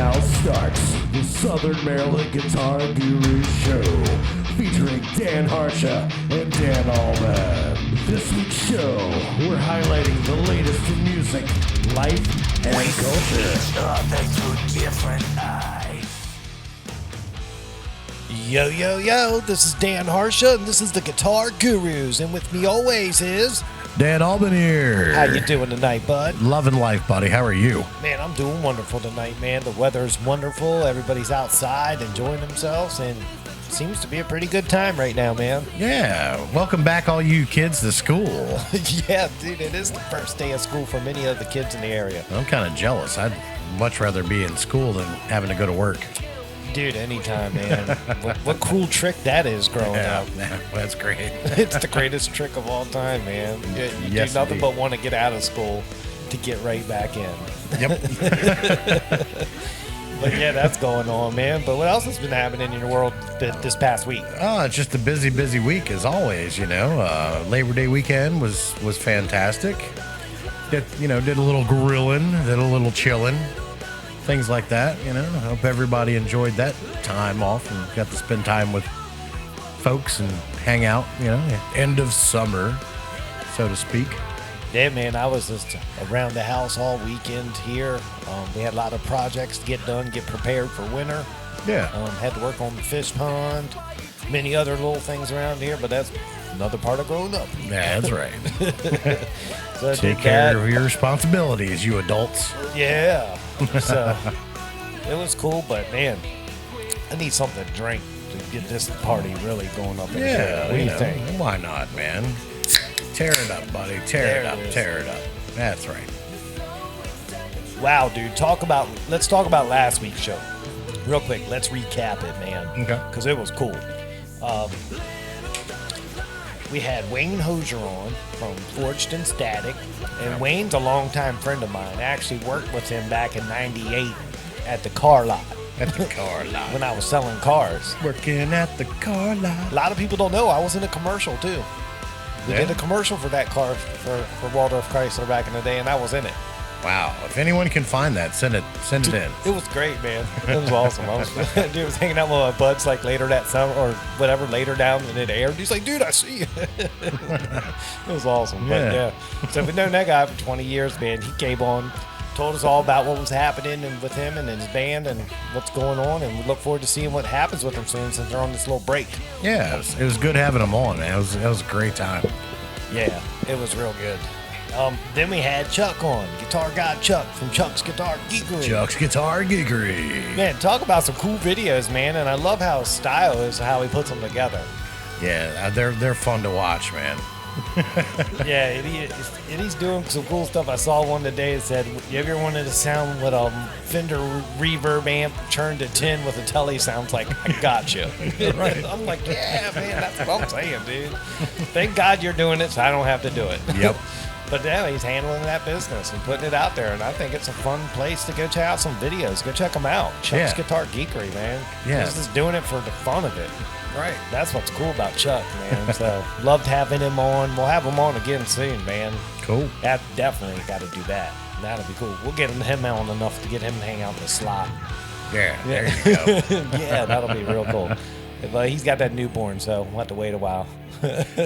now starts the Southern Maryland Guitar Guru Show, featuring Dan Harsha and Dan Allman. This week's show, we're highlighting the latest in music, life, and culture. Others through different eyes. Yo, yo, yo, this is Dan Harsha, and this is the Guitar Gurus, and with me always is... Dan Allman here. How you doing tonight, bud? Loving life, buddy. How are you? Man, I'm doing wonderful tonight, man. The weather's wonderful. Everybody's outside enjoying themselves, and seems to be a pretty good time right now, man. Yeah. Welcome back, all you kids, to school. Yeah, dude, it is the first day of school for many of the kids in the area. I'm kind of jealous. I'd much rather be in school than having to go to work. Dude, anytime, man. what cool trick that is growing up. Yeah, that's great. It's the greatest trick of all time, man. You Yes, do nothing indeed. but want to get out of school to get right back in. Yep. But yeah, that's going on, man. But what else has been happening in your world this past week? Oh, it's just a busy week as always, you know. Labor Day weekend was fantastic. Did a little grilling, did a little chilling, things like that, you know. I hope everybody enjoyed that time off and got to spend time with folks and hang out, you know, end of summer, so to speak. Yeah, man, I was just around the house all weekend here. We had a lot of projects to get done, get prepared for winter. Yeah. Had to work on the fish pond, many other little things around here, but that's another part of growing up. Yeah, that's right. So I Take did care that. of your responsibilities, you adults. Yeah. So it was cool, but man, I need something to drink to get this party really going up in here. What do you think? Why not, man? Tear it up, buddy. Tear it up. Tear it up. That's right. Wow, dude. Let's talk about last week's show. Real quick, let's recap it, man. Okay. Because it was cool. We had Wayne Hosier on from Forged and Static. And Wayne's a longtime friend of mine. I actually worked with him back in '98 at the car lot At the car lot. when I was selling cars. Working at the car lot. A lot of people don't know I was in a commercial too. We Yeah? did a commercial for that car for Waldorf Chrysler back in the day, and I was in it. Wow. If anyone can find that, send it in. It was great, man. It was awesome. I was hanging out with my buds like later that summer or whatever, later down and it aired. He's like, dude, I see you. It was awesome. But Yeah. So we've known that guy for 20 years, man. He came on, told us all about what was happening and with him and his band and what's going on, and we look forward to seeing what happens with them soon since they're on this little break. Yeah, it was good having them on, man. It was a great time. Yeah, it was real good. Then we had Chuck on, Guitar God Chuck from Chuck's Guitar Geekery. Chuck's Guitar Geekery. Man, talk about some cool videos, man, and I love how his style is, how he puts them together. Yeah, they're fun to watch, man. Yeah, and he's doing some cool stuff. I saw one today that said, you ever wanted to sound what a Fender reverb amp turned to 10 with a telly sounds like? I got you. Right. I'm like, yeah, man, that's what I'm saying, dude. Thank God you're doing it so I don't have to do it. Yep. But yeah, he's handling that business and putting it out there, and I think it's a fun place to go check out some videos. Go check them out. Chuck's Yeah. Guitar Geekery, man. Yeah. He's just doing it for the fun of it. Right. That's what's cool about Chuck, man. So loved having him on. We'll have him on again soon, man. Cool. That definitely got to do that. That'll be cool. We'll get him on enough to get him to hang out in the slot. Yeah, there you go. Yeah, that'll be real cool. But he's got that newborn, so we'll have to wait a while.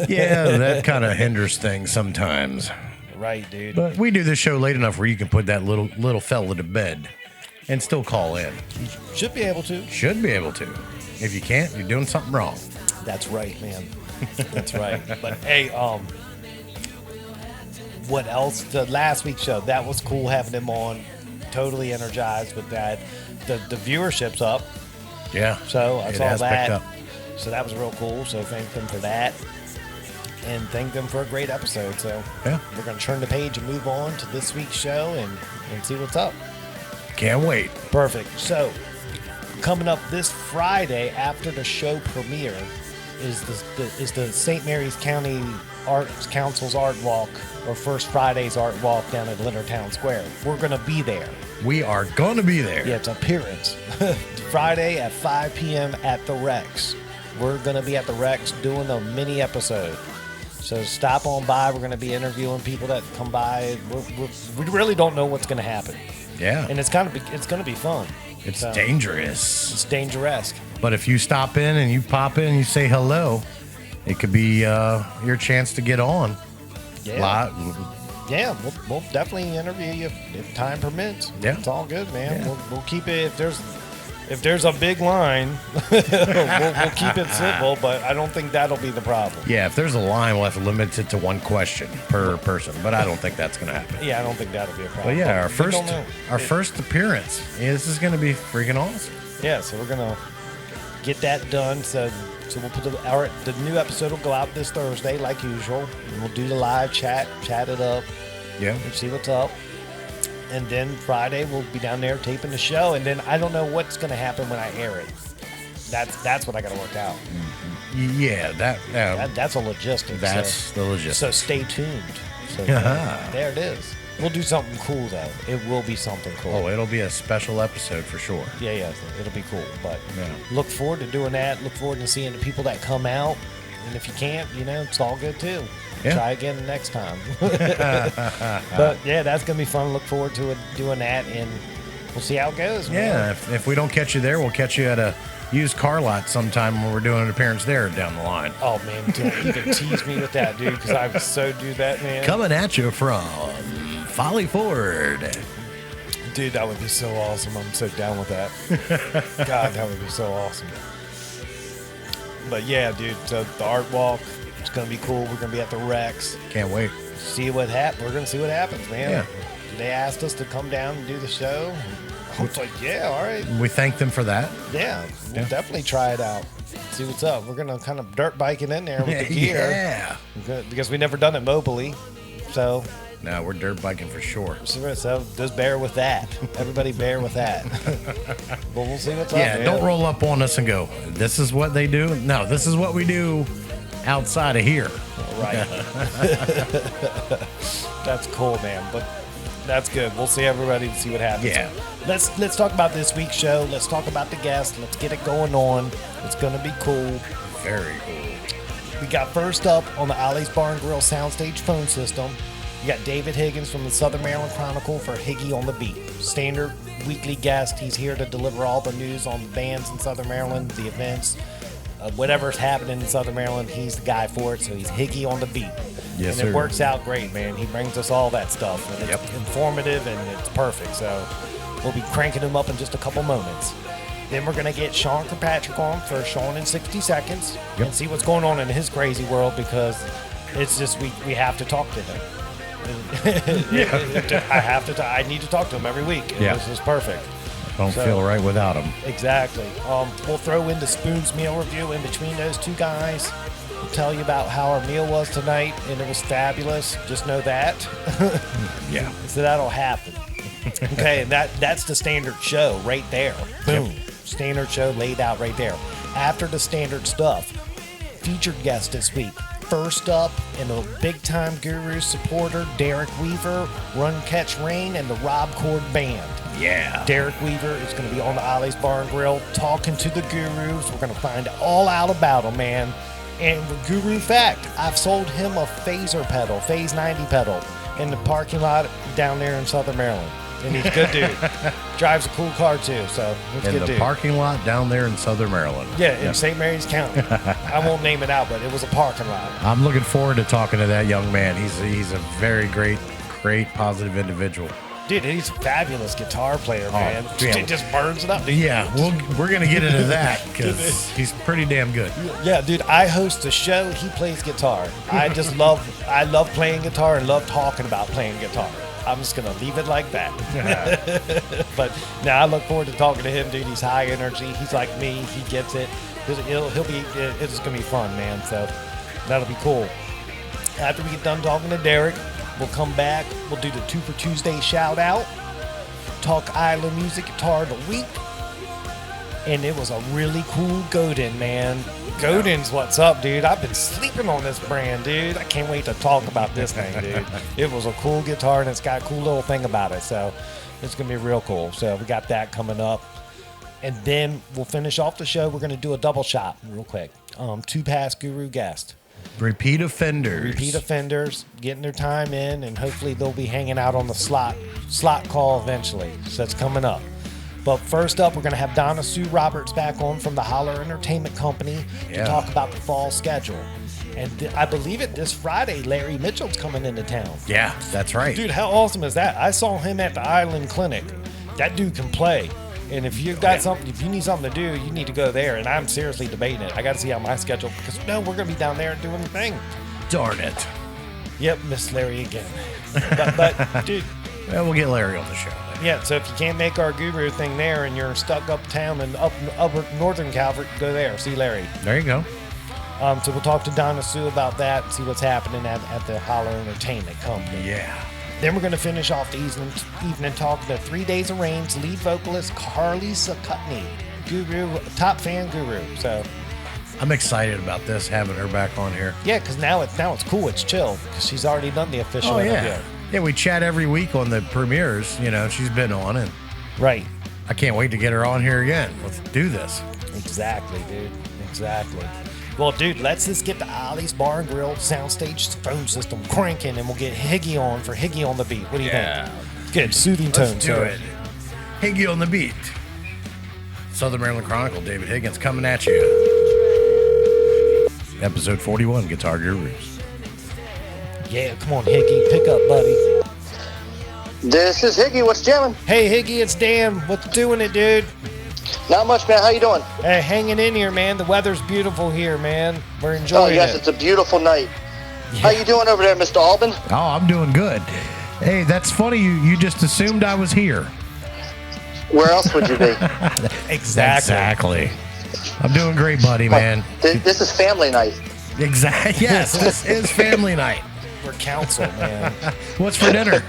Yeah, that kind of hinders things sometimes. Right, dude. But we do this show late enough where you can put that little fella to bed and still call in. Should be able to. Should be able to. If you can't, you're doing something wrong. That's right, man. That's right. But hey, what else? The last week's show, that was cool having him on. Totally energized with that. The viewership's up. Yeah. So I it saw has that. picked up. So that was real cool. So thank them for that. And thank them for a great episode. So Yeah. we're going to turn the page and move on to this week's show and see what's up. Can't wait. Perfect. So coming up this Friday after the show premiere is the St. Mary's County Arts Council's Art Walk, or First Friday's Art Walk down at Leonardtown Square. We're going to be there. We are going to be there. Yeah, it's appearance. Friday at 5 p.m. at the Rex. We're going to be at the Rex doing a mini episode. So stop on by. We're going to be interviewing people that come by. We really don't know what's going to happen. Yeah. And it's going to be fun. It's So, dangerous. It's dangerous. But if you stop in and you pop in and you say hello, it could be your chance to get on. Yeah. Yeah, we'll definitely interview you if time permits. Yeah. It's all good, man. Yeah. We'll keep it if there's a big line, we'll keep it simple, but I don't think that'll be the problem. Yeah, if there's a line, we'll have to limit it to one question per person. But I don't think that's going to happen. Yeah, I don't think that'll be a problem. But yeah, our We don't know. first appearance. Yeah, this is going to be freaking awesome. Yeah, so we're gonna get that done. So we'll put the new episode will go out this Thursday like usual. And we'll do the live chat it up, Yeah. and see what's up. And then Friday we'll be down there taping the show. And then I don't know what's gonna happen when I air it. That's what I gotta work out. Yeah, That's a logistics. that's the logistics. So stay tuned. So there it is. We'll do something cool though. It will be something cool. Oh, it'll be a special episode for sure. Yeah, it'll be cool. But Yeah. look forward to doing that. Look forward to seeing the people that come out. And if you can't, it's all good too. Yeah. Try again next time. But yeah, that's gonna be fun. Look forward to doing that, and we'll see how it goes. Yeah, Man. if we don't catch you there, we'll catch you at a used car lot sometime when we're doing an appearance there down the line. Oh man, don't even tease me with that, dude, because I would so do that, man. Coming at you from Folly Ford. Dude, that would be so awesome. I'm so down with that. God, that would be so awesome. But yeah, dude, so the art walk, it's going to be cool. We're going to be at the Rex. Can't wait. See what happens. We're going to see what happens, man. Yeah. They asked us to come down and do the show. I was like, yeah, all right. We thank them for that. Yeah, we'll Yeah. definitely try it out. See what's up. We're going to kind of dirt bike it in there with the gear. Yeah. Because we never done it mobily. So No, we're dirt biking for sure. So just bear with that. Everybody bear with that. But we'll see what's up. Yeah, man. don't roll up on us and go, this is what they do. No, this is what we do outside of here. Right. That's cool, man. But that's good. We'll see everybody and see what happens. Yeah. Let's talk about this week's show. Let's talk about the guests. Let's get it going on. It's gonna be cool. Very cool. We got first up on the Ollie's Bar and Grill soundstage phone system. You got David Higgins from the Southern Maryland Chronicle for Higgy on the Beat. Standard weekly guest. He's here to deliver all the news on the bands in Southern Maryland, the events, whatever's happening in Southern Maryland. He's the guy for it. So he's Higgy on the Beat. Yes, and it sir. works out great, man. He brings us all that stuff. And it's Yep. informative and it's perfect. So we'll be cranking him up in just a couple moments. Then we're going to get Sean Kirkpatrick on for Sean in 60 Seconds Yep. and see what's going on in his crazy world, because it's just we have to talk to him. I need to talk to him every week. Yeah. This is perfect. Don't So- feel right without them. Exactly. We'll throw in the Spoon's meal review in between those two guys. We'll tell you about how our meal was tonight, and it was fabulous. Just know that. Yeah. So that'll happen. Okay, and that's the standard show right there. Boom. Standard show laid out right there. After the standard stuff, featured guest this week. First up, and a big-time Guru supporter, Derrick Weaver, Run Catch Rain, and the Rob Cord Band. Yeah. Derrick Weaver is going to be on the Ollie's Bar and Grill talking to the Gurus. We're going to find all out about them, man. And the Guru fact, I've sold him a phaser pedal, Phase 90 pedal, in the parking lot down there in Southern Maryland. And he's a good dude. Drives a cool car too, so he's a In good the dude. parking lot down there in Southern Maryland. Yeah, in St. Mary's County. I won't name it out, but it was a parking lot. I'm looking forward to talking to that young man. He's a very great, positive individual. Dude, he's a fabulous guitar player, man. yeah. He just burns it up. Dude. Yeah, we're gonna get into that because he's pretty damn good. Yeah, dude, I host a show. He plays guitar. I love playing guitar and love talking about playing guitar. I'm just gonna leave it like that. But now I look forward to talking to him, dude. He's high energy. He's like me. He gets it. It's gonna be fun, man. So that'll be cool. After we get done talking to Derrick, we'll come back. We'll do the 2 for Tuesday shout out. Talk Island Music Guitar of the Week. And it was a really cool Godin, man. Godin's what's up, dude. I've been sleeping on this brand, dude. I can't wait to talk about this thing, dude. It was a cool guitar, and it's got a cool little thing about it. So it's going to be real cool. So we got that coming up. And then we'll finish off the show. We're going to do a double shot real quick. 2 past Guru guests. Repeat offenders. Repeat offenders getting their time in, and hopefully they'll be hanging out on the slot call eventually. So it's coming up. But first up, we're going to have Donna Sue Roberts back on from the Hollar Entertainment Company to talk about the fall schedule. And I believe it this Friday, Larry Mitchell's coming into town. Yeah, that's right. Dude, how awesome is that? I saw him at the Island Clinic. That dude can play. And if you've got something, if you need something to do, you need to go there. And I'm seriously debating it. I got to see how my schedule, because we're going to be down there doing the thing. Darn it. Yep, miss Larry again. But dude. Well, we'll get Larry on the show. Yeah, so if you can't make our guru thing there and you're stuck uptown in upper northern Calvert, go there. See Larry. There you go. So we'll talk to Donna Sue about that and see what's happening at the Hollar Entertainment Company. Yeah. Then we're going to finish off the evening talking to 3 Days of Rain's lead vocalist, Carly Zakutney. Guru, top fan guru. So I'm excited about this, having her back on here. yeah, because now it's cool. It's chill because she's already done the official interview. Yeah, we chat every week on the premieres. You know, she's been on, and Right. I can't wait to get her on here again. Let's do this. Exactly, dude. Exactly. Well, dude, let's just get the Ollie's Bar and Grill soundstage phone system cranking, and we'll get Higgy on for Higgy on the beat. What do you think? Good, soothing tone. Let's do it. Higgy on the beat. Southern Maryland Chronicle, David Higgins coming at you. Episode 41, Guitar Gurus. Yeah, come on, Higgy. Pick up, buddy. This is Higgy. What's jamming? Hey, Higgy, it's Dan. What's doing it, dude? Not much, man. How you doing? Hey, hanging in here, man. The weather's beautiful here, man. We're enjoying Oh, yes, it. it's a beautiful night. Yeah. How you doing over there, Mr. Albin? Oh, I'm doing good. Hey, that's funny. You just assumed I was here. Where else would you be? Exactly. I'm doing great, buddy, man. This is family night. Exactly. Yes, this is family night. We're council, man. What's for dinner?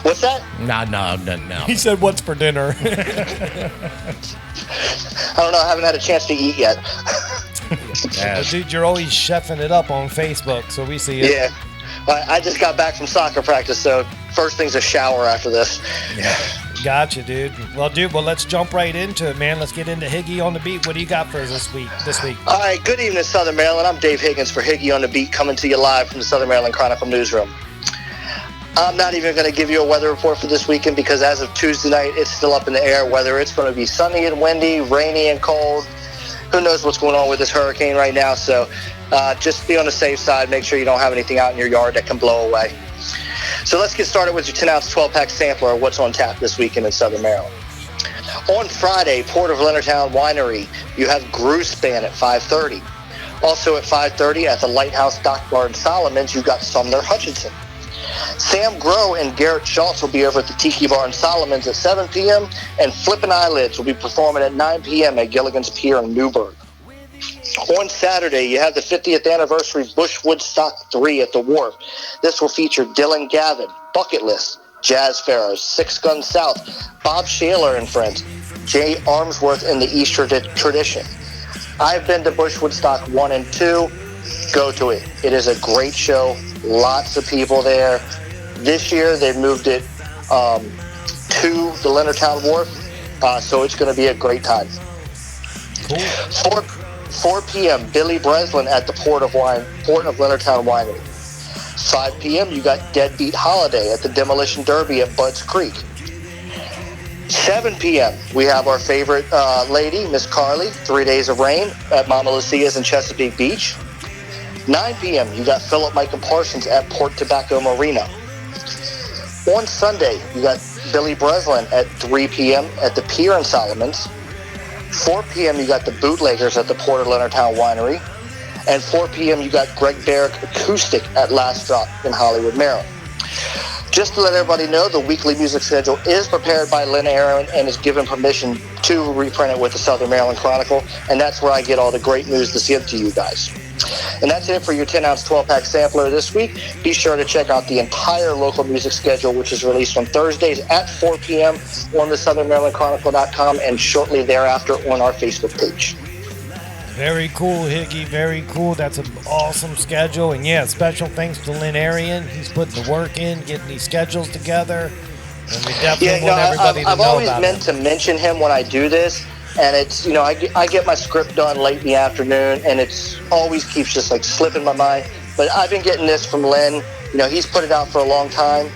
What's that? No. He said, what's for dinner? I don't know. I haven't had a chance to eat yet. Well, dude, you're always chefing it up on Facebook, so we see it. Yeah. I just got back from soccer practice, so first thing's a shower after this. Yeah. Gotcha, dude. Well, let's jump right into it, man. Let's get into Higgy on the beat. What do you got for us this week? All right. Good evening, Southern Maryland. I'm Dave Higgins for Higgy on the Beat, coming to you live from the Southern Maryland Chronicle newsroom. I'm not even going to give you a weather report for this weekend because as of Tuesday night, it's still up in the air whether it's going to be sunny and windy, rainy and cold. Who knows what's going on with this hurricane right now? So just be on the safe side. Make sure you don't have anything out in your yard that can blow away. So let's get started with your 10-ounce 12-pack sampler of what's on tap this weekend in Southern Maryland. On Friday, Port of Leonardtown Winery, you have Grewspan at 5:30. Also at 5:30 at the Lighthouse Dock Bar in Solomons, you've got Sumner Hutchinson. Sam Groh and Garrett Schultz will be over at the Tiki Bar in Solomons at 7 p.m. and Flippin' Eyelids will be performing at 9 p.m. at Gilligan's Pier in Newburgh. On Saturday, you have the 50th anniversary Bush Woodstock 3 at the Wharf. This will feature Dylan Gavin, Bucket List, Jazz Pharaohs, Six Guns South, Bob Shaler and Friends, Jay Armsworth and the Easter Tradition. I've been to Bush Woodstock 1 and 2. Go to it. It is a great show. Lots of people there. This year, they've moved it to the Leonardtown Wharf, so it's going to be a great time. Cool. 4 p.m., Billy Breslin at the Port of Leonardtown Winery. 5 p.m., you got Deadbeat Holiday at the Demolition Derby at Budds Creek. 7 p.m., we have our favorite lady, Miss Carly, 3 Days of Rain at Mama Lucia's in Chesapeake Beach. 9 p.m., you got Philip Mike and Parsons at Port Tobacco Marina. On Sunday, you got Billy Breslin at 3 p.m. at the Pier in Solomons. 4 p.m., you got the Bootleggers at the Port of Leonardtown Winery. And 4 p.m., you got Greg Derrick Acoustic at Last Drop in Hollywood, Maryland. Just to let everybody know, the weekly music schedule is prepared by Lynn Aaron and is given permission to reprint it with the Southern Maryland Chronicle, and that's where I get all the great news to give to you guys. And that's it for your 10-ounce 12-pack sampler this week. Be sure to check out the entire local music schedule, which is released on Thursdays at 4 p.m. on the SouthernMarylandChronicle.com and shortly thereafter on our Facebook page. Very cool, Higgy. Very cool. That's an awesome schedule. And yeah, special thanks to Lynn Arian. He's putting the work in, getting these schedules together. And we definitely want everybody to know about I've always meant to mention him when I do this. And it's, I get my script done late in the afternoon, and it's always keeps just like slipping my mind. But I've been getting this from Lynn. He's put it out for a long time,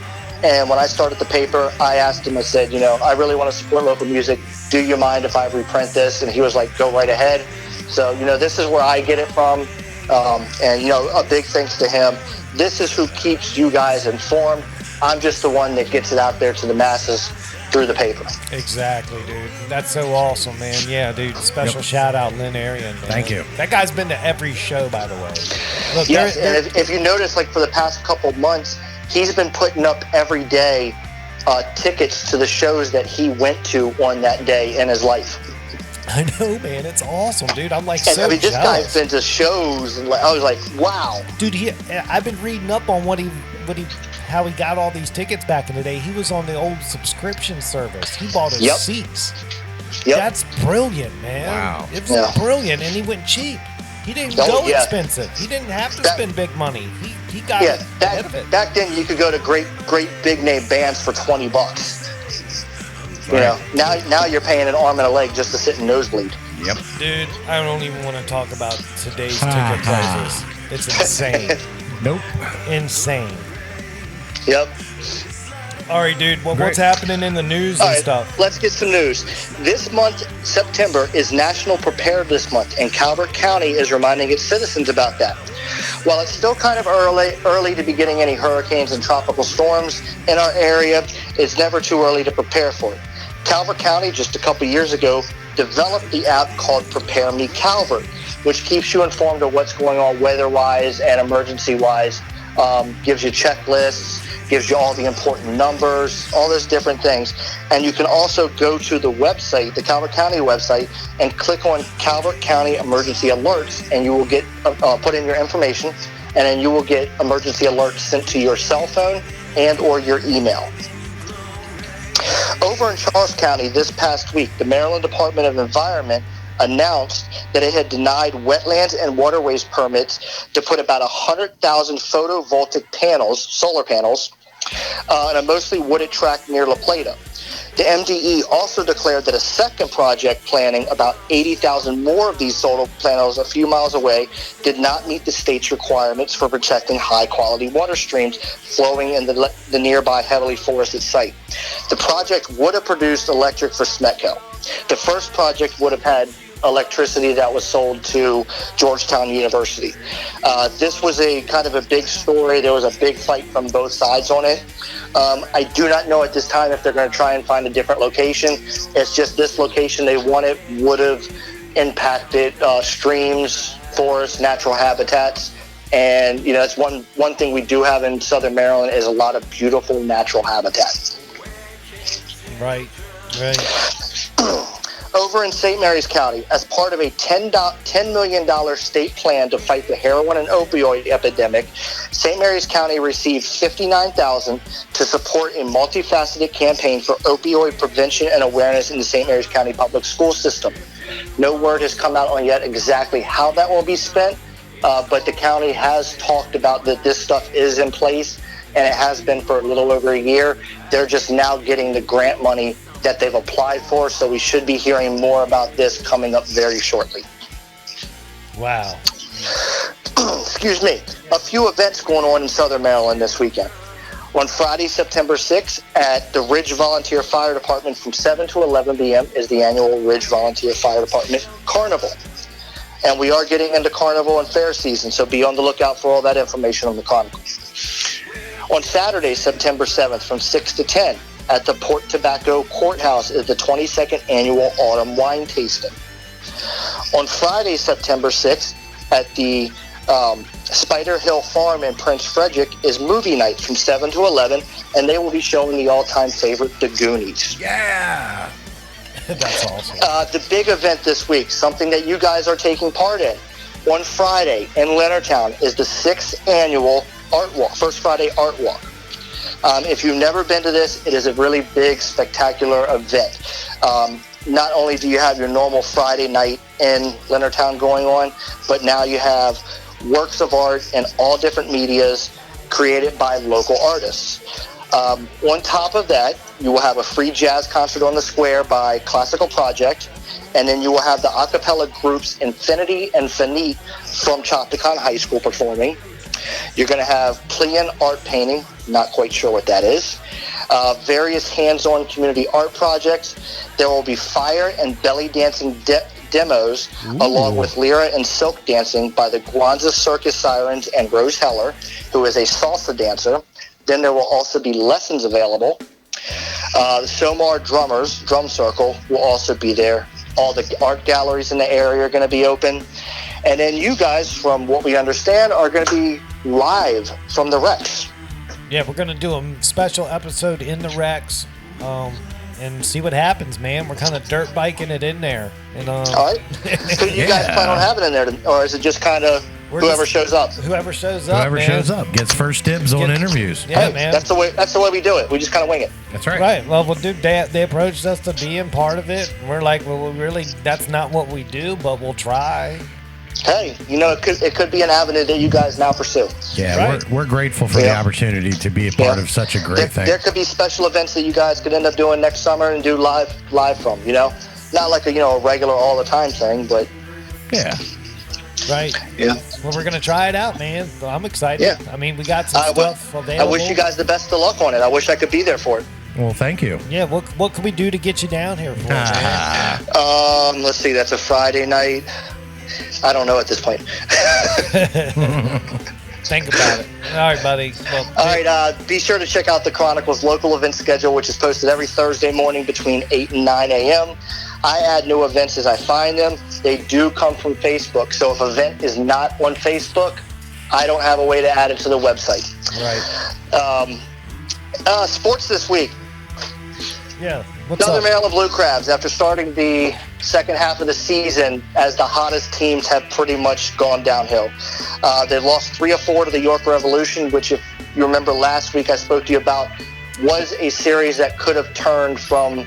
And when I started the paper, I asked him, I said, you know, I really want to support local music. Do you mind if I reprint this? And he was like, go right ahead. So, you know, this is where I get it from. And, you know, a big thanks to him. This is who keeps you guys informed. I'm just the one that gets it out there to the masses through the paper. Exactly, dude. That's so awesome, man. Yeah, dude. Special shout out, Lynn Arian. Man. Thank you. That guy's been to every show, by the way. Look, Yes, and if you notice, like for the past couple months, he's been putting up every day tickets to the shows that he went to on that day in his life. I know, man. It's awesome, dude. I'm like And so I mean, this jealous. guy's been to shows, and I was like, wow. Dude, I've been reading up on how he got all these tickets back in the day. He was on the old subscription service. He bought his seats. Yep. That's brilliant, man. Wow. It was brilliant, and he went cheap. He didn't go expensive. He didn't have to spend big money. He got ahead of it. Back then you could go to great big name bands for $20. You know, now you're paying an arm and a leg just to sit in nosebleed. Yep. Dude, I don't even want to talk about today's ticket prices. It's insane. Nope. Insane. Yep. All right, dude. Well, what's happening in the news All and right, stuff? let's get some news. This month, September, is National Preparedness Month, and Calvert County is reminding its citizens about that. While it's still kind of early to be getting any hurricanes and tropical storms in our area, it's never too early to prepare for it. Calvert County, just a couple years ago, developed the app called Prepare Me Calvert, which keeps you informed of what's going on weather-wise and emergency-wise, gives you checklists, gives you all the important numbers, all those different things. And you can also go to the website, the Calvert County website, and click on Calvert County Emergency Alerts, and you will get put in your information, and then you will get emergency alerts sent to your cell phone and or your email. Over in Charles County this past week, the Maryland Department of Environment announced that it had denied wetlands and waterways permits to put about 100,000 photovoltaic panels, solar panels, on a mostly wooded tract near La Plata. The MDE also declared that a second project planning about 80,000 more of these solar panels a few miles away did not meet the state's requirements for protecting high-quality water streams flowing in the nearby heavily forested site. The project would have produced electric for Smetco. The first project would have had electricity that was sold to Georgetown University. This was a kind of a big story. There was a big fight from both sides on it. I do not know at this time if they're going to try and find a different location. It's just this location they wanted would have impacted streams, forests, natural habitats. And, you know, that's one thing we do have in Southern Maryland is a lot of beautiful natural habitat. Right. Over in St. Mary's County, as part of a $10 million state plan to fight the heroin and opioid epidemic, St. Mary's County received $59,000 to support a multifaceted campaign for opioid prevention and awareness in the St. Mary's County public school system. No word has come out on yet exactly how that will be spent, but the county has talked about that this stuff is in place, and it has been for a little over a year. They're just now getting the grant money that they've applied for, so we should be hearing more about this coming up very shortly. Wow. Excuse me. A few events going on in Southern Maryland this weekend. On Friday, September 6th, at the Ridge Volunteer Fire Department from 7 to 11 p.m. is the annual Ridge Volunteer Fire Department Carnival. And we are getting into Carnival and fair season, so be on the lookout for all that information on the Chronicle. On Saturday, September 7th, from 6 to 10, at the Port Tobacco Courthouse is the 22nd annual Autumn Wine Tasting. On Friday, September 6th, at the Spider Hill Farm in Prince Frederick is movie night from 7 to 11, and they will be showing the all-time favorite, The Goonies. Yeah. That's awesome. The big event this week, something that you guys are taking part in, on Friday in Leonardtown is the 6th annual Art Walk, First Friday Art Walk. If you've never been to this, it is a really big, spectacular event. Not only do you have your normal Friday night in Leonardtown going on, but now you have works of art in all different medias created by local artists. On top of that, you will have a free jazz concert on the square by Classical Project, and then you will have the a cappella groups Infinity and Finite from Chopticon High School performing. You're going to have play-in art painting, not quite sure what that is. Various hands-on community art projects. There will be fire and belly dancing demos, along with lyra and silk dancing by the Guanza Circus Sirens and Rose Heller, who is a salsa dancer. Then there will also be lessons available. The Somar Drummers Drum Circle will also be there. All the art galleries in the area are going to be open. And then you guys, from what we understand, are going to be live from the Rex. Yeah, we're going to do a special episode in the Rex and see what happens, man. We're kind of dirt biking it in there. And, all right. Who do you guys plan on having in there? Or is it just kind of whoever shows up? Whoever shows up, Whoever shows up gets first dibs on interviews. Yeah, hey, man. That's the way we do it. We just kind of wing it. That's right. Right. Well, dude, they approached us to be in part of it. We're like, well, really, that's not what we do, but we'll try. Hey, it could be an avenue that you guys now pursue. Yeah, Right. we're grateful for the opportunity to be a part of such a great thing. There could be special events that you guys could end up doing next summer and do live from, Not like a regular all the time thing, but Yeah. Right. Yeah. Well, we're going to try it out, man. So I'm excited. Yeah. I mean, we got some stuff available. I wish you guys the best of luck on it. I wish I could be there for it. Well, thank you. Yeah, what can we do to get you down here for, man? Let's see. That's a Friday night. I don't know at this point. Think about it. All right, buddy. Well, All right. Be sure to check out the Chronicle's local event schedule, which is posted every Thursday morning between 8 and 9 a.m. I add new events as I find them. They do come from Facebook. So if an event is not on Facebook, I don't have a way to add it to the website. Right. Sports this week. Yeah. What's Southern up? Maryland Blue Crabs, after starting the second half of the season as the hottest teams, have pretty much gone downhill. They lost 3 or 4 to the York Revolution, which, if you remember last week I spoke to you about, was a series that could have turned from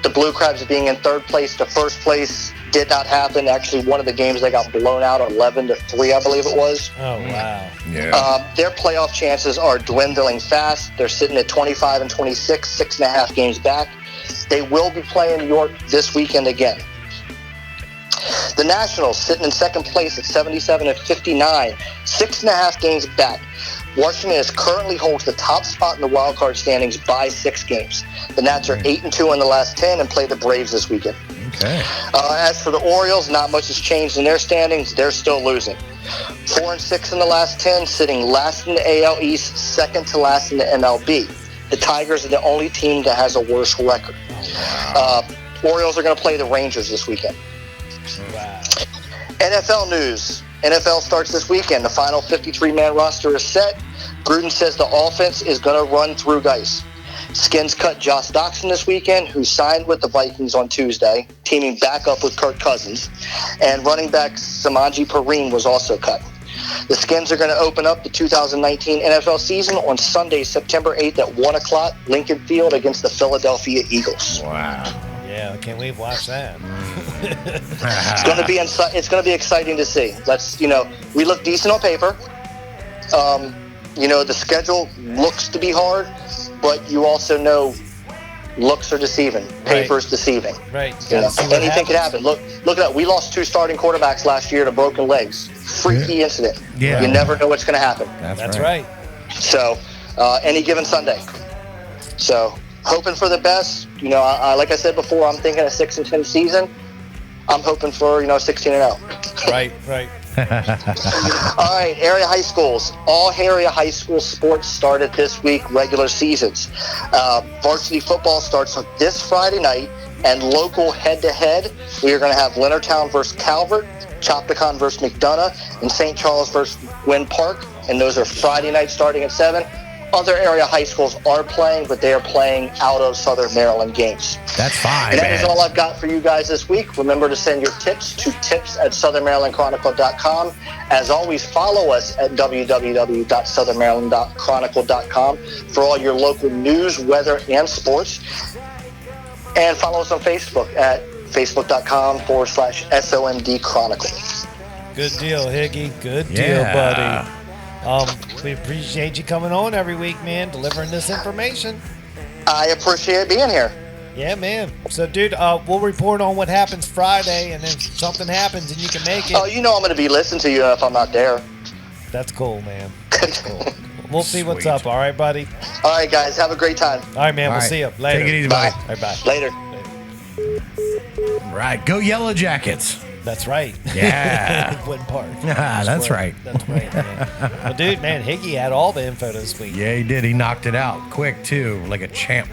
the Blue Crabs being in third place to first place. Did not happen. Actually, one of the games they got blown out 11-3, I believe it was. Oh, wow. Yeah. Their playoff chances are dwindling fast. They're sitting at 25 and 26, 6.5 games back. They will be playing York this weekend again. The Nationals sitting in second place at 77 and 59, 6.5 games back. Washington is currently holds the top spot in the wild card standings by 6 games. The Nats are 8-2 in the last 10 and play the Braves this weekend. Okay. As for the Orioles, not much has changed in their standings. They're still losing. 4-6 in the last 10, sitting last in the AL East, second to last in the MLB. The Tigers are the only team that has a worse record. Orioles are going to play the Rangers this weekend. Wow. NFL news. NFL starts this weekend. The final 53-man roster is set. Gruden says the offense is going to run through guys. Skins cut Josh Doctson this weekend, who signed with the Vikings on Tuesday, teaming back up with Kirk Cousins. And running back Samaje Perine was also cut. The Skins are going to open up the 2019 NFL season on Sunday, September 8th at 1 o'clock, Lincoln Field, against the Philadelphia Eagles. Wow. Yeah, I can't wait to watch that. It's going to be exciting to see. We look decent on paper. The schedule looks to be hard, but you also know looks are deceiving. Paper's deceiving. Right. Anything could happen. Look at that. We lost 2 starting quarterbacks last year to broken legs. Freaky incident. Yeah. You never know what's going to happen. That's right. So, any given Sunday. So, hoping for the best. Like I said before, I'm thinking a 6-10 season. I'm hoping for 16-0. Right. All right, area high schools. All area high school sports started this week, regular seasons. Varsity football starts this Friday night, and local head-to-head, we are going to have Leonardtown versus Calvert, Chopticon versus McDonough, and St. Charles versus Wynn Park, and those are Friday nights starting at 7. Other area high schools are playing, but they are playing out of Southern Maryland games. That's fine, And that man. is all I've got for you guys this week. Remember to send your tips to tips@southernmarylandchronicle.com. As always, follow us at www.southernmarylandchronicle.com for all your local news, weather, and sports. And follow us on Facebook at facebook.com/SOMD Chronicle. Good deal, Higgy. Good deal, Yeah. buddy. We appreciate you coming on every week, man, delivering this information. I appreciate being here. Yeah, man. So, dude, we'll report on what happens Friday, and then something happens and you can make it. Oh, I'm going to be listening to you if I'm not there. That's cool, man. That's cool. We'll see what's Sweet. up. All right, buddy. All right, guys. Have a great time. All right, man. All We'll right. see you later. Take it easy, Bye. buddy. All right, bye. Later. Right. Go Yellow Jackets. That's right. Yeah. Wooden Park. That's right. That's right, man. Well, dude, man, Higgy had all the info this week. Yeah, he did. He knocked it out quick, too, like a champ.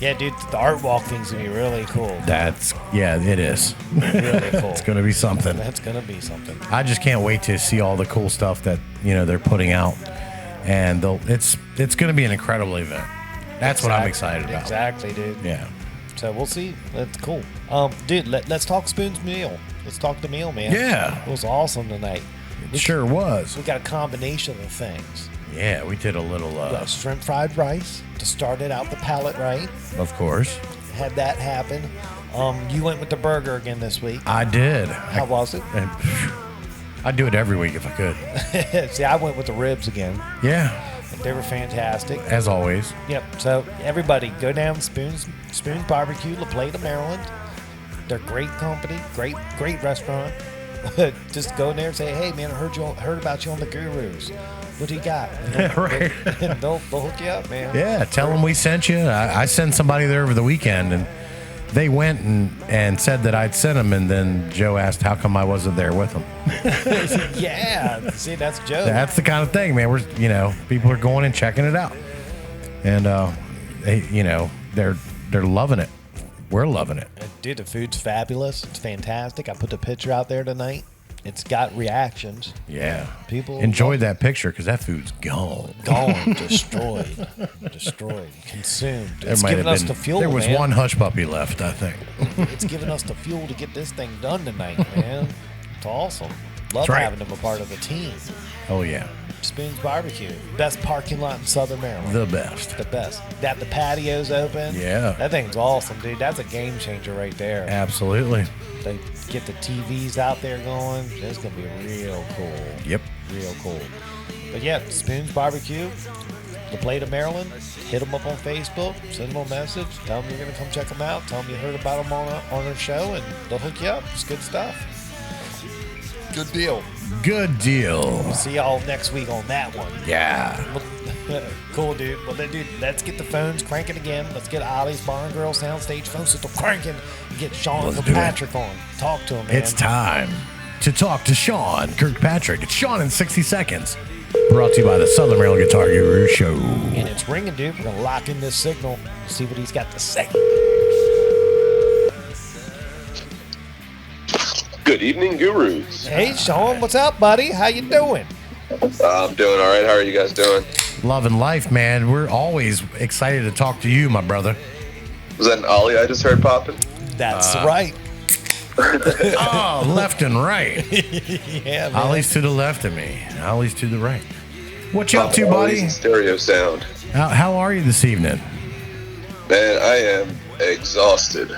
Yeah, dude, the art walk thing's going to be really cool. Yeah, it is. Really cool. It's going to be something. That's going to be something. I just can't wait to see all the cool stuff that, they're putting out. And it's going to be an incredible event. That's what I'm excited about. Exactly, dude. Yeah. So we'll see. That's cool. Dude, let's talk Spoon's meal. Let's talk the meal, man. Yeah. It was awesome tonight. It sure was. We got a combination of things. Yeah, we did a little, We got shrimp fried rice to start it out the palate right. of course. Had that happen. You went with the burger again this week. I did. How was it? I'd do it every week if I could. See, I went with the ribs again. Yeah, They were fantastic. as always. Yep. So everybody, go down Spoon's Barbecue, La Plata, Maryland. They're great company, great restaurant. Just go in there and say, "Hey, man, I heard about you on the Gurus. What do you got?" Right. They'll hook you up, man. Yeah, tell them we sent you. I sent somebody there over the weekend, and they went and said that I'd sent them, and then Joe asked how come I wasn't there with them. Yeah. See, that's Joe. That's the kind of thing, man. People are going and checking it out, and they're loving it. We're loving it. Dude, the food's fabulous. It's fantastic. I put the picture out there tonight. It's got reactions. Yeah, People enjoyed that picture because that food's gone. Gone, destroyed, consumed. It's There might giving have us been- the fuel, There was man. one hush puppy left, I think. It's giving us the fuel to get this thing done tonight, man. It's awesome. Love That's right. having them a part of the team. Oh yeah, Spoon's Barbecue, best parking lot in Southern Maryland. the best. The best. Got the patios open. Yeah. That thing's awesome, dude. That's a game changer right there. Absolutely. They get the TVs out there going. It's gonna be real cool. Yep. Real cool. But yeah, Spoon's Barbecue, La Plata, Maryland. Hit them up on Facebook. Send them a message. Tell them you're going to come check them out. Tell them you heard about them on our show, and they'll hook you up. It's good stuff. Good deal. Good deal. See y'all next week on that one. Yeah. Cool, dude. Well, then, dude, let's get the phones cranking again. Let's get Ollie's Barn Girl soundstage phone system cranking and get Sean Let's do it. Kirkpatrick on. Talk to him, man. It's time to talk to Sean Kirkpatrick. It's Sean in 60 seconds. Brought to you by the Southern Maryland Guitar Guru Show. And it's ringing, dude. We're going to lock in this signal, see what he's got to say. Good evening, gurus. Hey, Sean, what's up, buddy? How you doing? I'm doing all right. How are you guys doing? Loving life, man. We're always excited to talk to you, my brother. Was that an Ollie I just heard popping? That's right. Oh, left and right. Yeah, man. Ollie's to the left of me. Ollie's to the right. What you up to, Ollie's buddy? stereo sound. How are you this evening? Man, I am exhausted.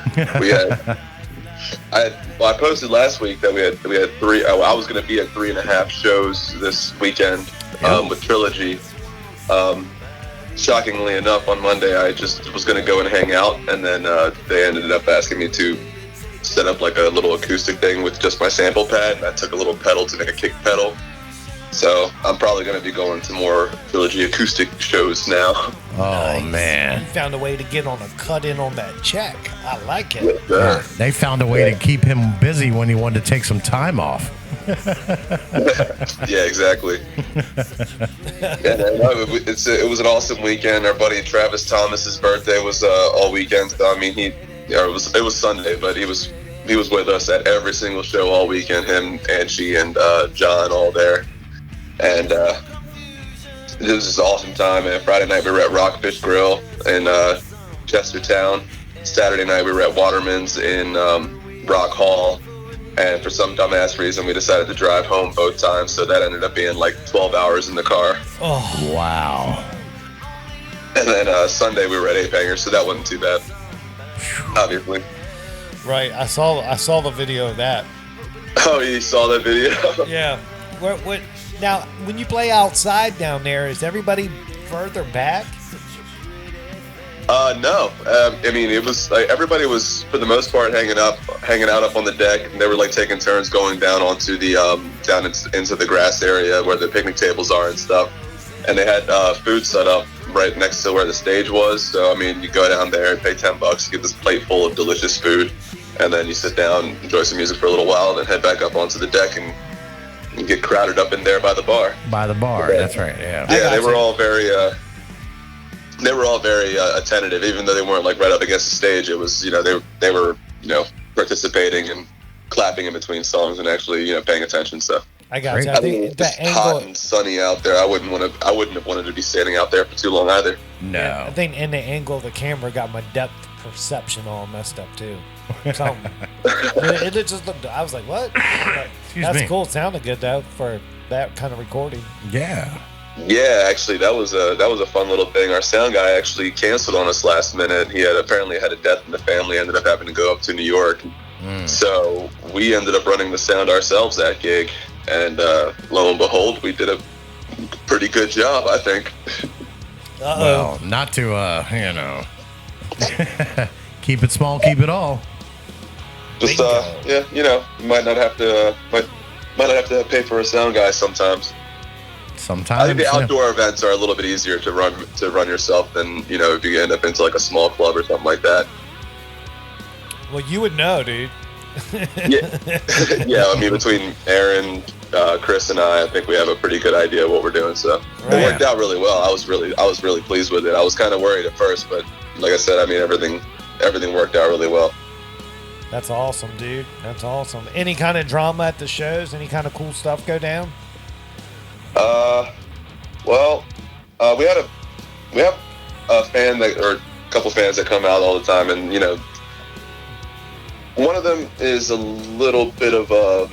I posted last week that we had three. I was going to be at 3.5 shows this weekend with TRILOGY. Shockingly enough, on Monday I just was going to go and hang out, and then they ended up asking me to set up like a little acoustic thing with just my sample pad. And I took a little pedal to make a kick pedal. So I'm probably going to be going to more TRILOGY acoustic shows now. Oh, You man. found a way to get on a cut in on that check. I like it. Yeah, they found a way to keep him busy when he wanted to take some time off. Yeah, exactly. It was an awesome weekend. Our buddy Travis Thomas's birthday was all weekend. So, I mean, it was Sunday, but he was with us at every single show all weekend. Him, Angie, and John all there, and it was just an awesome time. Man, Friday night we were at Rockfish Grill in Chestertown. Saturday night we were at Waterman's in Rock Hall. And for some dumbass reason, we decided to drive home both times, so that ended up being like 12 hours in the car. Oh, Wow. And then Sunday we were at Ape Hanger, so that wasn't too bad, obviously. right. I saw the video of that. Oh, you saw that video? Yeah. What? Now, when you play outside down there, is everybody further back? No. I mean, it was like everybody was for the most part hanging out up on the deck, and they were like taking turns going down onto the down into the grass area where the picnic tables are and stuff. And they had food set up right next to where the stage was. So, I mean, you go down there and pay $10, you get this plate full of delicious food, and then you sit down, enjoy some music for a little while, and then head back up onto the deck and you get crowded up in there by the bar. By the bar, that's right, yeah. Yeah, they were all very attentive, even though they weren't like right up against the stage. It was, they were, participating and clapping in between songs and actually, paying attention. So I got you. I I think mean, the it's angle. hot and sunny out there. I wouldn't have wanted to be standing out there for too long either. No. I think in the angle of the camera got my depth perception all messed up too. Something. it just looked. I was like, "What?" But that's me. cool. It sounded good though for that kind of recording. Yeah. Yeah, actually, that was a fun little thing. Our sound guy actually canceled on us last minute. He apparently had a death in the family. Ended up having to go up to New York. So we ended up running the sound ourselves that gig, and lo and behold, we did a pretty good job, I think. Well, not to keep it small, keep it all. Just yeah, you might not have to pay for a sound guy sometimes. Sometimes. I think the outdoor events are a little bit easier to run yourself than if you end up into like a small club or something like that. Well, you would know, dude. Yeah, yeah. I mean, between Aaron, Chris, and I think we have a pretty good idea of what we're doing. So it worked out really well. I was really pleased with it. I was kind of worried at first, but like I said, I mean, everything worked out really well. That's awesome, dude. That's awesome. Any kind of drama at the shows? Any kind of cool stuff go down? Well, we have a fan or a couple fans that come out all the time, and one of them is a little bit of a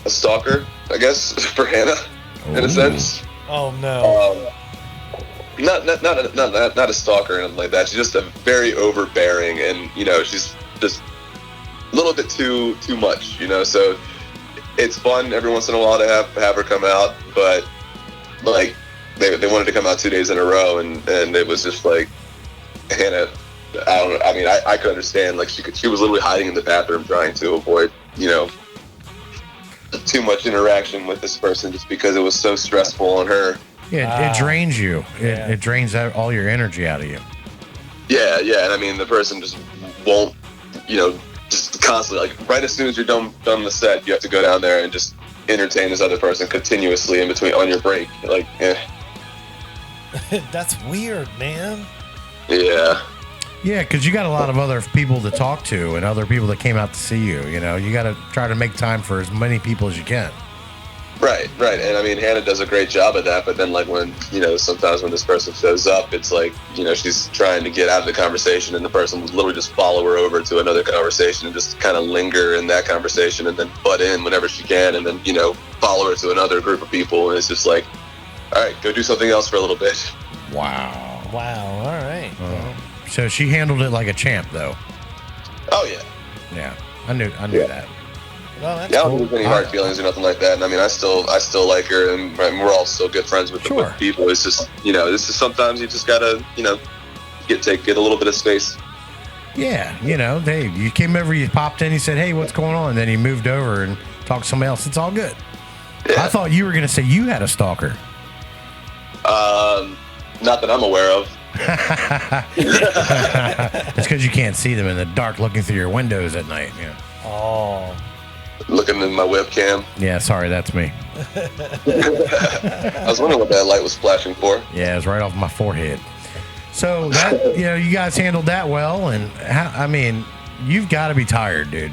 stalker, I guess, for Hannah, in a sense. Oh no. Not a stalker or anything like that. She's just a very overbearing, and she's just a little bit too much. So it's fun every once in a while to have her come out, but like they wanted to come out 2 days in a row, and it was just like Hannah. I don't know. I mean, I could understand. Like she was literally hiding in the bathroom trying to avoid too much interaction with this person just because it was so stressful on her. Yeah, it drains you. It drains out all your energy out of you. Yeah, and I mean, the person just won't, just constantly, like, right as soon as you're done the set, you have to go down there and just entertain this other person continuously in between on your break. Like, That's weird, man. Yeah. Yeah, because you got a lot of other people to talk to and other people that came out to see you. You got to try to make time for as many people as you can. Right. And I mean, Hannah does a great job of that, but then like when, sometimes when this person shows up, it's like, she's trying to get out of the conversation and the person will literally just follow her over to another conversation and just kind of linger in that conversation and then butt in whenever she can and then, follow her to another group of people. And it's just like, all right, go do something else for a little bit. Wow. All right. So she handled it like a champ, though. Oh, yeah. Yeah, I knew that. Well, that's I don't cool. have any hard feelings or nothing like that. And I mean, I still like her, and we're all still good friends with the people. It's just, this is sometimes you just gotta, get a little bit of space. Yeah, you came over, you popped in, you said, "Hey, what's going on?" And then you moved over and talked to somebody else. It's all good. Yeah. I thought you were gonna say you had a stalker. Not that I'm aware of. It's because you can't see them in the dark, looking through your windows at night. Yeah. Oh. Looking in my webcam. Yeah, sorry, that's me. I was wondering what that light was flashing for. Yeah, it's right off my forehead. So that you guys handled that well, and you've got to be tired, dude.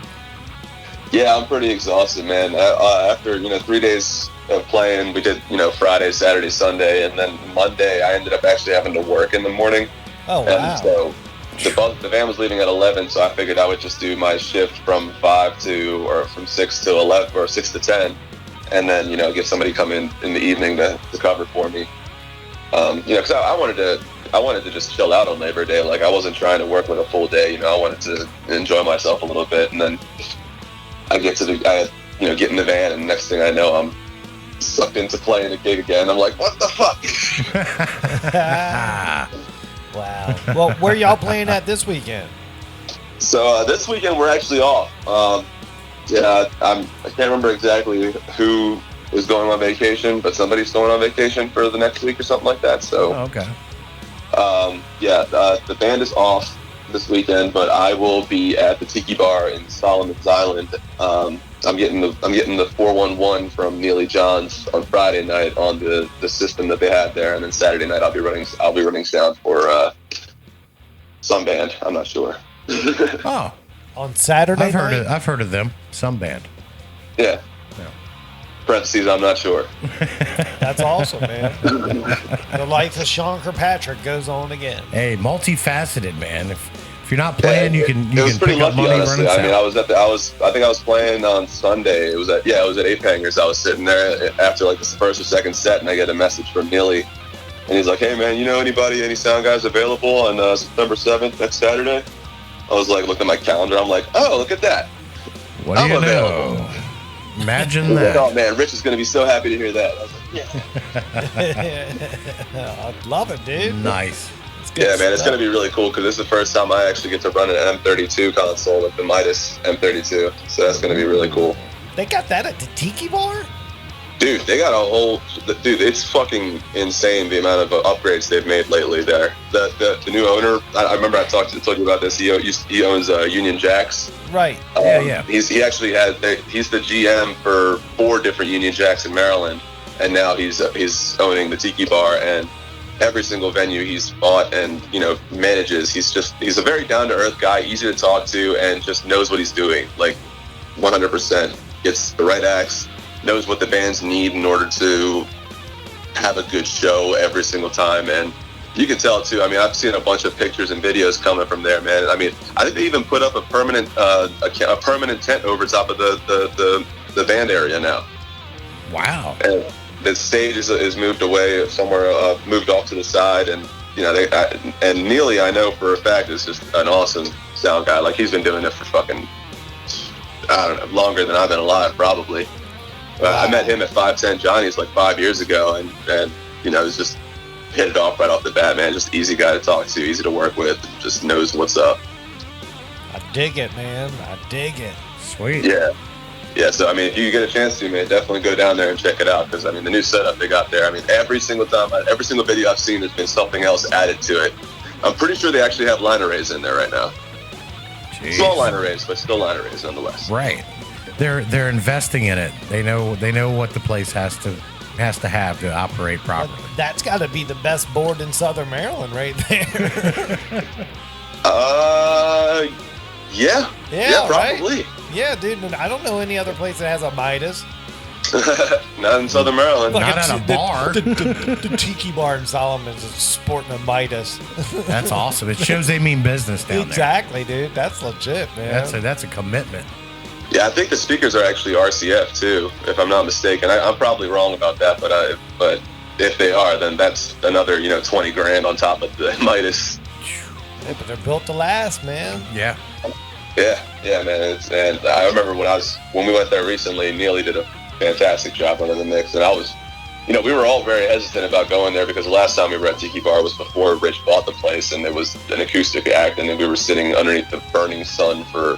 Yeah, I'm pretty exhausted, man. After 3 days of playing, we did Friday, Saturday, Sunday, and then Monday I ended up actually having to work in the morning. Oh wow! And so the van was leaving at 11, so I figured I would just do my shift from 5 or from 6 to 11 or 6 to 10, and then get somebody come in the evening to cover for me. Because I wanted to just chill out on Labor Day. Like I wasn't trying to work like a full day. I wanted to enjoy myself a little bit, and then I get get in the van, and next thing I know, I'm sucked into playing a gig again. I'm like, what the fuck? Wow. Well, where y'all playing at this weekend? So this weekend we're actually off. Yeah, I can't remember exactly who is going on vacation, but somebody's going on vacation for the next week or something like that. So, okay. The band is off this weekend, but I will be at the Tiki Bar in Solomon's Island. I'm getting the 411 from Neely Johns on Friday night on the system that they have there, and then Saturday night I'll be running sound for some band. I'm not sure. Oh, On Saturday night? I've heard of them. Some band. Yeah. Parentheses, I'm not sure. That's awesome, man. The life of Sean Kirkpatrick goes on again. Hey, multifaceted, man. If you're not playing, you can was pretty pick up lucky, money honestly. running I mean, I think I was playing on Sunday. It was at 8 Hangers. I was sitting there after like the first or second set, and I get a message from Neely, and he's like, "Hey, man, you know any sound guys available on September 7th, next Saturday?" I was like, looked at my calendar. I'm like, "Oh, look at that! What do I'm you available." know? Imagine that. Oh man, Rich is going to be so happy to hear that. I was like, I love it, dude. Nice. Yeah, man, it's going to be really cool because this is the first time I actually get to run an M32 console with the Midas M32. So that's going to be really cool. They got that at the Tiki Bar? Dude, they got a whole... Dude, it's fucking insane the amount of upgrades they've made lately there. The new owner, I remember I told you about this. He owns Union Jacks. Right. Yeah. He's the GM for 4 different Union Jacks in Maryland, and now he's owning the Tiki Bar, and every single venue he's bought and manages. He's a very down to earth guy, easy to talk to, and just knows what he's doing. Like 100%. Gets the right acts, knows what the bands need in order to have a good show every single time, and you can tell too. I mean, I've seen a bunch of pictures and videos coming from there, man. I mean, I think they even put up a permanent tent over top of the band area now. Wow. And the stage is moved away somewhere, moved off to the side, and and Neely, I know for a fact, is just an awesome sound guy. Like, he's been doing it for fucking, I don't know, longer than I've been alive, probably. I met him at 510 Johnny's like 5 years ago, and he's just hit it off right off the bat, man. Just easy guy to talk to, easy to work with, just knows what's up. I dig it, man. I dig it. Sweet. Yeah, so I mean, if you get a chance to, man, definitely go down there and check it out, because I mean, the new setup they got there, I mean, every single video I've seen, there's been something else added to it. I'm pretty sure they actually have line arrays in there right now. Jeez. Small line arrays, but still line arrays nonetheless. Right. They're investing in it. They know what the place has to have to operate properly. That's got to be the best board in Southern Maryland, right there. Yeah, probably. Right? Yeah, dude. I don't know any other place that has a Midas. Not in Southern Maryland. Not at a bar. The Tiki Bar in Solomon's is sporting a Midas. That's awesome. It shows they mean business down Exactly, dude. That's legit, man. That's a commitment. Yeah, I think the speakers are actually RCF too, if I'm not mistaken. I'm probably wrong about that, but if they are, then that's another $20,000 on top of the Midas. Yeah, but they're built to last, man. Yeah. Yeah, man. And I remember when we went there recently, Neely did a fantastic job running the mix, and I was, we were all very hesitant about going there because the last time we were at Tiki Bar was before Rich bought the place, and it was an acoustic act, and then we were sitting underneath the burning sun for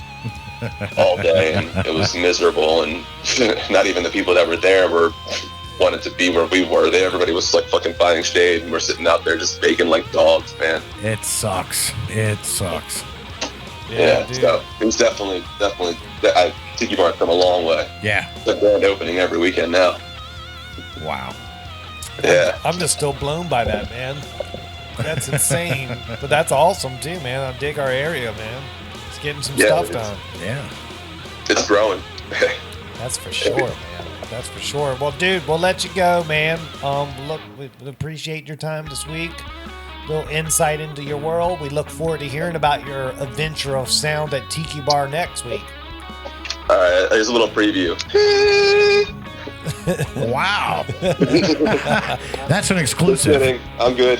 all day, and it was miserable, and not even the people that were there wanted to be where we were. Everybody was like fucking finding shade, and we're sitting out there just baking like dogs, man. It sucks. Yeah, so it was definitely Tiki Bar come a long way. Yeah. It's a grand opening every weekend now. Wow. Yeah. I'm just still blown by that, man. That's insane. But that's awesome too, man. I dig our area, man. It's getting some stuff done. Yeah. It's growing. That's for sure, man. That's for sure. Well, dude, we'll let you go, man. Look, we appreciate your time this week. Little insight into your world. We look forward to hearing about your adventure of sound at Tiki Bar next week. All right, here's a little preview. Wow. That's an exclusive. Kidding. I'm good.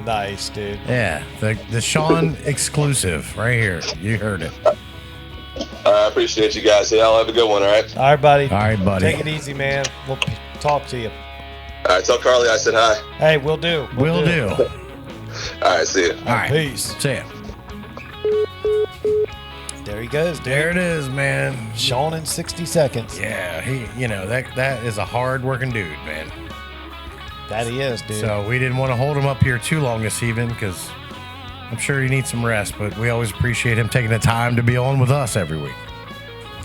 Nice, dude. Yeah, the Sean exclusive right here. You heard it. I appreciate you guys. Yeah, I'll have a good one, all right? All right, buddy. All right, buddy. Take it easy, man. We'll talk to you. All right, tell Carly I said hi. Hey, we'll do. Will do. All right, see you. All right. Peace. See ya. There There he goes, dude. There it is, man. Sean in 60 seconds. Yeah, that is a hard-working dude, man. That he is, dude. So we didn't want to hold him up here too long this evening because I'm sure he needs some rest, but we always appreciate him taking the time to be on with us every week.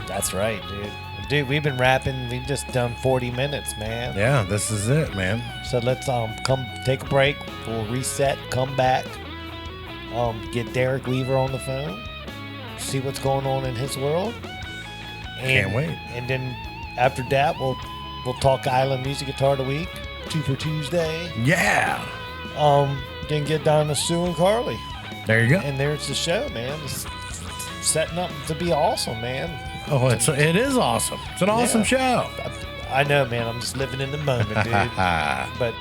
That's right, dude. Dude, we've been rapping. We've just done 40 minutes, man. Yeah, this is it, man. So let's come take a break. We'll reset, come back, get Derrick Weaver on the phone, see what's going on in his world. Can't wait. And then after that, we'll talk Island Music Guitar of the Week, 2 for Tuesday. Yeah. Then get Donna, Sue, and Carly. There you go. And there's the show, man. It's setting up to be awesome, man. Oh, it is awesome. It's an awesome show. I know, man. I'm just living in the moment, dude. But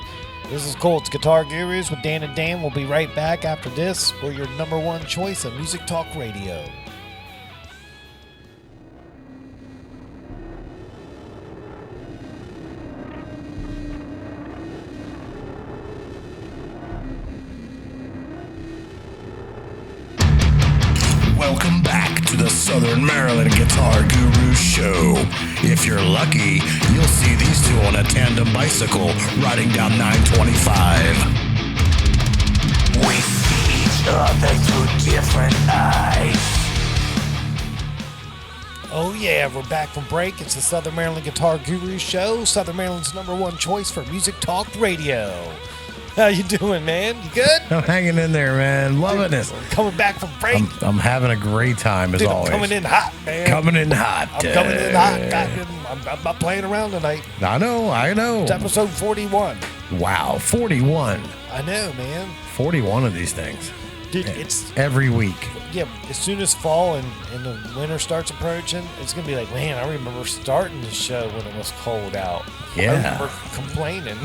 this is cool. It's Guitar Gurus with Dan and Dan. We'll be right back after this. We're your number one choice of Music Talk Radio. Welcome back to the Southern Maryland Guitar Guru Show. If you're lucky, you'll see these two on a tandem bicycle riding down 925. We see each other through different eyes. Oh yeah, we're back from break. It's the Southern Maryland Guitar Guru Show, Southern Maryland's number one choice for Music Talk Radio. How you doing, man? You good? I'm hanging in there, man. Loving this. Coming back from break. I'm having a great time as Dude, always. I'm coming in hot, man. Coming in hot. I'm coming in hot. Goddamn, I'm not playing around tonight. I know. It's episode 41. Wow, 41. I know, man. 41 of these things. Dude, it's every week. Yeah, as soon as fall and the winter starts approaching, it's gonna be like, man, I remember starting the show when it was cold out. Yeah. I remember complaining.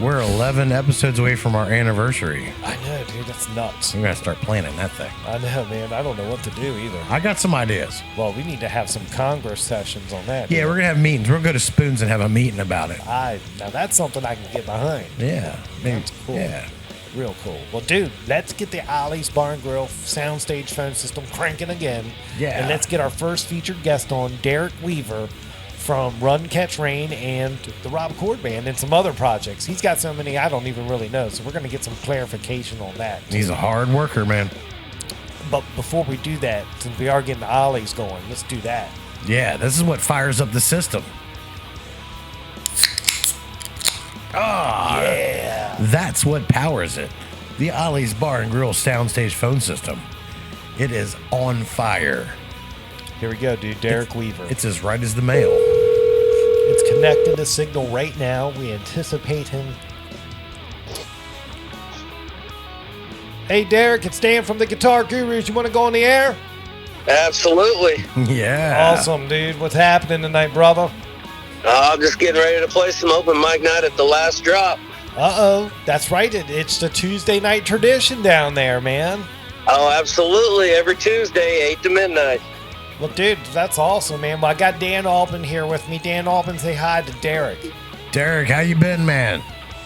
We're 11 episodes away from our anniversary. I know, dude, that's nuts. We gotta start planning that thing. I know, man. I don't know what to do either. I got some ideas. Well, we need to have some Congress sessions on that. Yeah, dude. we're gonna have meetings. We're gonna go to Spoons and have a meeting about it. Now that's something I can get behind. Yeah, maybe. That's cool. Yeah. Real cool. Well, dude, let's get the Ollie's Bar and Grill soundstage phone system cranking again. Yeah. And let's get our first featured guest on, Derrick Weaver from Run, Catch, Rain and the Rob Cord Band and some other projects. He's got so many I don't even really know, so we're going to get some clarification on that. He's a hard worker, man. But before we do that, since we are getting the Ollie's going, let's do that. Yeah, this is what fires up the system. Yeah. That's what powers it. The Ollie's Bar and Grill soundstage phone system. It is on fire. Here we go, dude. Derrick Weaver. It's as right as the mail. It's connected to signal right now. We anticipate him. Hey, Derrick, it's Dan from the Guitar Gurus. You want to go on the air? Absolutely. Yeah. Awesome, dude. What's happening tonight, brother? I'm just getting ready to play some open mic night at the last drop. Uh-oh. That's right. It's the Tuesday night tradition down there, man. Oh, absolutely. Every Tuesday, 8 to midnight. Well, dude, that's awesome, man. Well, I got Dan Albin here with me. Dan Albin, say hi to Derrick. Derrick, how you been, man?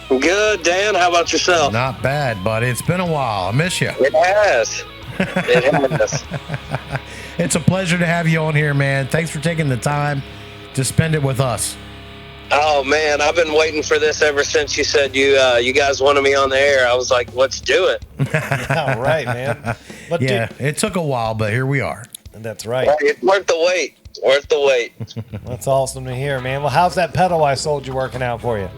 Good, Dan. How about yourself? Not bad, buddy. It's been a while. I miss you. It has. It has. It's a pleasure to have you on here, man. Thanks for taking the time to spend it with us. Oh, man. I've been waiting for this ever since you said you guys wanted me on the air. I was like, let's do it. All right, man. But Yeah, dude, it took a while, but here we are. that's right. It's worth the wait. Worth the wait. That's awesome to hear, man. Well, how's that pedal I sold you working out for you?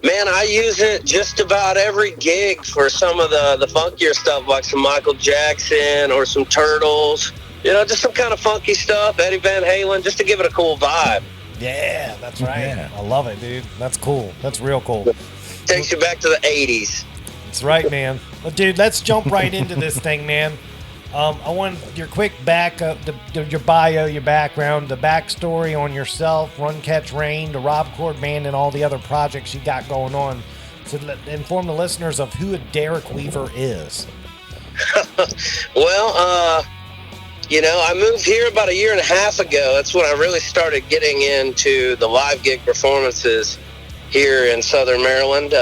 Man, I use it just about every gig for some of the funkier stuff, like some Michael Jackson or some Turtles. You know, just some kind of funky stuff, Eddie Van Halen, just to give it a cool vibe. Yeah, that's right. Yeah. I love it, dude. That's cool. That's real cool. Takes you back to the 80s. That's right, man. Well, dude, let's jump right into this thing, man. I want your quick your bio, your background, the backstory on yourself, Run, Catch, Rain, the Rob Cord Band, and all the other projects you got going on. So inform the listeners of who a Derrick Weaver is. Well, you know, I moved here about a year and a half ago. That's when I really started getting into the live gig performances here in Southern Maryland.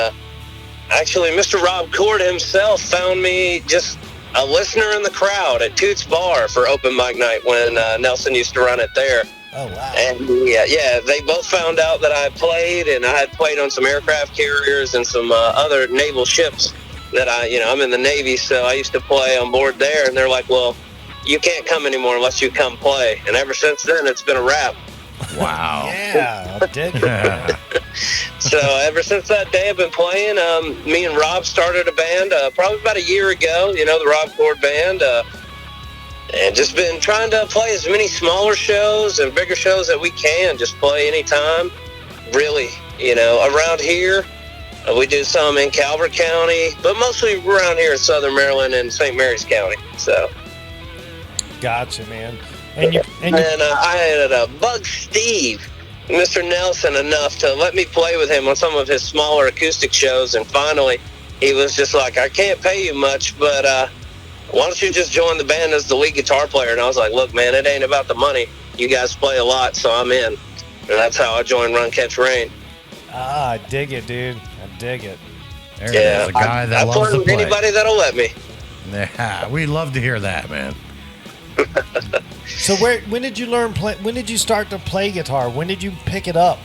Actually, Mr. Rob Cord himself found me just a listener in the crowd at Toots Bar for open mic night when Nelson used to run it there. Oh, wow. And yeah, they both found out that I played, and I had played on some aircraft carriers and some other naval ships that I'm in the Navy, so I used to play on board there, and they're like, well, you can't come anymore unless you come play. And ever since then, it's been a wrap. Wow. Yeah, I dig it. Man. So ever since that day, I've been playing. Me and Rob started a band probably about a year ago, the Rob Cord Band. And just been trying to play as many smaller shows and bigger shows that we can. Just play anytime, really. Around here, we do some in Calvert County, but mostly around here in Southern Maryland and St. Mary's County. So, gotcha, man. And I had bug Steve, Mr. Nelson, enough to let me play with him on some of his smaller acoustic shows. And finally, he was just like, I can't pay you much, but why don't you just join the band as the lead guitar player? And I was like, look, man, it ain't about the money. You guys play a lot, so I'm in. And that's how I joined Run Catch Rain. Ah, I dig it, dude. I dig it. There's a guy that loves to play. Anybody that'll let me. Yeah, we love to hear that, man. So when did you when did you start to play guitar? When did you pick it up?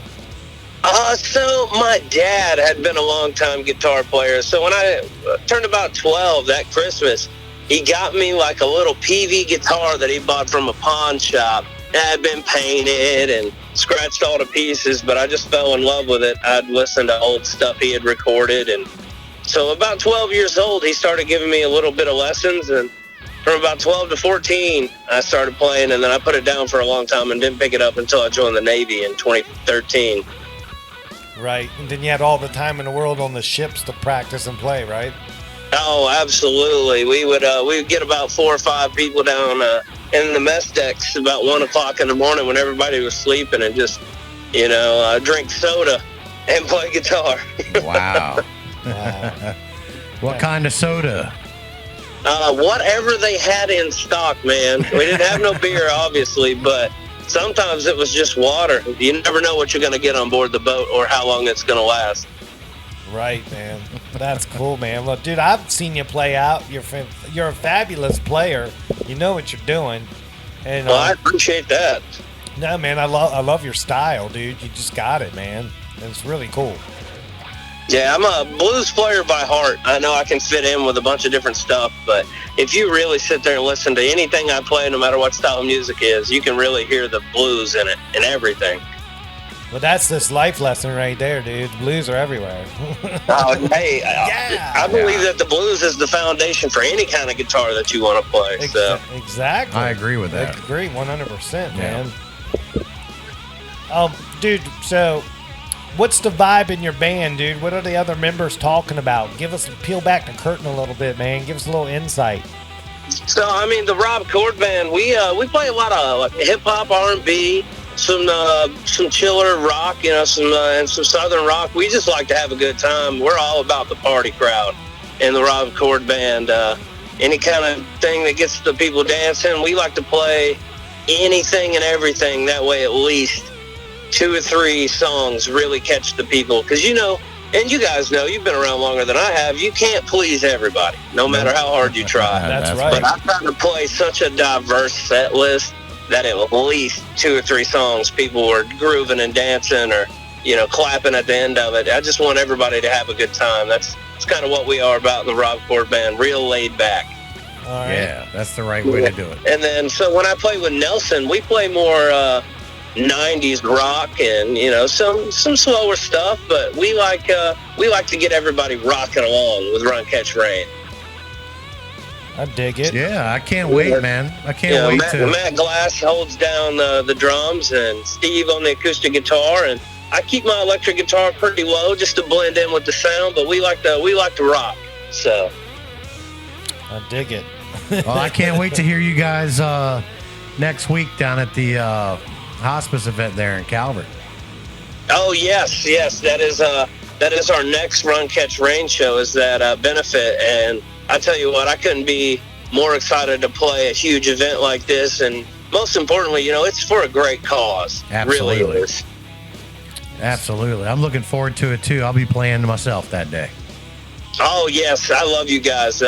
So my dad had been a long-time guitar player. So when I turned about 12 that Christmas, he got me like a little PV guitar that he bought from a pawn shop. It had been painted and scratched all to pieces, but I just fell in love with it. I'd listened to old stuff he had recorded. And so about 12 years old, he started giving me a little bit of lessons. And from about 12 to 14, I started playing, and then I put it down for a long time and didn't pick it up until I joined the Navy in 2013. Right, and then you had all the time in the world on the ships to practice and play, right? Oh, absolutely. We would get about 4 or 5 people down in the mess decks about 1 o'clock in the morning when everybody was sleeping and just, drink soda and play guitar. Wow. What kind of soda? Whatever they had in stock, man. We didn't have no beer, obviously, but sometimes it was just water. You never know what you're going to get on board the boat or how long it's going to last. Right, man. That's cool, man. Look, dude, I've seen you play out. You're a fabulous player. You know what you're doing. And well, I appreciate that. No, man, I love your style, dude. You just got it, man. It's really cool. Yeah, I'm a blues player by heart. I know I can fit in with a bunch of different stuff, but if you really sit there and listen to anything I play, no matter what style of music is, you can really hear the blues in it and everything. Well, that's this life lesson right there, dude. Blues are everywhere. Hey, I believe that the blues is the foundation for any kind of guitar that you want to play. Exactly. I agree with that. I agree 100%, man. Dude, so what's the vibe in your band, dude? What are the other members talking about? Peel back the curtain a little bit, man. Give us a little insight. So, I mean, the Rob Cord Band, we play a lot of hip-hop, R&B, some chiller rock, and some southern rock. We just like to have a good time. We're all about the party crowd in the Rob Cord Band. Any kind of thing that gets the people dancing, we like to play anything and everything. That way at least 2 or 3 songs really catch the people. Because, and you guys know, you've been around longer than I have, you can't please everybody, no matter how hard you try. That's right. But I'm trying to play such a diverse set list that at least 2 or 3 songs people were grooving and dancing or, clapping at the end of it. I just want everybody to have a good time. That's kind of what we are about in the Rob Cord Band, real laid back. All right. Yeah, that's the right way to do it. And then, so when I play with Nelson, we play more 90s rock and some slower stuff, but we like to get everybody rocking along with Run Catch Rain. I dig it. Yeah, I can't wait, man. I can't wait to. Matt Glass holds down the drums and Steve on the acoustic guitar, and I keep my electric guitar pretty low just to blend in with the sound. But we like to rock. So I dig it. Well, I can't wait to hear you guys next week down at the hospice event there in Calvert. Oh yes, that is our next Run Catch Rain show. Is that benefit? And I tell you what, I couldn't be more excited to play a huge event like this, and most importantly, it's for a great cause. Absolutely. Really is. Absolutely. I'm looking forward to it too. I'll be playing myself that day. Oh yes, I love you guys.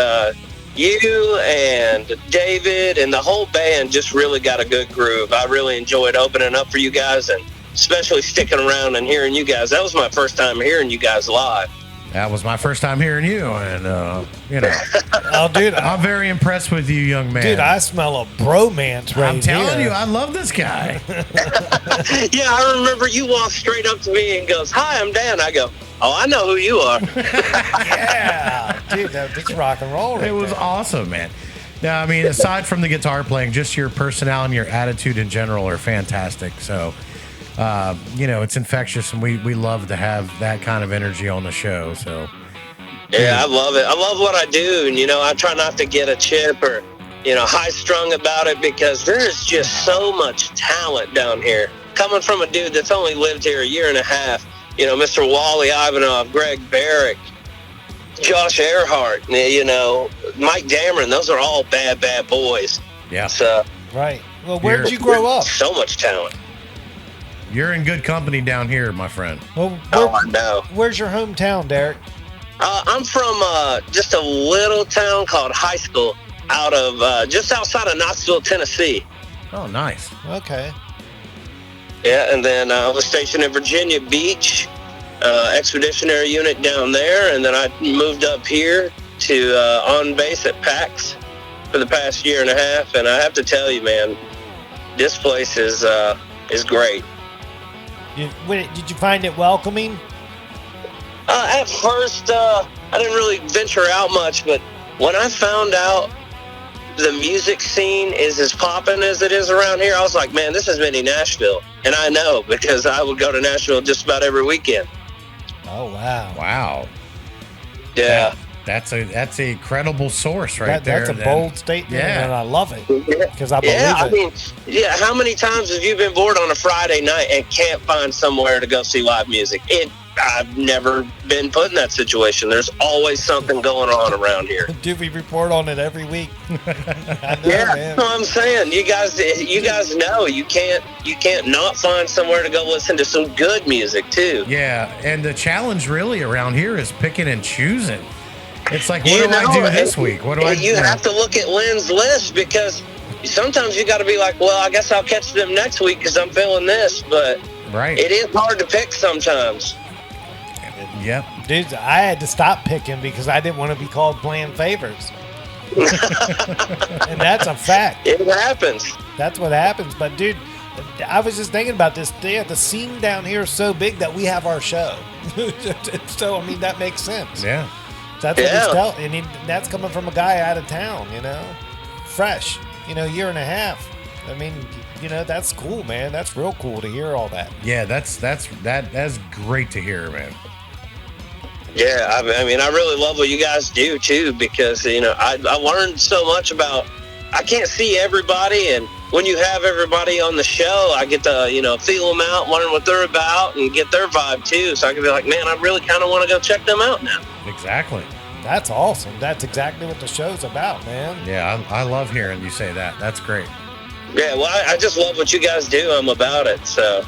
you and David and the whole band just really got a good groove. I really enjoyed opening up for you guys, and especially sticking around and hearing you guys. That was my first time hearing you guys live. That was my first time hearing you, and you know, Oh, dude, I'm very impressed with you, young man. dude, I smell a bromance right I'm telling here. you, I love this guy. Yeah, I remember you walked straight up to me and goes, "Hi, I'm Dan." I go, "Oh, I know who you are." Yeah, dude, that's rock and roll right It was there. awesome, man. Now, I mean, aside from the guitar playing, just your personality and your attitude in general are fantastic. So, you know, it's infectious, and we love to have that kind of energy on the show. So, Yeah, I love it. I love what I do, and I try not to get a chip or high strung about it, because there is just so much talent down here. Coming from a dude that's only lived here a year and a half, Mr. Wally Ivanov, Greg Derrick, Josh Earhart, Mike Dameron, those are all bad boys. yeah, So Right. Well, where'd you grow up? so much talent. you're in good company down here, my friend. Well, Oh, I know. where's your hometown, Derrick? I'm from just a little town called High School, out of just outside of Knoxville, Tennessee. Oh, nice. Okay. Yeah, and then I was stationed in Virginia Beach, expeditionary unit down there, and then I moved up here to on base at PAX for the past year and a half. And I have to tell you, man, this place is great. Did you find it welcoming? At first, I didn't really venture out much, but when I found out the music scene is as popping as it is around here, I was like, man, this is mini Nashville. And I know, because I would go to Nashville just about every weekend. Oh, wow. Wow. Yeah. That's a credible source right there. That's a then. bold statement, Yeah. and I love it because I believe Yeah, I it. mean, how many times have you been bored on a Friday night and can't find somewhere to go see live music? I've never been put in that situation. There's always something going on around here. Dude, we report on it every week. I know, Yeah, man. that's what I'm saying. You guys know you can't not find somewhere to go listen to some good music too. Yeah, and the challenge really around here is picking and choosing. It's like, what You do I know, do this week? What do I do? You have to look at Lynn's list, because sometimes you got to be like, well, I guess I'll catch them next week because I'm feeling this. But Right. it is hard to pick sometimes. Yep. Dude, I had to stop picking because I didn't want to be called playing favors. And that's a fact. It happens. That's what happens. But, dude, I was just thinking about this. The scene down here is so big that we have our show. So, I mean, that makes sense. Yeah. That's what Yeah. he's telling. And that's coming from a guy out of town, fresh, year and a half. I mean, that's cool, man. That's real cool to hear all that. Yeah, that's great to hear, man. Yeah, I mean, I really love what you guys do too, because I learned so much about. I can't see everybody, and when you have everybody on the show, I get to feel them out, learn what they're about, and get their vibe too. So I can be like, man, I really kind of want to go check them out now. Exactly. That's awesome. That's exactly what the show's about, man. Yeah, I love hearing you say that. That's great. Yeah, well, I just love what you guys do. I'm about it. So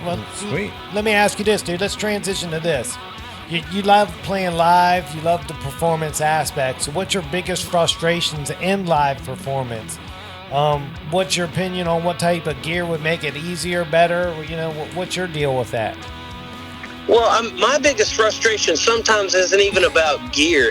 Well, Sweet. let me ask you this, dude. Let's transition to this. You love playing live. You love the performance aspect. So what's your biggest frustrations in live performance? What's your opinion on what type of gear would make it easier, better? What's your deal with that? Well, my biggest frustration sometimes isn't even about gear.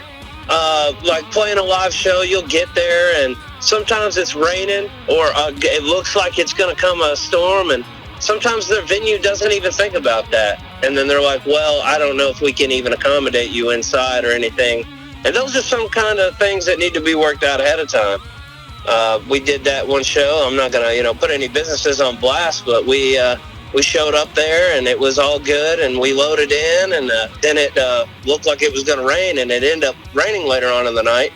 Like playing a live show, you'll get there, and sometimes it's raining, or it looks like it's going to come a storm, and sometimes the venue doesn't even think about that. And then they're like, well, I don't know if we can even accommodate you inside or anything. And those are some kind of things that need to be worked out ahead of time. We did that one show. I'm not going to, put any businesses on blast, but we showed up there and it was all good, and we loaded in, and then it looked like it was going to rain, and it ended up raining later on in the night.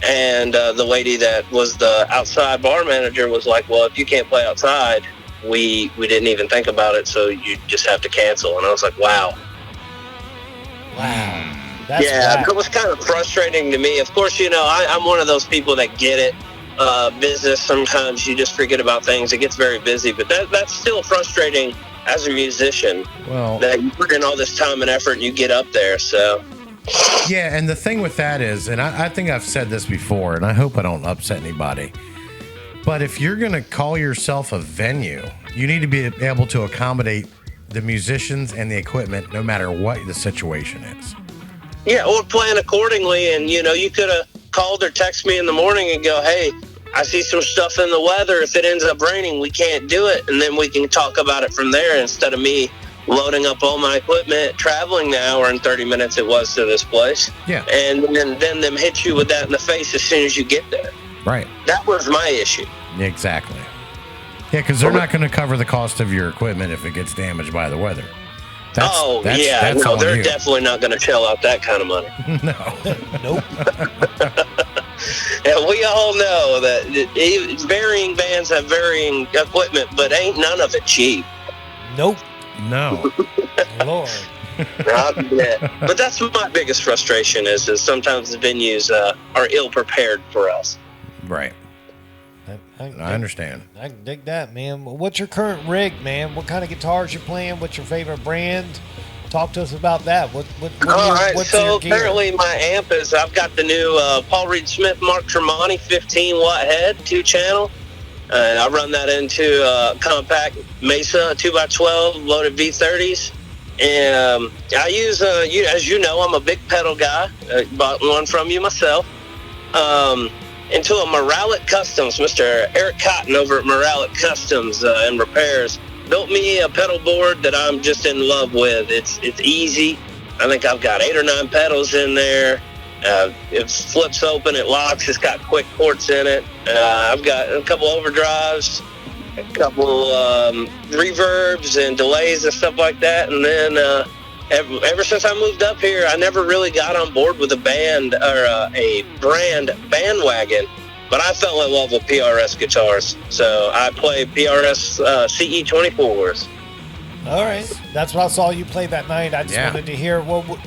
And the lady that was the outside bar manager was like, well, if you can't play outside, we didn't even think about it, so you just have to cancel. And I was like, wow. Wow. That's Yeah, whack. it was kind of frustrating to me. Of course, I'm one of those people that get it. Business, sometimes you just forget about things. It gets very busy, but that's still frustrating as a musician, Well, that you put in all this time and effort and you get up there. So Yeah, and the thing with that is, and I think I've said this before, and I hope I don't upset anybody, but if you're going to call yourself a venue, you need to be able to accommodate the musicians and the equipment no matter what the situation is. Yeah, or plan accordingly. And, you know, you could have called or texted me in the morning and go, hey, I see some stuff in the weather. If it ends up raining, we can't do it. And then we can talk about it from there instead of me loading up all my equipment, traveling the hour and 30 minutes it was to this place. Yeah. And then them hit you with that in the face as soon as you get there. Right. That was my issue. Exactly. Yeah, because they're not going to cover the cost of your equipment if it gets damaged by the weather. That's no, they're you. definitely not going to shell out that kind of money. No. Nope. And we all know that varying bands have varying equipment, but ain't none of it cheap. Nope. No. Lord. But that's my biggest frustration is sometimes the venues are ill prepared for us. Right. I understand. I can dig that, man. What's your current rig, man? What kind of guitars you're playing? What's your favorite brand? Talk to us about that. What's so your gear? currently my amp is, I've got the new Paul Reed Smith Mark Tremonti 15-watt head, 2-channel. And I run that into compact Mesa 2x12 loaded V30s. And I use, as you know, I'm a big pedal guy. I bought one from you myself. Into a Moralic Customs. Mr. Eric Cotton over at Moralic Customs and Repairs built me a pedal board that I'm just in love with. It's easy. I think I've got 8 or 9 pedals in there. It flips open, it locks. It's got quick ports in it. I've got a couple overdrives, a couple reverbs and delays and stuff like that. And then ever since I moved up here, I never really got on board with a band or a brand bandwagon, but I fell in love with PRS guitars. So I play PRS CE24s. All right. That's what I saw you play that night. I just wanted to hear,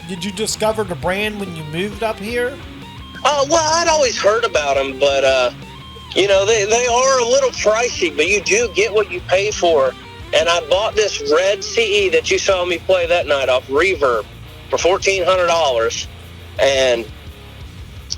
did you discover the brand when you moved up here? Well, I'd always heard about them, but, you know, they are a little pricey, but you do get what you pay for. And I bought this red CE that you saw me play that night off Reverb for $1,400. And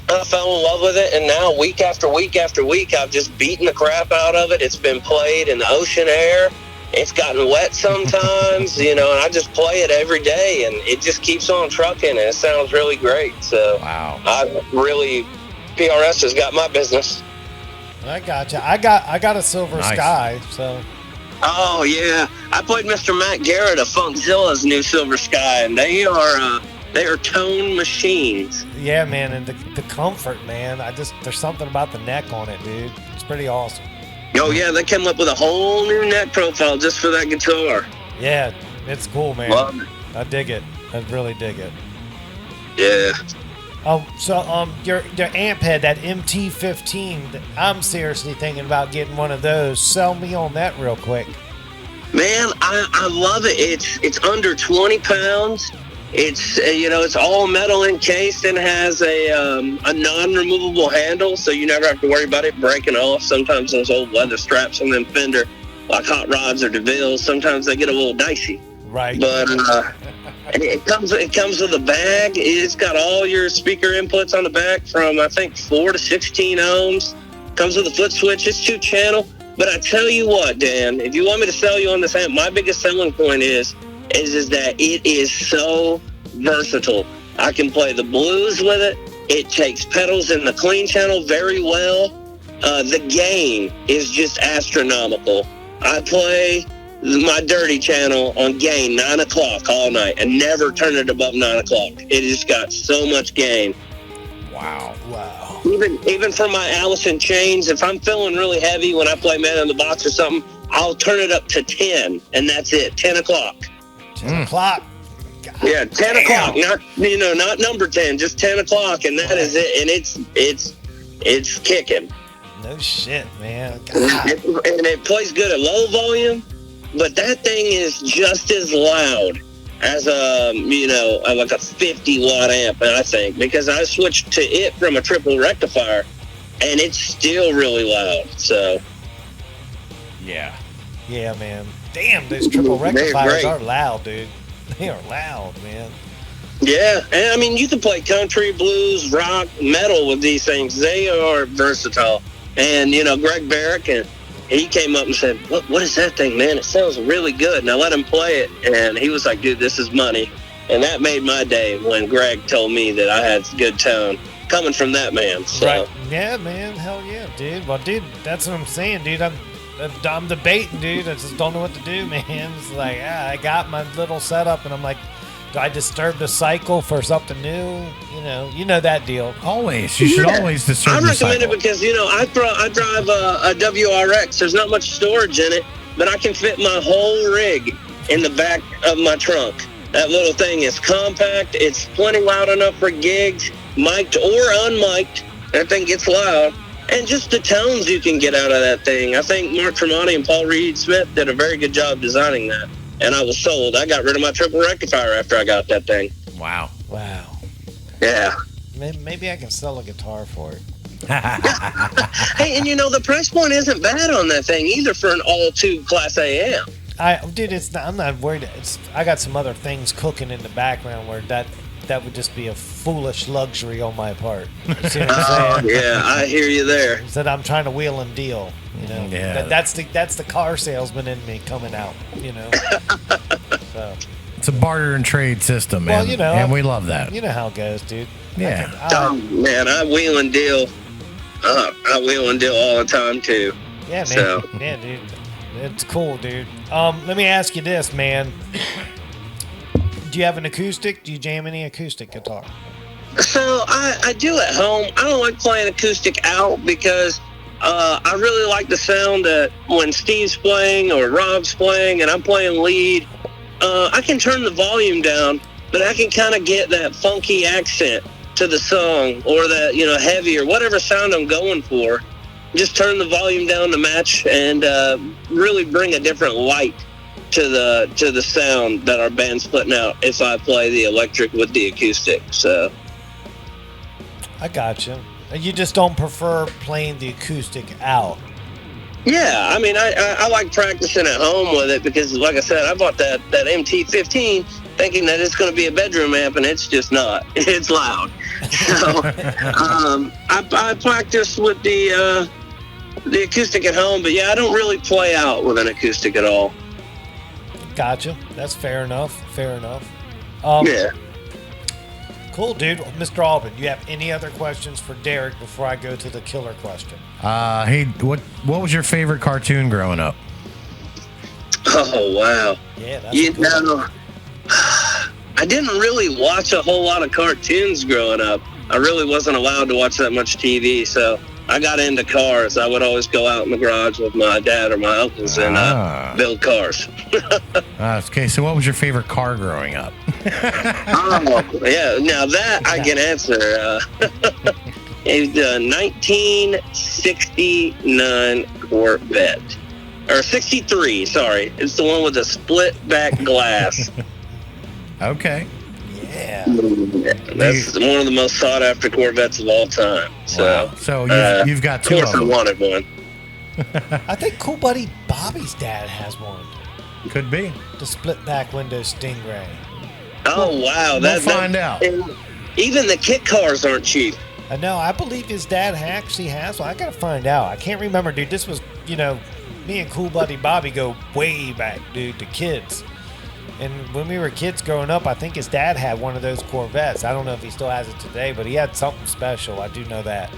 I fell in love with it. And now week after week after week, I've just beaten the crap out of it. It's been played in the ocean air. It's gotten wet sometimes, you know, and I just play it every day. And it just keeps on trucking. And it sounds really great. So wow. PRS has got my business. I gotcha. I got a Silver Sky, so... Oh, yeah. I played Mr. Matt Garrett of Funkzilla's new Silver Sky, and they are tone machines. Yeah, man, and the comfort, man. There's something about the neck on it, dude. It's pretty awesome. Oh, yeah, they came up with a whole new neck profile just for that guitar. Yeah, it's cool, man. Love it. I dig it. I really dig it. Yeah. Your amp head, that MT15, I'm seriously thinking about getting one of those. Sell me on that real quick. Man, I love it. It's under 20 pounds. It's it's all metal encased and has a non-removable handle, so you never have to worry about it breaking off. Sometimes those old leather straps on them Fender, like Hot Rods or DeVille's, sometimes they get a little dicey. Right. But it comes with a bag. It's got all your speaker inputs on the back from, I think, 4 to 16 ohms. Comes with a foot switch. It's 2-channel. But I tell you what, Dan, if you want me to sell you on this amp, my biggest selling point is that it is so versatile. I can play the blues with it. It takes pedals in the clean channel very well. The gain is just astronomical. I play my dirty channel on gain 9 o'clock all night and never turn it above 9 o'clock. It has got so much gain. Wow. Even for my Allison chains, if I'm feeling really heavy when I play Man in the Box or something, I'll turn it up to 10 and that's it. 10 o'clock. 10 o'clock. God, yeah, 10 o'clock. Not number 10, just 10 o'clock, and that is it. And it's kicking. No shit, man. And it plays good at low volume. But that thing is just as loud as like a 50-watt amp, I think, because I switched to it from a triple rectifier, and it's still really loud. So, yeah, man. Damn, those triple rectifiers are loud, dude. They are loud, man. Yeah, and I mean, you can play country, blues, rock, metal with these things. They are versatile. And, Greg Derrick, and he came up and said, what is that thing, man? It sounds really good. And I let him play it, and he was like, dude, this is money. And that made my day when Greg told me that I had good tone coming from that man. So. Right. Yeah, man. Hell yeah, dude. Well, dude, that's what I'm saying, dude. I'm debating, dude. I just don't know what to do, man. It's like, I got my little setup, and I'm like, do I disturb the cycle for something new? You know that deal. Always. You should always disturb the cycle. I recommend it because, I drive a WRX. There's not much storage in it, but I can fit my whole rig in the back of my trunk. That little thing is compact. It's plenty loud enough for gigs, mic'd or unmic'd. That thing gets loud. And just the tones you can get out of that thing. I think Mark Tremonti and Paul Reed Smith did a very good job designing that. And I was sold. I got rid of my triple rectifier after I got that thing. Wow. Yeah. Maybe I can sell a guitar for it. Hey, and the price point isn't bad on that thing either for an all-tube Class A amp. I'm not worried. I got some other things cooking in the background where that would just be a foolish luxury on my part. You see what I'm saying? Yeah, I hear you there. That I'm trying to wheel and deal. Yeah. That's the car salesman in me coming out. So. It's a barter and trade system, man. Well, and we love that. You know how it goes, dude. Yeah. Man, I wheel and deal. I wheel and deal all the time too. Yeah, man. So. Yeah, dude. It's cool, dude. Let me ask you this, man. Do you have an acoustic? Do you jam any acoustic guitar? So I do at home. I don't like playing acoustic out because I really like the sound that when Steve's playing or Rob's playing and I'm playing lead, I can turn the volume down, but I can kind of get that funky accent to the song or that, heavy or whatever sound I'm going for. Just turn the volume down to match and really bring a different light to the sound that our band's putting out if I play the electric with the acoustic. So I gotcha. You just don't prefer playing the acoustic out. Yeah, I mean, I like practicing at home with it because, like I said, I bought that MT-15 thinking that it's going to be a bedroom amp, and it's just not. It's loud. So I practice with the acoustic at home, but yeah, I don't really play out with an acoustic at all. Gotcha. That's fair enough. Yeah. Cool, dude. Mr. Albin, you have any other questions for Derrick before I go to the killer question? Hey, what was your favorite cartoon growing up? Oh, wow. Yeah, that's I didn't really watch a whole lot of cartoons growing up. I really wasn't allowed to watch that much TV, so I got into cars. I would always go out in the garage with my dad or my uncles and build cars. Okay, so what was your favorite car growing up? Yeah, now that I can answer. It's a 1969 Corvette. Or 63, sorry. It's the one with the split back glass. Okay. Yeah. That's one of the most sought after Corvettes of all time. So, wow. So you've got two of them. Of course I wanted one. I think Cool Buddy Bobby's dad has one. Could be. The split back window Stingray. Oh, wow. We'll find out. Even the kit cars aren't cheap. I know. I believe his dad actually has one. I got to find out. I can't remember, dude. This was, me and Cool Buddy Bobby go way back, dude, to kids. And when we were kids growing up, I think his dad had one of those Corvettes. I don't know if he still has it today, but he had something special. I do know that.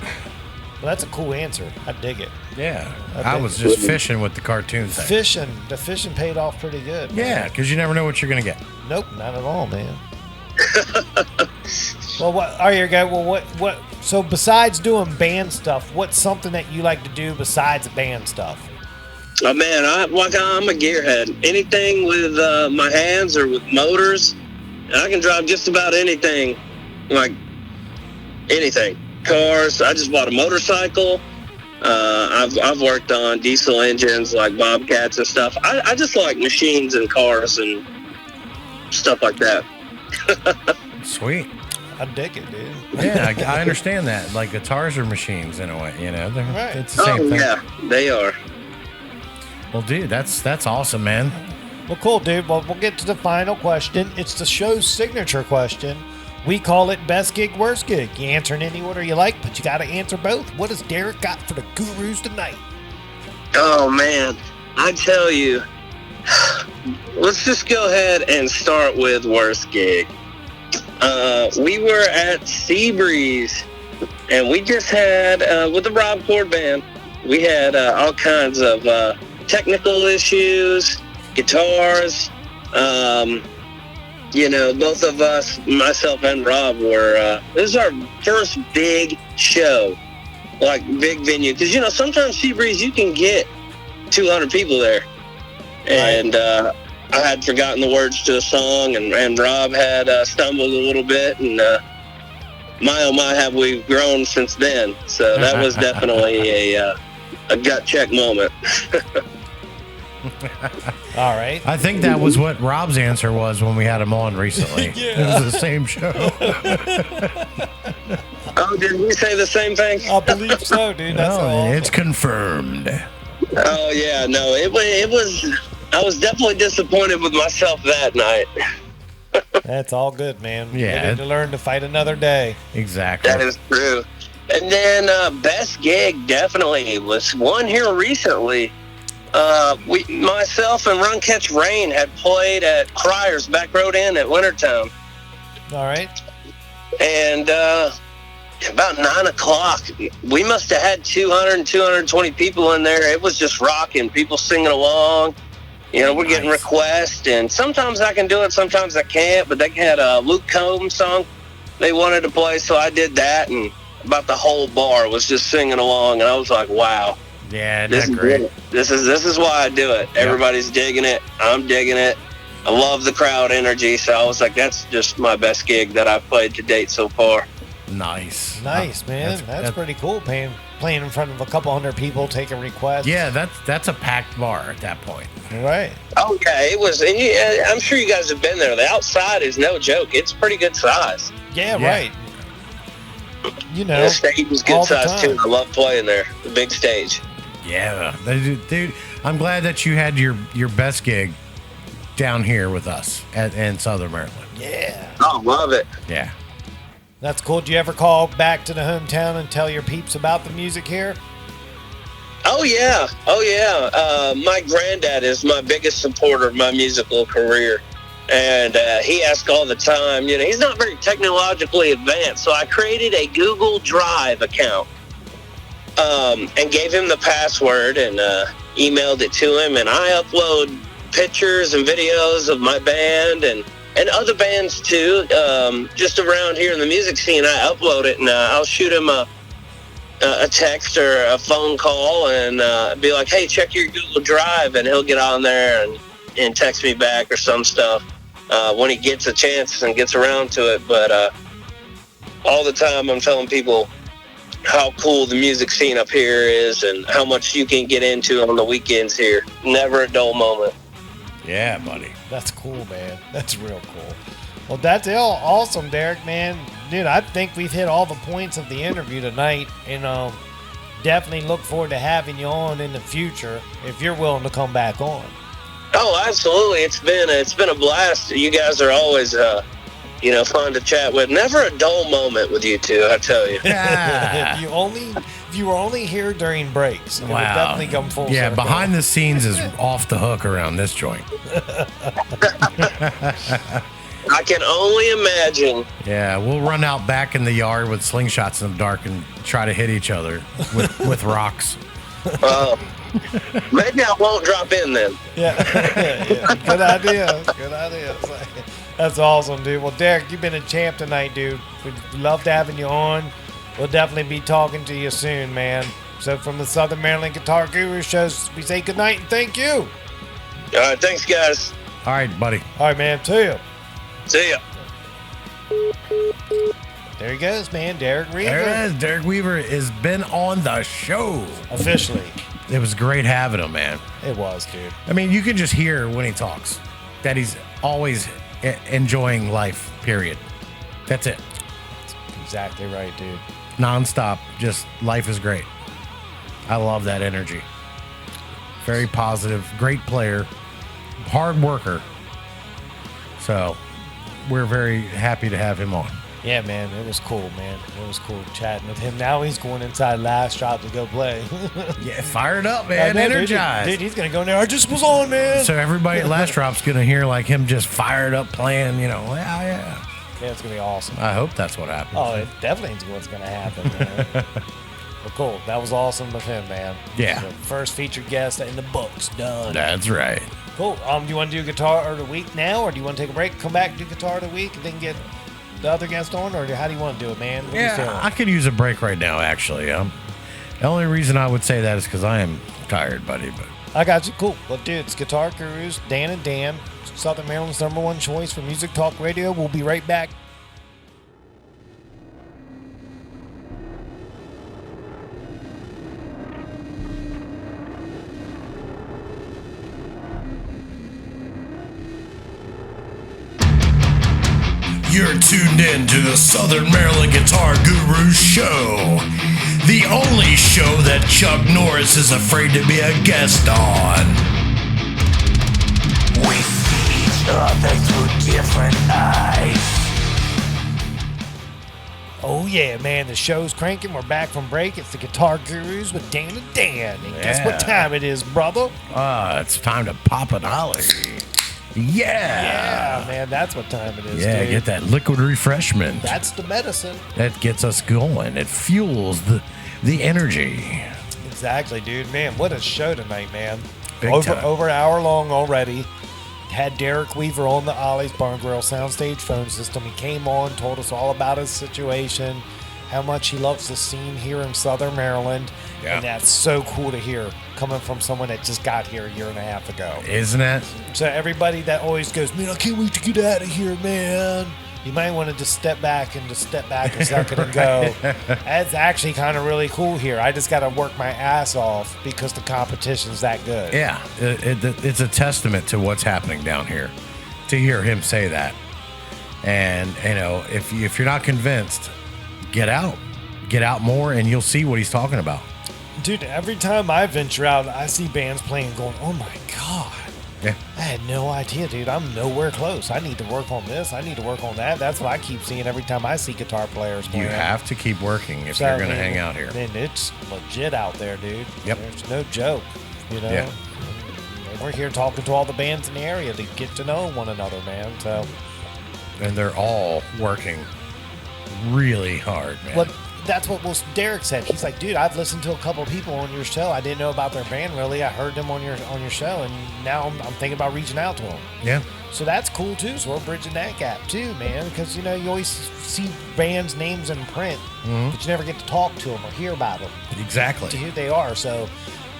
Well, that's a cool answer. I dig it. Yeah. I was just fishing with the cartoon thing. The fishing paid off pretty good. Man. Yeah, because you never know what you're going to get. Nope, not at all, man. Well, what? So besides doing band stuff, what's something that you like to do besides band stuff? Oh, man, I'm a gearhead. Anything with my hands or with motors, I can drive just about anything. Like, anything. Cars, I just bought a motorcycle. I've worked on diesel engines like Bobcats and stuff. I just like machines and cars and stuff like that. Sweet. I dig it, dude. Yeah, I understand that. Like guitars are machines in a way, Right. It's the same thing. Yeah, they are. Well, dude, that's awesome, man. Well, cool, dude. Well, we'll get to the final question. It's the show's signature question. We call it best gig, worst gig. You answer in any order you like, but you got to answer both. What has Derrick got for the Gurus tonight? Oh, man. I tell you, let's just go ahead and start with worst gig. We were at Seabreeze, and we just had, with the Rob Ford Band, we had all kinds of technical issues, guitars. Both of us, myself and Rob, were, this is our first big show, like big venue. Because, sometimes Seabreeze, you can get 200 people there. And I had forgotten the words to a song, and Rob had stumbled a little bit, and my oh my, have we grown since then. So that was definitely a gut check moment. All right. I think that was what Rob's answer was when we had him on recently. Yeah. It was the same show. Oh, did we say the same thing? I believe so, dude. That's awesome. It's confirmed. Oh, yeah, no, it was, I was definitely disappointed with myself that night. That's all good, man. Yeah. You need to learn to fight another day. Exactly. That is true. And then best gig definitely was one here recently. Myself and Run Catch Rain had played at Cryer's Back Road Inn at Wintertown. All right. And about 9 o'clock, we must have had 200, 220 people in there. It was just rocking, people singing along. We're getting requests, and sometimes I can do it, sometimes I can't, but they had a Luke Combs song they wanted to play, so I did that, and about the whole bar was just singing along, and I was like, wow. Yeah, This that's is great. good. This is why I do it. Everybody's digging it. I'm digging it. I love the crowd energy, so I was like, that's just my best gig that I've played to date so far. Nice. Nice, man. That's pretty cool, playing in front of a couple hundred people, taking requests. Yeah, that's a packed bar at that point. Right. Oh, yeah, it was. And I'm sure you guys have been there. The outside is no joke. It's pretty good size. Yeah, Yeah. right. And the stage is good all the size, too. time. I love playing there. The big stage. Yeah, dude. I'm glad that you had your best gig down here with us in Southern Maryland. Yeah. Oh, love it. Yeah. That's cool. Do you ever call back to the hometown and tell your peeps about the music here? Oh, yeah. My granddad is my biggest supporter of my musical career. And he asks all the time, he's not very technologically advanced. So I created a Google Drive account and gave him the password and emailed it to him. And I upload pictures and videos of my band and other bands too. Just around here in the music scene, I upload it and I'll shoot him a text or a phone call and be like, hey, check your Google Drive, and he'll get on there and text me back or some stuff when he gets a chance and gets around to it. But all the time I'm telling people how cool the music scene up here is and how much you can get into on the weekends here. Never a dull moment. Yeah, buddy. That's cool, man. That's real cool. Well, that's all awesome, Derrick, man. Dude, I think we've hit all the points of the interview tonight, and definitely look forward to having you on in the future if you're willing to come back on. Oh, absolutely. It's been a blast. You guys are always fun to chat with. Never a dull moment with you two, I tell you. Yeah. if you were only here during breaks, it would definitely come full Yeah, circle. behind the scenes is off the hook around this joint. I can only imagine. Yeah, we'll run out back in the yard with slingshots in the dark and try to hit each other with rocks. Maybe I won't drop in then. Yeah. Good idea. That's awesome, dude. Well, Derrick, you've been a champ tonight, dude. We'd love having you on. We'll definitely be talking to you soon, man. So from the Southern Maryland Guitar Guru shows, we say good night and thank you. All right, thanks, guys. All right, buddy. All right, man. To you. See ya. There he goes, man. Derrick Weaver. There it is. Derrick Weaver has been on the show. Officially. It was great having him, man. It was, dude. I mean, you can just hear when he talks that he's always enjoying life, period. That's it. That's exactly right, dude. Nonstop, just life is great. I love that energy. Very positive, great player. hard worker. So we're very happy to have him on. Yeah, man, it was cool, man. It was cool chatting with him. Now he's going inside Last Drop to go play. Yeah, fired up, man, energized. Dude, he's going to go in there. I just was on, man. So everybody at Last Drop's going to hear like him just fired up playing, yeah. Yeah, it's going to be awesome. I hope that's what happens. Oh, it definitely is what's going to happen, man. Well, cool. That was awesome with him, man. Yeah. The first featured guest in the books. Done. That's right. Cool. Do you want to do Guitar of the Week now, or do you want to take a break, come back, do Guitar of the Week, and then get the other guest on, or how do you want to do it, man? What are you feeling? I could use a break right now, actually. The only reason I would say that is because I am tired, buddy. But I got you. Cool. Well, dude, it's Guitar Gurus, Dan and Dan, Southern Maryland's #1 choice for Music Talk Radio. We'll be right back. You're tuned in to the Southern Maryland Guitar Guru Show, the only show that Chuck Norris is afraid to be a guest on. We see each other through different eyes. Oh, yeah, man. The show's cranking. We're back from break. It's the Guitar Gurus with Dan and Dan. And guess what time it is, brother? it's time to pop an ollie. Yeah, man. That's what time it is, Yeah, dude. get that liquid refreshment. That's the medicine. That gets us going. It fuels the energy. Exactly, dude. Man, what a show tonight, man. Big time. Over an hour long already. Had Derrick Weaver on the Ollie's Barn Grill soundstage phone system. He came on, told us all about his situation, how much he loves the scene here in Southern Maryland. Yeah. And that's so cool to hear coming from someone that just got here a year and a half ago. Isn't it? So everybody that always goes, man, I can't wait to get out of here, man. You might want to just step back a second and go. That's actually kind of really cool here. I just got to work my ass off because the competition's that good. Yeah, it's a testament to what's happening down here to hear him say that. And, if you're not convinced, get out more and you'll see what he's talking about. Dude, every time I venture out, I see bands playing going, oh my God. Yeah. I had no idea, dude. I'm nowhere close. I need to work on this. I need to work on that. That's what I keep seeing every time I see guitar players playing. You have to keep working if you're going to hang out here. And it's legit out there, dude. Yep. There's no joke, Yeah. And we're here talking to all the bands in the area to get to know one another, man. So. And they're all working really hard, man. Well, that's what Derrick said. He's like, dude, I've listened to a couple of people on your show. I didn't know about their band really. I heard them on your show, and now I'm thinking about reaching out to them. Yeah. So that's cool too. So we're bridging that gap too, man. Because you always see bands' names in print, but you never get to talk to them or hear about them. Exactly. To who they are. So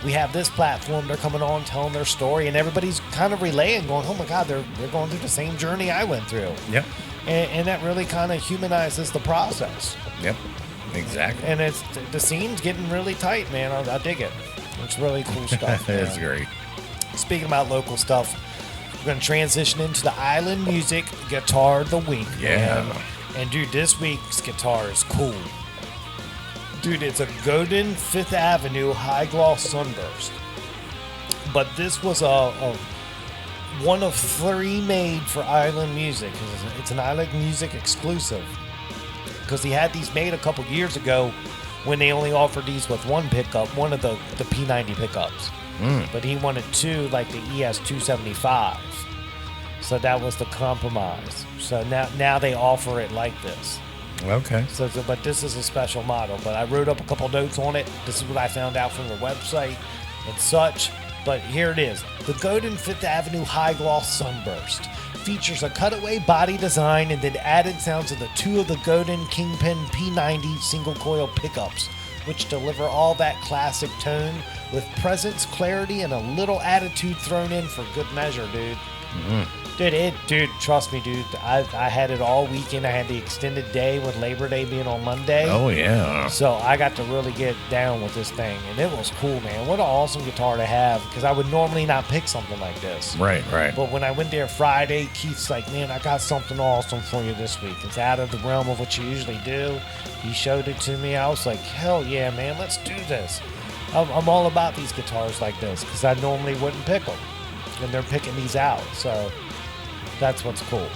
we have this platform. They're coming on, telling their story, and everybody's kind of relaying, going, "Oh my God, they're going through the same journey I went through." Yep. And that really kind of humanizes the process. Yep. Exactly. And it's the scene's getting really tight, man. I dig it. It's really cool stuff. It's man. great. Speaking about local stuff, we're going to transition into the Island Music Guitar of the Week. Yeah. Man. And dude, this week's guitar is cool. Dude, it's a Godin 5th Avenue High Gloss Sunburst. But this was a one of 3 made for Island Music. It's an Island Music exclusive. Because he had these made a couple years ago when they only offered these with one pickup, one of the P90 pickups. But he wanted 2, like the ES275. So that was the compromise. So now they offer it like this. Okay. So, but this is a special model. But I wrote up a couple notes on it. This is what I found out from the website and such. But here it is. The Godin 5th Avenue High Gloss Sunburst features a cutaway body design and then added sounds of the 2 of the Godin Kingpin P90 single coil pickups, which deliver all that classic tone with presence, clarity, and a little attitude thrown in for good measure, dude. Dude, trust me, dude. I had it all weekend. I had the extended day with Labor Day being on Monday. Oh, yeah. So I got to really get down with this thing, and it was cool, man. What an awesome guitar to have, because I would normally not pick something like this. Right. But when I went there Friday, Keith's like, man, I got something awesome for you this week. It's out of the realm of what you usually do. He showed it to me. I was like, hell yeah, man, let's do this. I'm all about these guitars like this, because I normally wouldn't pick them. and they're picking these out. So that's what's cool.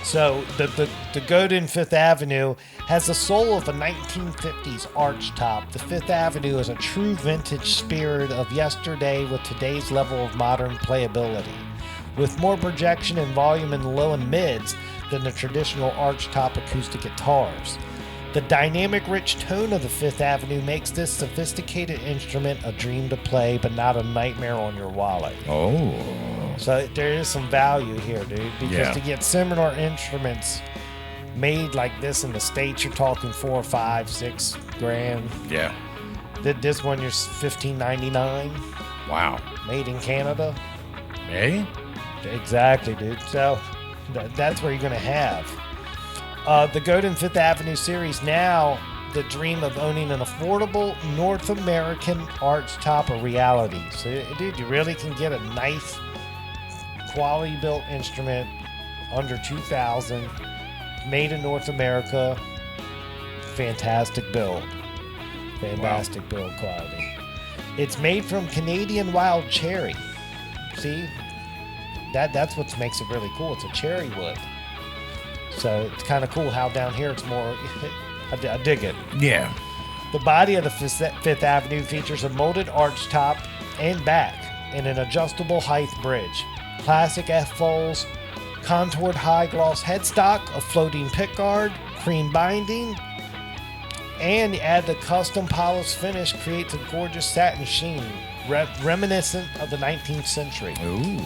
So the Godin Fifth Avenue has the soul of a 1950s arch top. The Fifth Avenue is a true vintage spirit of yesterday with today's level of modern playability. With more projection and volume in the low and mids than the traditional arch top acoustic guitars. The dynamic rich tone of the Fifth Avenue makes this sophisticated instrument a dream to play, but not a nightmare on your wallet. Oh. So there is some value here, dude, because to get similar instruments made like this in the States, you're talking $4, $5, $6 grand. Yeah. This one, you're $15.99. Wow. Made in Canada. Hey? Exactly, dude. So that's where you're going to have. The Godin Fifth Avenue series, now the dream of owning an affordable North American arch top a reality. So, dude, you really can get a nice quality built instrument under $2,000, made in North America. Fantastic build. Fantastic build quality. It's made from Canadian wild cherry. See? That's what makes it really cool. It's a cherry wood. So it's kind of cool how down here it's more, I dig it. Yeah. The body of the Fifth Avenue features a molded arch top and back and an adjustable height bridge. Classic F-folds, contoured high gloss headstock, a floating pickguard, cream binding, and add the custom polished finish creates a gorgeous satin sheen, reminiscent of the 19th century. Ooh.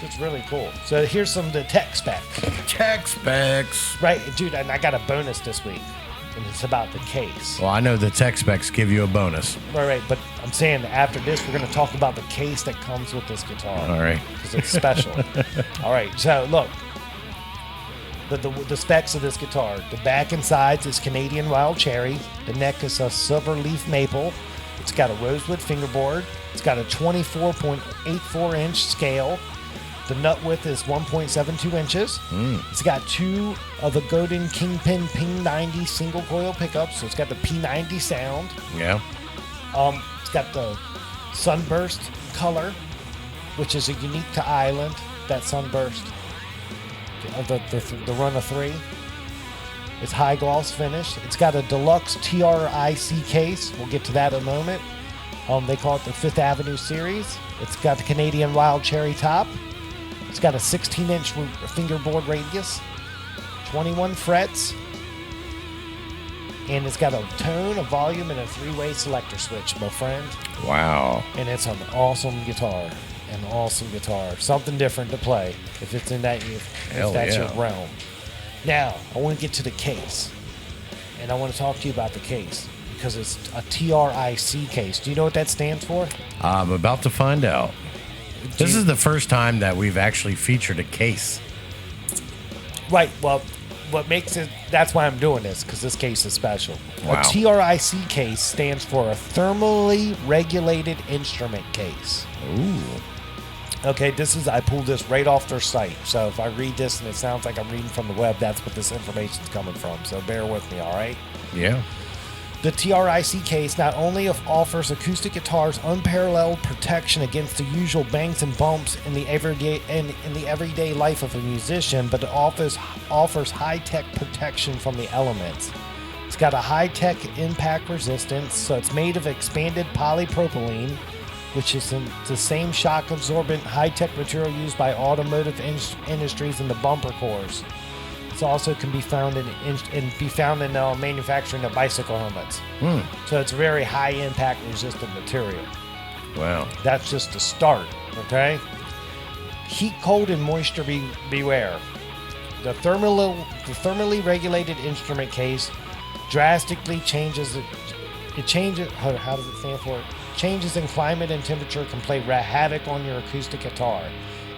It's really cool. So here's some of the tech specs. Tech specs. Right, dude, and I got a bonus this week, and it's about the case. Well, I know the tech specs give you a bonus. Right, but I'm saying that after this, we're going to talk about the case that comes with this guitar. All right. Because it's special. All right, so look. The specs of this guitar. The back and sides is Canadian wild cherry. The neck is a silver leaf maple. It's got a rosewood fingerboard. It's got a 24.84 inch scale. The nut width is 1.72 inches. It's got two of the Godin Kingpin P90 single coil pickups, so it's got the P90 sound. Yeah. It's got the sunburst color, which is a unique to Island. That sunburst of the run of 3. It's high gloss finish. It's got a deluxe TRIC case. We'll get to that in a moment. They call it the Fifth Avenue series. It's got the Canadian wild cherry top. It's got a 16-inch fingerboard radius, 21 frets, and it's got a tone, a volume, and a 3-way selector switch, my friend. Wow. And it's an awesome guitar. An awesome guitar. Something different to play if it's in that, if that's your realm. Now, I want to get to the case. And I want to talk to you about the case because it's a TRIC case. Do you know what that stands for? I'm about to find out. This is the first time that we've actually featured a case. Right. Well, what makes it, that's why I'm doing this, because this case is special. Wow. A TRIC case stands for a thermally regulated instrument case. Ooh. Okay, I pulled this right off their site. So if I read this and it sounds like I'm reading from the web, that's what this information's coming from. So bear with me, all right? Yeah. The TRIC case not only offers acoustic guitars unparalleled protection against the usual bangs and bumps in the everyday life of a musician, but it offers high-tech protection from the elements. It's got a high-tech impact resistance, so it's made of expanded polypropylene, which is the same shock-absorbent high-tech material used by automotive industries in the bumper cores. It also can be found in manufacturing of bicycle helmets. So it's very high impact resistant material. Wow. That's just the start, okay? Heat, cold, and moisture beware. The thermally regulated instrument case drastically changes it changes, how does it stand for? Changes in climate and temperature can play havoc on your acoustic guitar,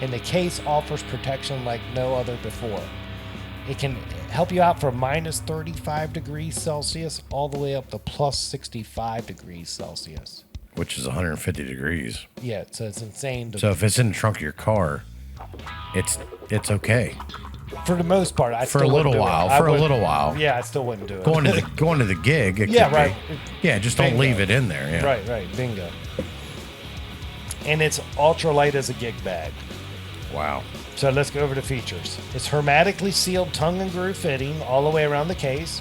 and the case offers protection like no other before. It can help you out from minus 35 degrees Celsius all the way up to plus 65 degrees Celsius. Which is 150 degrees. Yeah, so it's insane. So if it's in the trunk of your car, it's okay. For the most part, for a little while. Yeah, I still wouldn't do it. Going to the gig. It yeah, could right. Be. Yeah, just don't leave it in there. Yeah. Right, bingo. and it's ultra light as a gig bag. Wow. So let's go over the features. It's hermetically sealed tongue and groove fitting all the way around the case.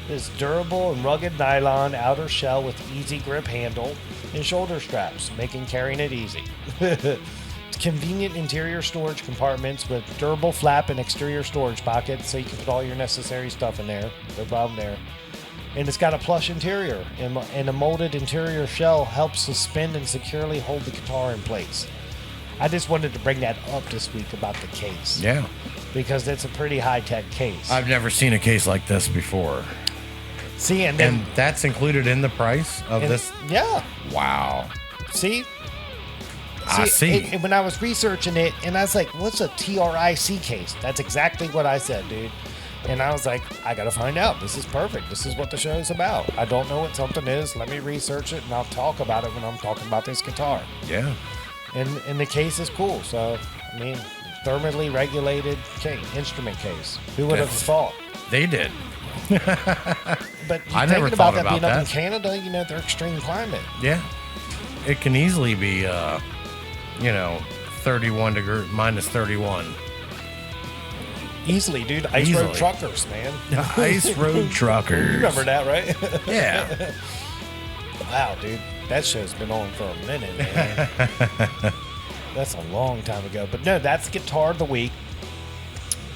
It's durable and rugged nylon outer shell with easy grip handle and shoulder straps, making carrying it easy. It's convenient interior storage compartments with durable flap and exterior storage pockets, so you can put all your necessary stuff in there. No problem there. And it's got a plush interior, and a molded interior shell helps suspend and securely hold the guitar in place. I just wanted to bring that up this week about the case. Yeah. Because it's a pretty high-tech case. I've never seen a case like this before. See, and then... And that's included in the price of this? Yeah. Wow. See? I see. And when I was researching it, and I was like, what's a TRIC case? That's exactly what I said, dude. And I was like, I got to find out. This is perfect. This is what the show's about. I don't know what something is. Let me research it, and I'll talk about it when I'm talking about this guitar. Yeah. And the case is cool. So, I mean, thermally regulated instrument case. Who would have thought? They did. But I never thought about being that. up in Canada, you know, their extreme climate. Yeah. It can easily be, 31 degrees, minus 31. Easily, dude. Ice Road Truckers, man. Ice Road Truckers. You remember that, right? Yeah. Wow, dude. That show's been on for a minute, man. That's a long time ago. But no, that's Guitar of the Week.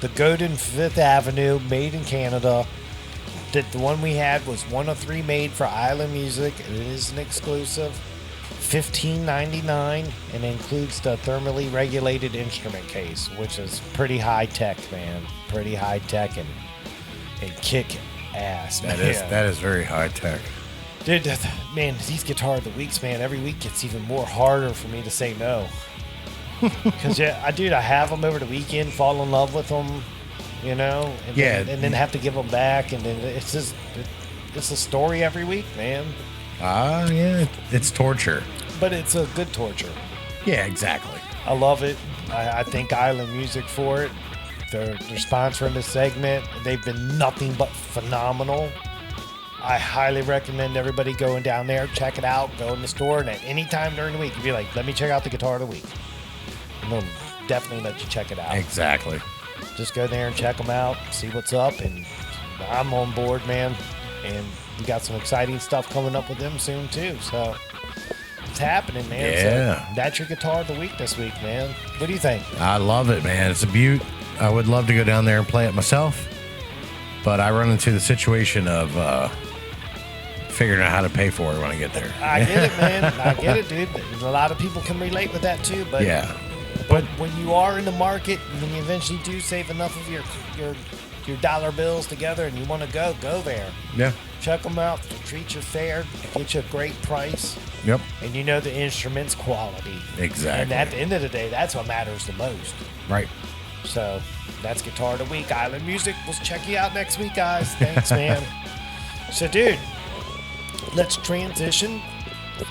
The Godin Fifth Avenue, made in Canada. The one we had was one of three made for Island Music. It is an exclusive. $15.99, and includes the thermally regulated instrument case, which is pretty high tech, man. Pretty high tech and kick ass, man. That is very high tech. Dude, man, these Guitar of the Weeks, man, every week gets even more harder for me to say no. Because, I have them over the weekend, fall in love with them, and then have to give them back, and then it's just, it's a story every week, man. Yeah, it's torture. But it's a good torture. Yeah, exactly. I love it. I thank Island Music for it. They're sponsoring this segment. They've been nothing but phenomenal. I highly recommend everybody going down there, check it out, go in the store, and at any time during the week, you'd be like, let me check out the Guitar of the Week. And they'll definitely let you check it out. Exactly. Just go there and check them out, see what's up, and I'm on board, man. And we got some exciting stuff coming up with them soon, too. So it's happening, man. Yeah. So that's your Guitar of the Week this week, man. What do you think? I love it, man. It's a beaut. I would love to go down there and play it myself, but I run into the situation of figuring out how to pay for it when I get there. I get it, man. I get it, dude. A lot of people can relate with that, too. But yeah. But when you are in the market, when you eventually do save enough of your dollar bills together and you want to go there. Yeah. Check them out. They'll treat you fair. Get you a great price. Yep. And you know the instrument's quality. Exactly. And at the end of the day, that's what matters the most. Right. So that's Guitar of the Week. Island Music. We'll check you out next week, guys. Thanks, man. So, dude, let's transition.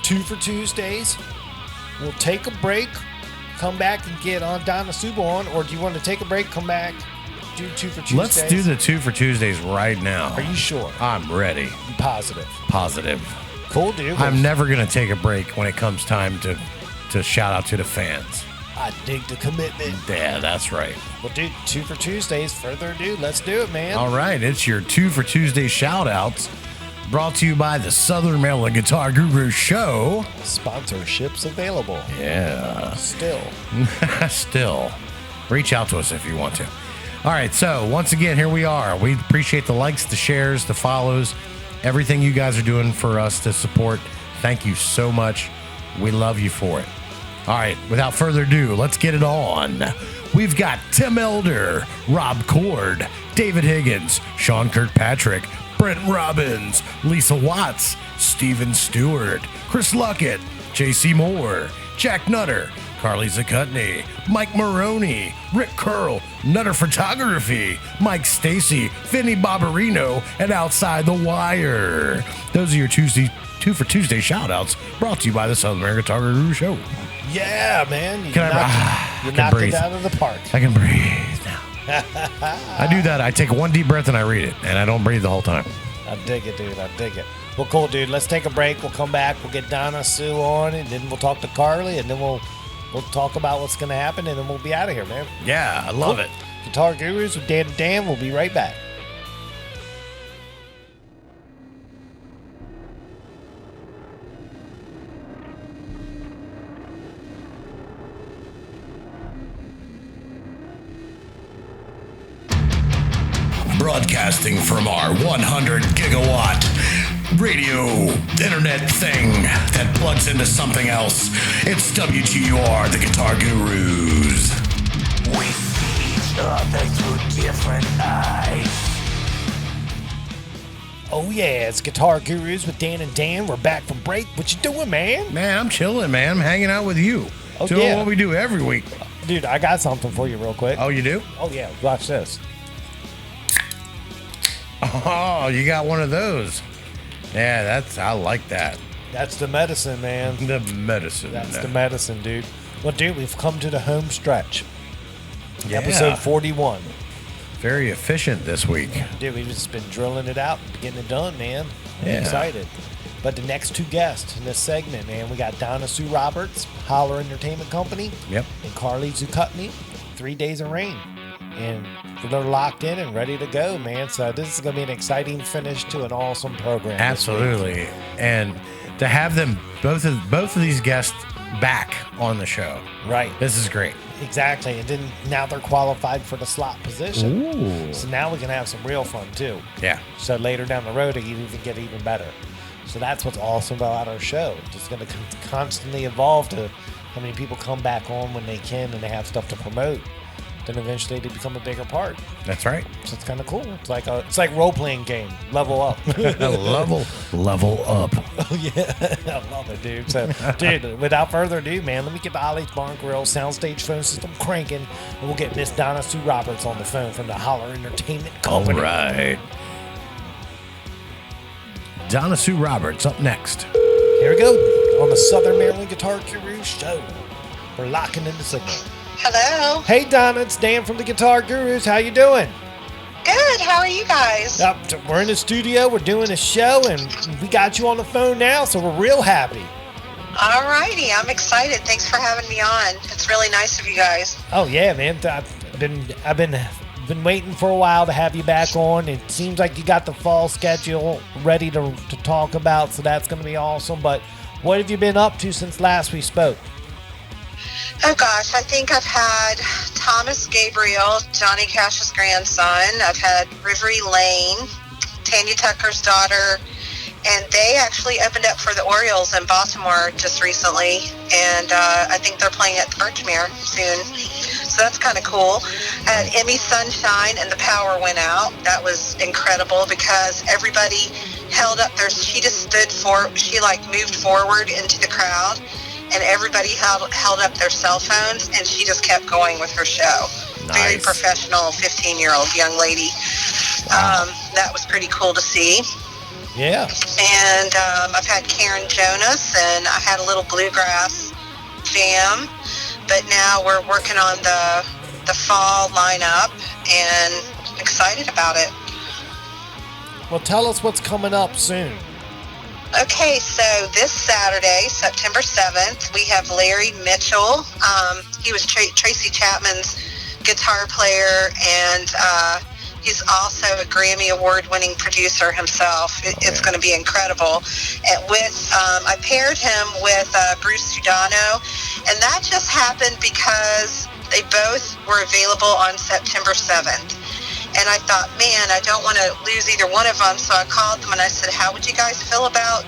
2 for Tuesdays. We'll take a break. Come back and get on Donna Subo on, or do you want to take a break, come back, do 2 for Tuesdays? Let's do the 2 for Tuesdays right now. Are you sure? I'm ready. You positive? Positive. Cool, dude. I'm never going to take a break when it comes time to shout out to the fans. I dig the commitment. Yeah, that's right. Well, dude, 2 for Tuesdays. Further ado, let's do it, man. All right, it's your 2 for Tuesday shout outs. Brought to you by the Southern Maryland Guitar Guru Show. Sponsorships available. Yeah. Still. Reach out to us if you want to. All right, so once again, here we are. We appreciate the likes, the shares, the follows, everything you guys are doing for us to support. Thank you so much. We love you for it. All right, without further ado, let's get it on. We've got Tim Elder, Rob Cord, David Higgins, Sean Kirkpatrick, Brent Robbins, Lisa Watts, Steven Stewart, Chris Luckett, JC Moore, Jack Nutter, Carly Zakutney, Mike Maroney, Rick Curl, Nutter Photography, Mike Stacy, Vinny Barbarino, and Outside the Wire. Those are your 2 for Tuesday shout-outs brought to you by the Southern Maryland Guitar Guru Show. Yeah, man. You I knocked breathe. it out of the park. I can breathe now. I do that. I take one deep breath and I read it, and I don't breathe the whole time. I dig it, dude. I dig it. Well, cool, dude. Let's take a break. We'll come back. We'll get Donna, Sue on, and then we'll talk to Carly, and then we'll talk about what's going to happen, and then we'll be out of here, man. Yeah, I love Cool. it. Guitar Gurus with Dan and Dan. We'll be right back. Broadcasting from our 100 gigawatt radio internet thing that plugs into something else. It's WGUR, the Guitar Gurus. We see each other through different eyes. Oh, yeah. It's Guitar Gurus with Dan and Dan. We're back from break. What you doing, man? Man, I'm chilling, man. I'm hanging out with you. Oh, Doing yeah. what we do every week. Dude, I got something for you real quick. Oh, you do? Oh, yeah. Watch this. Oh, you got one of those. Yeah, I like that. That's the medicine, man. The medicine. That's the medicine, dude. Well, dude, we've come to the home stretch. Yeah. Episode 41. Very efficient this week. Dude, we've just been drilling it out, getting it done, man. I'm Yeah. excited. But the next two guests in this segment, man, we got Donna Sue Roberts, Hollar Entertainment Company, Yep. and Carly Zakutney, 3 Days of Rain. And they're locked in and ready to go, man. So this is going to be an exciting finish to an awesome program. this week. Absolutely. And to have them, both of these guests back on the show. Right. This is great. Exactly. And then now they're qualified for the slot position. Ooh. So now we can have some real fun too. Yeah. So later down the road, it can even get even better. So that's what's awesome about our show. It's going to constantly evolve to how many people come back on when they can and they have stuff to promote. Then eventually they become a bigger part. That's right. So it's kind of cool. It's like role playing game. Level up. Level up. Oh yeah, I love it, dude. So, dude, without further ado, man, let me get the Ollie's Barn Grill soundstage phone system cranking, and we'll get Miss Donna Sue Roberts on the phone from the Hollar Entertainment All Company. right. Donna Sue Roberts up next. Here we go on the Southern Maryland Guitar Gurus show. We're locking in the signal. Hello. Hey, Donna, it's Dan from the Guitar Gurus. How you doing? Good. How are you guys? We're in the studio. We're doing a show, and we got you on the phone now, so we're real happy. All righty. I'm excited. Thanks for having me on. It's really nice of you guys. Oh yeah, man. I've been waiting for a while to have you back on. It seems like you got the fall schedule ready to talk about, so that's going to be awesome. But what have you been up to since last we spoke? Oh gosh, I think I've had Thomas Gabriel, Johnny Cash's grandson. I've had Rivery Lane, Tanya Tucker's daughter, and they actually opened up for the Orioles in Baltimore just recently, and I think they're playing at the Birchmere soon. So that's kind of cool. I had Emmy Sunshine, and the power went out. That was incredible because everybody held up their. She just moved forward into the crowd. And everybody held up their cell phones, and she just kept going with her show. Nice. Very professional, 15-year-old young lady. Wow. That was pretty cool to see. Yeah. And I've had Karen Jonas, and I had a little bluegrass jam. But now we're working on the fall lineup, and excited about it. Well, tell us what's coming up soon. Okay, so this Saturday, September 7th, we have Larry Mitchell. He was Tracy Chapman's guitar player, and he's also a Grammy Award-winning producer himself. It's going to be incredible. And I paired him with Bruce Sudano, and that just happened because they both were available on September 7th. And I thought, man, I don't want to lose either one of them. So I called them and I said, how would you guys feel about,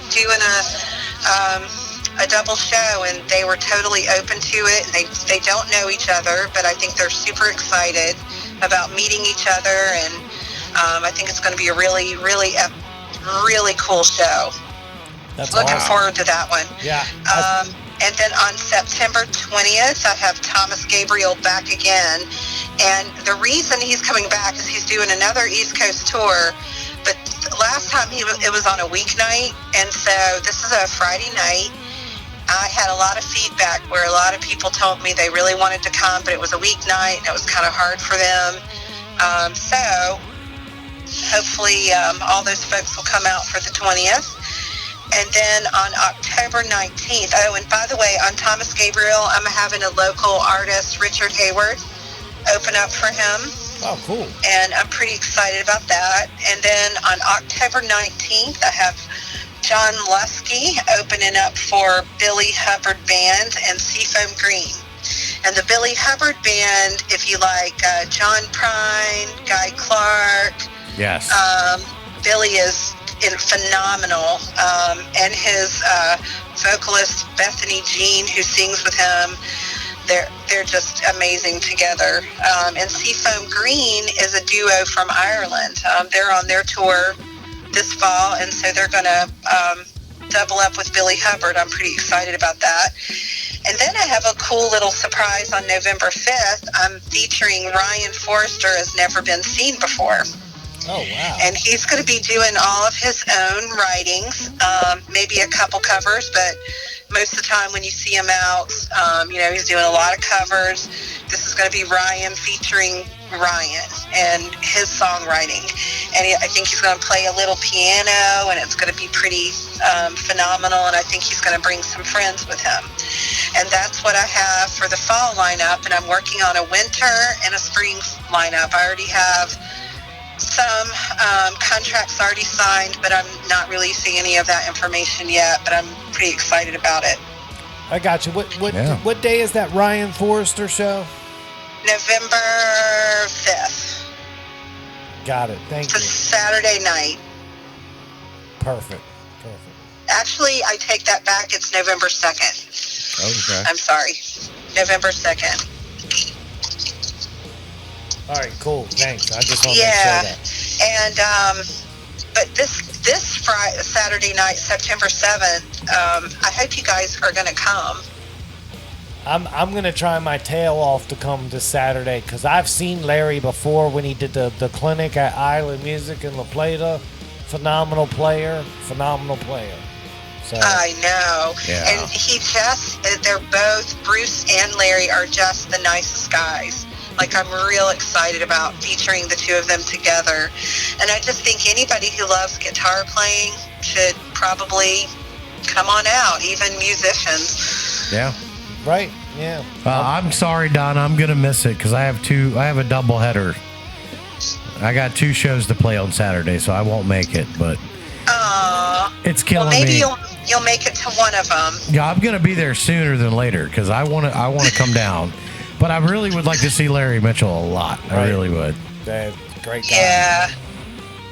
doing a double show? And they were totally open to it. They don't know each other, but I think they're super excited about meeting each other. And I think it's going to be a really, really, really cool show. That's Looking awesome. forward to that one. Yeah. And then on September 20th, I have Thomas Gabriel back again. And the reason he's coming back is he's doing another East Coast tour. But last time it was on a weeknight. And so this is a Friday night. I had a lot of feedback where a lot of people told me they really wanted to come, but it was a weeknight and it was kind of hard for them. So hopefully all those folks will come out for the 20th. And then on October 19th, oh, and by the way, on Thomas Gabriel, I'm having a local artist, Richard Hayward, open up for him. Oh, cool. And I'm pretty excited about that. And then on October 19th, I have John Lusky opening up for Billy Hubbard Band and Seafoam Green. And the Billy Hubbard Band, if you like John Prine, Guy Clark. Yes. Billy is phenomenal. And his vocalist, Bethany Jean, who sings with him, they're just amazing together. And Seafoam Green is a duo from Ireland. They're on their tour this fall, and so they're going to double up with Billy Hubbard. I'm pretty excited about that. And then I have a cool little surprise on November 5th. I'm featuring Ryan Forrester as Never Been Seen Before. Oh, wow. And he's going to be doing all of his own writings, maybe a couple covers, but most of the time when you see him out, he's doing a lot of covers. This is going to be Ryan featuring Ryan and his songwriting. And I think he's going to play a little piano, and it's going to be pretty phenomenal, and I think he's going to bring some friends with him. And that's what I have for the fall lineup, and I'm working on a winter and a spring lineup. I already have some contracts already signed, but I'm not releasing any of that information yet, but I'm pretty excited about it. I got you. What day is that Ryan Forrester show? November 5th. Got it. Thank you. It's a Saturday night. Perfect. Actually, I take that back. It's November 2nd. Okay. I'm sorry. November 2nd. All right, cool. Thanks. I just want to make sure that. And but this Friday, Saturday night, September 7th, I hope you guys are going to come. I'm going to try my tail off to come this Saturday, because I've seen Larry before when he did the clinic at Island Music in La Plata. Phenomenal player. So, I know. Yeah. And they're both, Bruce and Larry are just the nicest guys. Like, I'm real excited about featuring the two of them together. And I just think anybody who loves guitar playing should probably come on out, even musicians. Yeah. Right, yeah. I'm sorry, Donna. I'm going to miss it because I have a double header. I got 2 shows to play on Saturday, so I won't make it, but it's killing me. Maybe you'll make it to one of them. Yeah, I'm going to be there sooner than later because I want to come down. But I really would like to see Larry Mitchell a lot. I really would. Great guy. Yeah,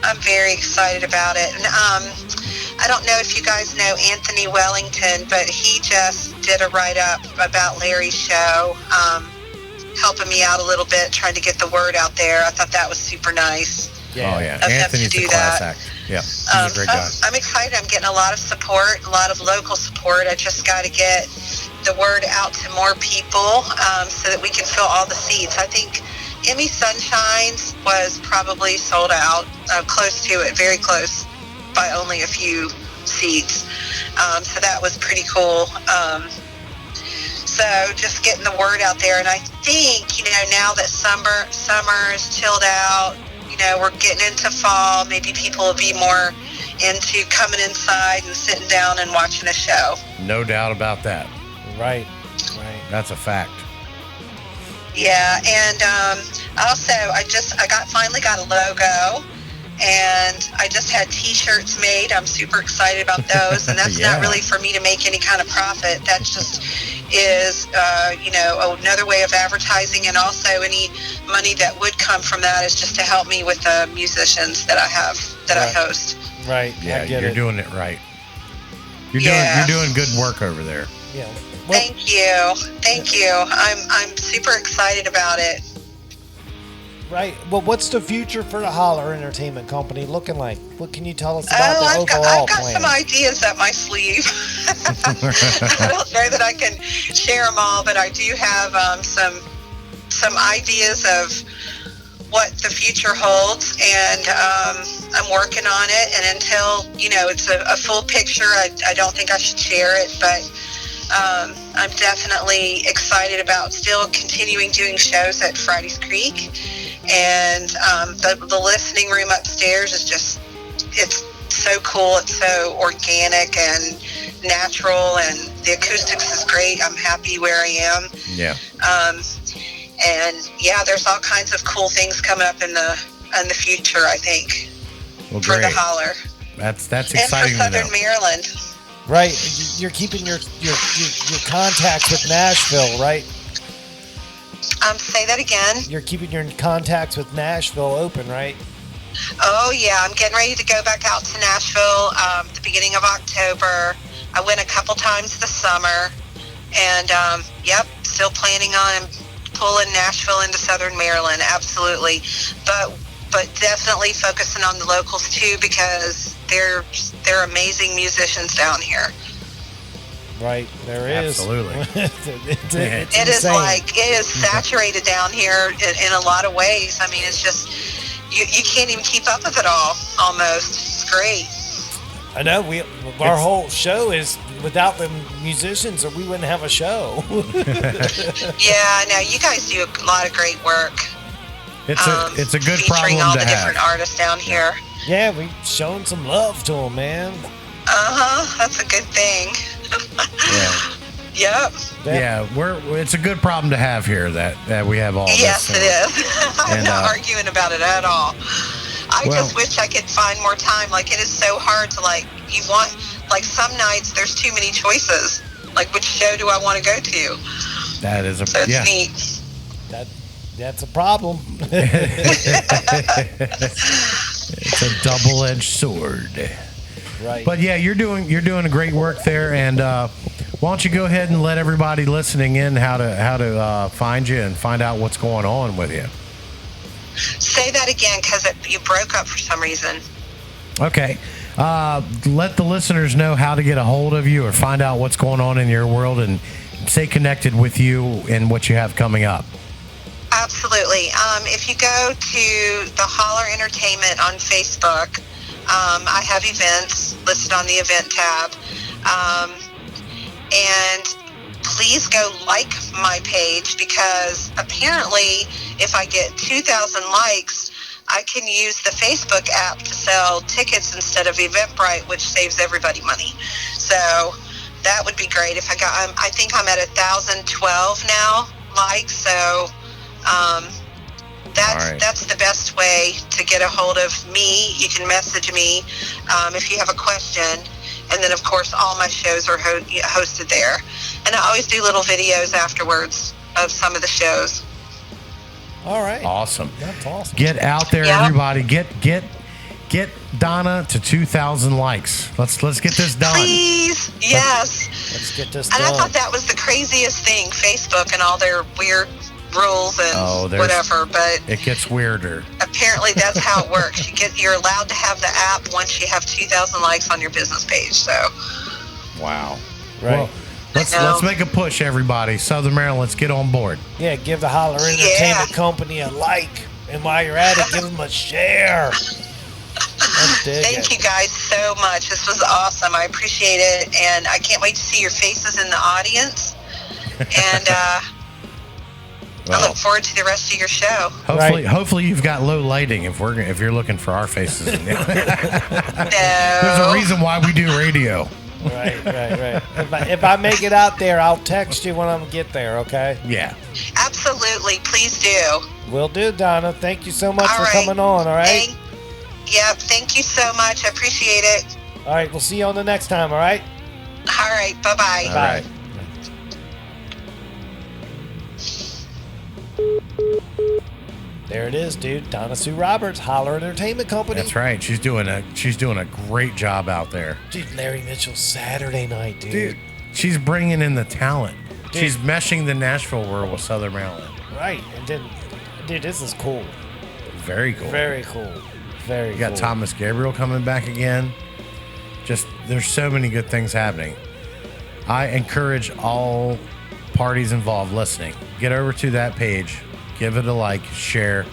I'm very excited about it. And I don't know if you guys know Anthony Wellington, but he just did a write-up about Larry's show, helping me out a little bit, trying to get the word out there. I thought that was super nice. Yeah. Oh, yeah. Anthony's a class act. Yeah, he's a great guy. I'm excited. I'm getting a lot of support, a lot of local support. I just got to get the word out to more people so that we can fill all the seats. I think Emmy Sunshine's was probably sold out, close to it, very close, by only a few seats. So that was pretty cool. So just getting the word out there. And I think, now that summer is chilled out, we're getting into fall, maybe people will be more into coming inside and sitting down and watching a show. No doubt about that. Right. That's a fact. Yeah, and also I finally got a logo, and I just had T-shirts made. I'm super excited about those, and that's not really for me to make any kind of profit. That just is, another way of advertising, and also any money that would come from that is just to help me with the musicians that I have, I host. Right. Yeah, you're doing it right. You're doing good work over there. Yeah. Well, Thank you. I'm super excited about it. Right. Well, what's the future for the Hollar Entertainment Company looking like? What can you tell us about the overall plan? I've got some ideas up my sleeve. I don't know that I can share them all, but I do have some ideas of what the future holds, and I'm working on it. And until it's a full picture, I don't think I should share it, but I'm definitely excited about still continuing doing shows at Friday's Creek, And the listening room upstairs is it's so cool. It's so organic and natural, and the acoustics is great. I'm happy where I am. Yeah. And yeah, there's all kinds of cool things coming up in the future, I think, Well, for great. the Holler. That's And exciting for to know. Southern Maryland. Right. You're keeping your contacts with Nashville, right? Say that again. You're keeping your contacts with Nashville open, right? Oh, yeah. I'm getting ready to go back out to Nashville the beginning of October. I went a couple times this summer. And, yep, still planning on pulling Nashville into Southern Maryland. Absolutely. But definitely focusing on the locals, too, because they're amazing musicians down here. Right. There is. Absolutely. It's It is insane. it is saturated down here in a lot of ways. I mean, it's just, you can't even keep up with it all, almost. It's great. I know. Our whole show is without the musicians, or we wouldn't have a show. Yeah, no, you guys do a lot of great work. It's a good featuring problem all to the have. different artists down here. Yeah, we showing some love to them, man. That's a good thing. Yeah. Yep. Yeah, it's a good problem to have here that we have all Yes, this. it is. I'm And, not arguing about it at all. I just wish I could find more time. Like, it is so hard to, you want, some nights there's too many choices. Like, which show do I want to go to? That is So it's neat. That's a problem. It's a double-edged sword. Right. But yeah, you're doing a great work there, and why don't you go ahead and let everybody listening in how to find you and find out what's going on with you. Say that again, because you broke up for some reason. Okay. Let the listeners know how to get a hold of you or find out what's going on in your world and stay connected with you and what you have coming up. Absolutely. If you go to the Hollar Entertainment on Facebook, I have events listed on the event tab. And please go like my page, because apparently if I get 2,000 likes, I can use the Facebook app to sell tickets instead of Eventbrite, which saves everybody money. So that would be great. If I think I'm at 1,012 now likes. So that's the best way to get a hold of me. You can message me if you have a question. And then, of course, all my shows are hosted there. And I always do little videos afterwards of some of the shows. All right. Awesome. That's awesome. Get out there, everybody. Get Donna to 2,000 likes. Let's get this done. Please. Yes. Let's get this And done. I thought that was the craziest thing, Facebook and all their weird rules and whatever, but it gets weirder. apparently that's how it works. You're allowed to have the app once you have 2,000 likes on your business page. So Wow. Right. Well, let's make a push, everybody. Southern Maryland, let's get on board. Yeah, give the Hollar Entertainment Company a like, and while you're at it, give them a share. Thank you guys so much. This was awesome. I appreciate it, and I can't wait to see your faces in the audience. And I look forward to the rest of your show. Hopefully you've got low lighting if you're looking for our faces. No. There's a reason why we do radio. Right. If I make it out there, I'll text you when I get there, okay? Yeah. Absolutely. Please do. Will do, Donna. Thank you so much All for right. coming on, all right? Thank you so much. I appreciate it. All right, we'll see you on the next time, all right? All right. Bye-bye. All right. There it is, dude. Donna Sue Roberts, Hollar Entertainment Company. That's right. She's doing a great job out there. Dude, Larry Mitchell Saturday night, dude. She's bringing in the talent. Dude. She's meshing the Nashville world with Southern Maryland. Right. And then, dude, this is cool. Very cool. Very cool. Very You got cool. Thomas Gabriel coming back again. Just there's so many good things happening. I encourage all parties involved listening. Get over to that page, give it a like, share,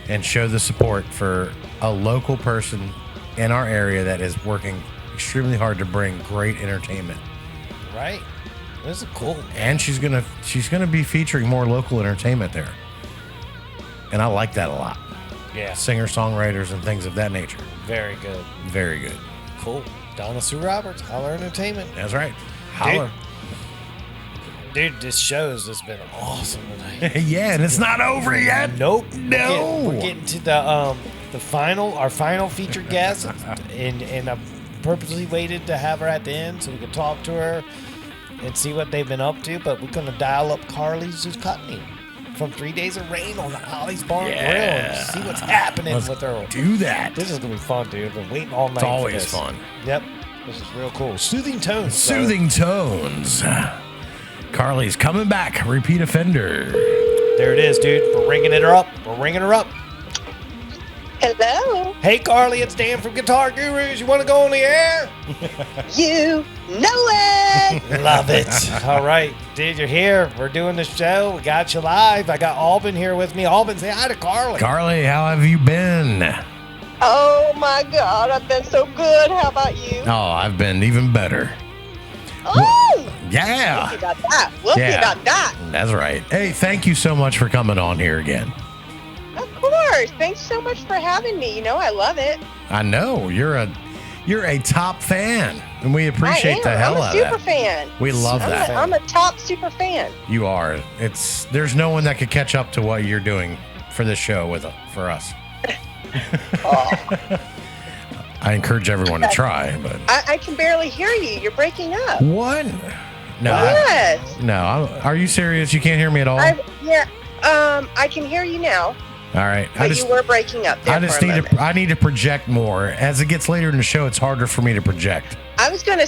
and show the support for a local person in our area that is working extremely hard to bring great entertainment. Right. This is cool. And she's gonna be featuring more local entertainment there. And I like that a lot. Yeah. Singer-songwriters and things of that nature. Very good. Very good. Cool. Donna Sue Roberts, Hollar Entertainment. That's right. Holler. Dude, this show has just been awesome tonight. Yeah, and it's not over yet. Nope. No. We're getting to our final featured guest, and I purposely waited to have her at the end so we could talk to her and see what they've been up to. But we're gonna dial up Carly Zakutney from 3 Days of Rain on the Holly's Barn Grill and see what's happening with her. Do that. This is gonna be fun, dude. I've been waiting all night. It's always for this. fun. Yep. This is real cool. Soothing tones. Soothing tones. Carly's coming back. Repeat offender. There it is, dude. We're ringing her up. Hello. Hey, Carly, it's Dan from Guitar Gurus. You want to go on the air? You know it. Love it. All right, dude, you're here. We're doing the show. We got you live. I got Alban here with me. Alban, say hi to Carly. Carly, how have you been? Oh my God, I've been so good. How about you? Oh, I've been even better. Oh, Yeah. we'll see about that. We'll see about that. That's right. Hey, thank you so much for coming on here again. Of course. Thanks so much for having me. You know I love it. I know you're a top fan, and we appreciate the hell out I'm a of super that. fan. We love that. I'm a top super fan. You are. There's no one that could catch up to what you're doing for this show for us. I encourage everyone to try, but I can barely hear you. You're breaking up. what? No, Yes. Are you serious? You can't hear me at all? I can hear you now, All right. but you were breaking up there for a moment. I need to project more. As it gets later in the show, it's harder for me to project. I was going to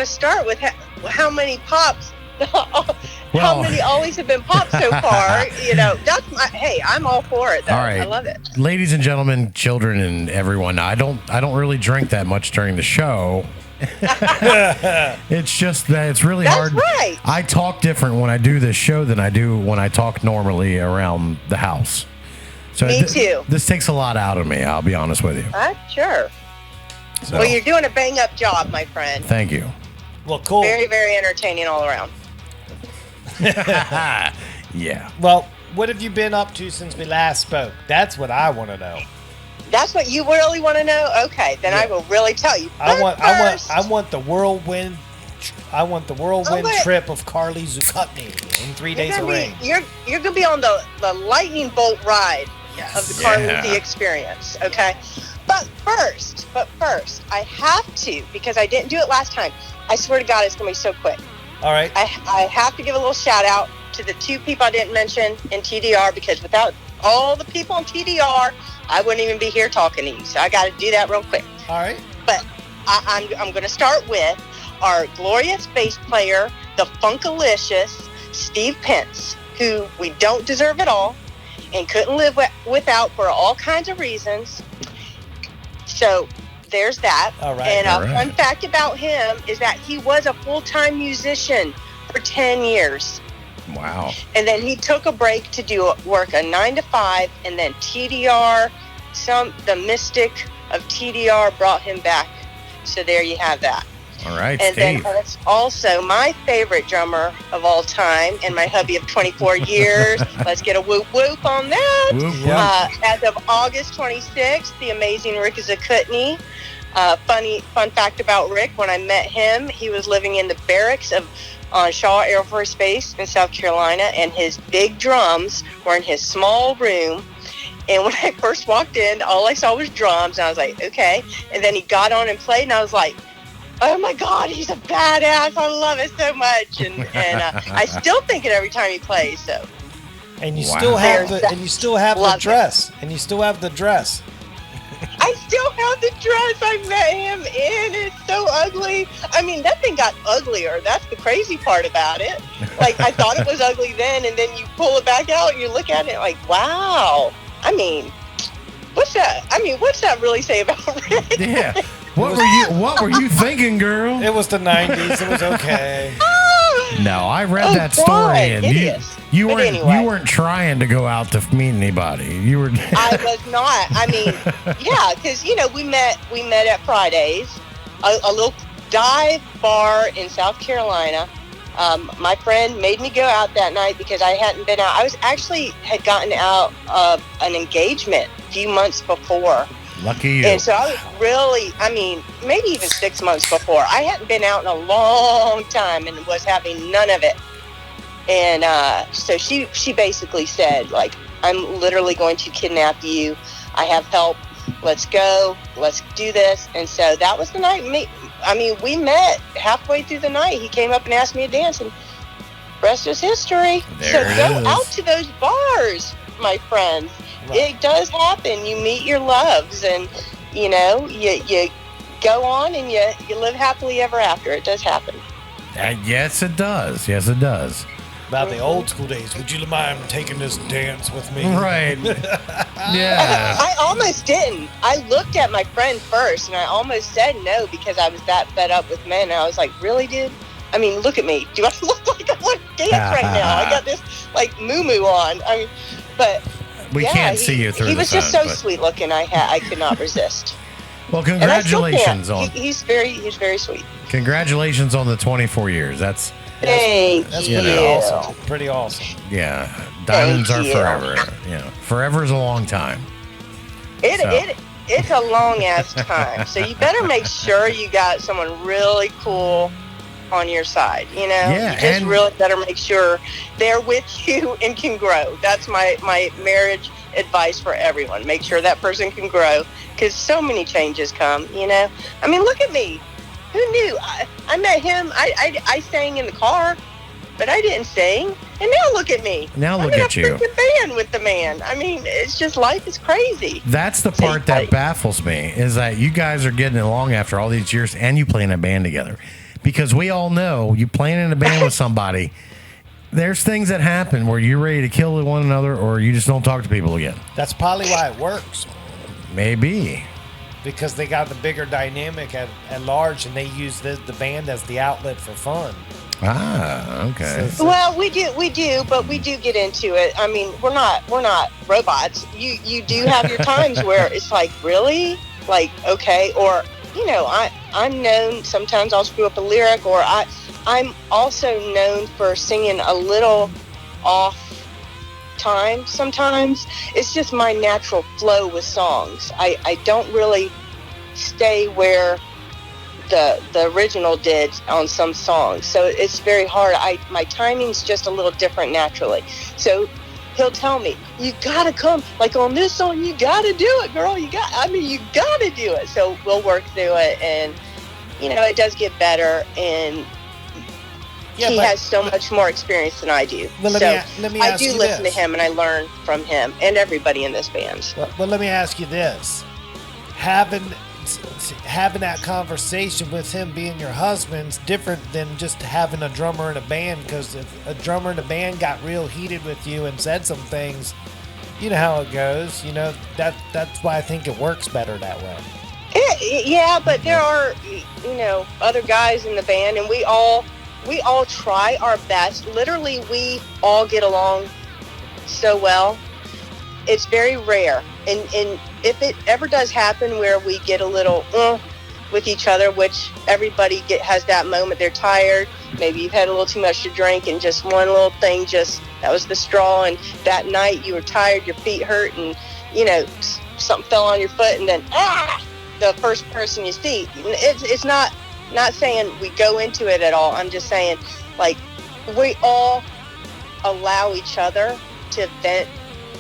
start with how many pops, how many always have been popped so far. You know, hey, I'm all for it though. All right. I love it. Ladies and gentlemen, children and everyone, I don't really drink that much during the show. It's just that it's really hard. That's right. I talk different when I do this show than I do when I talk normally around the house. So Me too. This takes a lot out of me, I'll be honest with you. Sure. So, Well, you're doing a bang up job, my friend. thank you. Well, cool. Very, very entertaining all around. Yeah. Well, what have you been up to since we last spoke? That's what I want to know. That's what you really want to know? Okay, then I will really tell you. I But first, want the whirlwind. I want the whirlwind Oh, wait. trip of Carly Zakutney in 3 Days of Rain. You're gonna be on the lightning bolt ride of the Carly Yeah. Z experience, okay? But first, I have to, because I didn't do it last time. I swear to God, it's gonna be so quick. All right. I have to give a little shout out to the two people I didn't mention in TDR, because without all the people in TDR, I wouldn't even be here talking to you. So I got to do that real quick. All right. But I'm going to start with our glorious bass player, the Funkalicious Steve Pence, who we don't deserve at all and couldn't live without for all kinds of reasons. So there's that. All right. And All a right. fun fact about him is that he was a full-time musician for 10 years. Wow. And then he took a break to do work a 9 to 5, and then TDR, the mystic of TDR brought him back. So there you have that. All right, And Steve. then it's also my favorite drummer of all time and my hubby of 24 years. Let's get a whoop whoop on that. Whoop, whoop. As of August 26th, the amazing Rick Zakutney. Fun fact about Rick, when I met him, he was living in the barracks on Shaw Air Force Base in South Carolina, and his big drums were in his small room. And when I first walked in, all I saw was drums, and I was like, okay. And then he got on and played, and I was like, oh my God, he's a badass. I love it so much. And I still think it every time he plays. So. And you Wow. still have There's the and you still have the Love it. dress. And you still have the dress. I still have the dress I met him in. It's so ugly. I mean, that thing got uglier. That's the crazy part about it. Like, I thought it was ugly then, and then you pull it back out and you look at it like, wow. I mean, what's that? What's that really say about Rick? Yeah. What were you thinking, girl? It was the 90s. It was okay. No, I read Oh, that story, God, and hideous. you But weren't anyway. you weren't trying to go out to meet anybody. You were. I was not. I mean, yeah, because we met at Fridays, a little dive bar in South Carolina. My friend made me go out that night because I hadn't been out. Had gotten out of an engagement a few months before. Lucky you. And so I was really, maybe even 6 months before. I hadn't been out in a long time and was having none of it. And so she basically said, like, I'm literally going to kidnap you. I have help. Let's go. Let's do this. And so that was the night. We met halfway through the night. He came up and asked me to dance, and rest is history. So go out to those bars, my friends. Right. It does happen. You meet your loves, and you go on and you live happily ever after. It does happen. Yes, it does. Yes, it does. About the old school days. Would you mind taking this dance with me? Right. Yeah. I almost didn't. I looked at my friend first, and I almost said no because I was that fed up with men. And I was like, really, dude? Look at me. Do I look like I want to dance right now? I got this, like, moo-moo on. But we can't see you through the phone. He was just so sweet looking. I could not resist. Well, congratulations on. He's very sweet. Congratulations on the 24 years. That's pretty awesome. Pretty awesome. Yeah, diamonds are forever. Forever is a long time. It's a long ass time. So you better make sure you got someone really cool on your side. You just really better make sure they're with you and can grow. That's my marriage advice for everyone. Make sure that person can grow, because so many changes come. Look at me. Who knew? I met him. I sang in the car, but I didn't sing. And now look at me. Now look at you. I'm in a band with the man. It's just, life is crazy. That's the part that baffles me, is that you guys are getting along after all these years, and you play in a band together. Because we all know, you playing in a band with somebody, there's things that happen where you're ready to kill one another, or you just don't talk to people again. That's probably why it works. Maybe. Because they got the bigger dynamic at large, and they use the band as the outlet for fun. Okay. Well, we do, but we do get into it. We're not robots. You do have your times where it's like, really? Like, okay. Or, I'm known, sometimes I'll screw up a lyric, or I'm also known for singing a little off time sometimes. It's just my natural flow with songs. I don't really stay where the original did on some songs, so it's very hard. My timing's just a little different naturally. So he'll tell me, you gotta come, like on this song, you gotta do it, girl. You gotta do it. So we'll work through it, and it does get better, and he has so much more experience than I do. Well, let me ask you I do listen to him, and I learn from him and everybody in this band. Well, let me ask you this. Having that conversation with him being your husband's different than just having a drummer in a band, because if a drummer in a band got real heated with you and said some things, you know how it goes. That's why I think it works better that way. Yeah, but there are, other guys in the band, and we all try our best. Literally, we all get along so well. It's very rare. And if it ever does happen where we get a little with each other, which everybody has that moment, they're tired, maybe you've had a little too much to drink, and just one little thing, that was the straw, and that night you were tired, your feet hurt, and, something fell on your foot, and then, the first person you see. It's not saying we go into it at all. I'm just saying, like, we all allow each other to vent,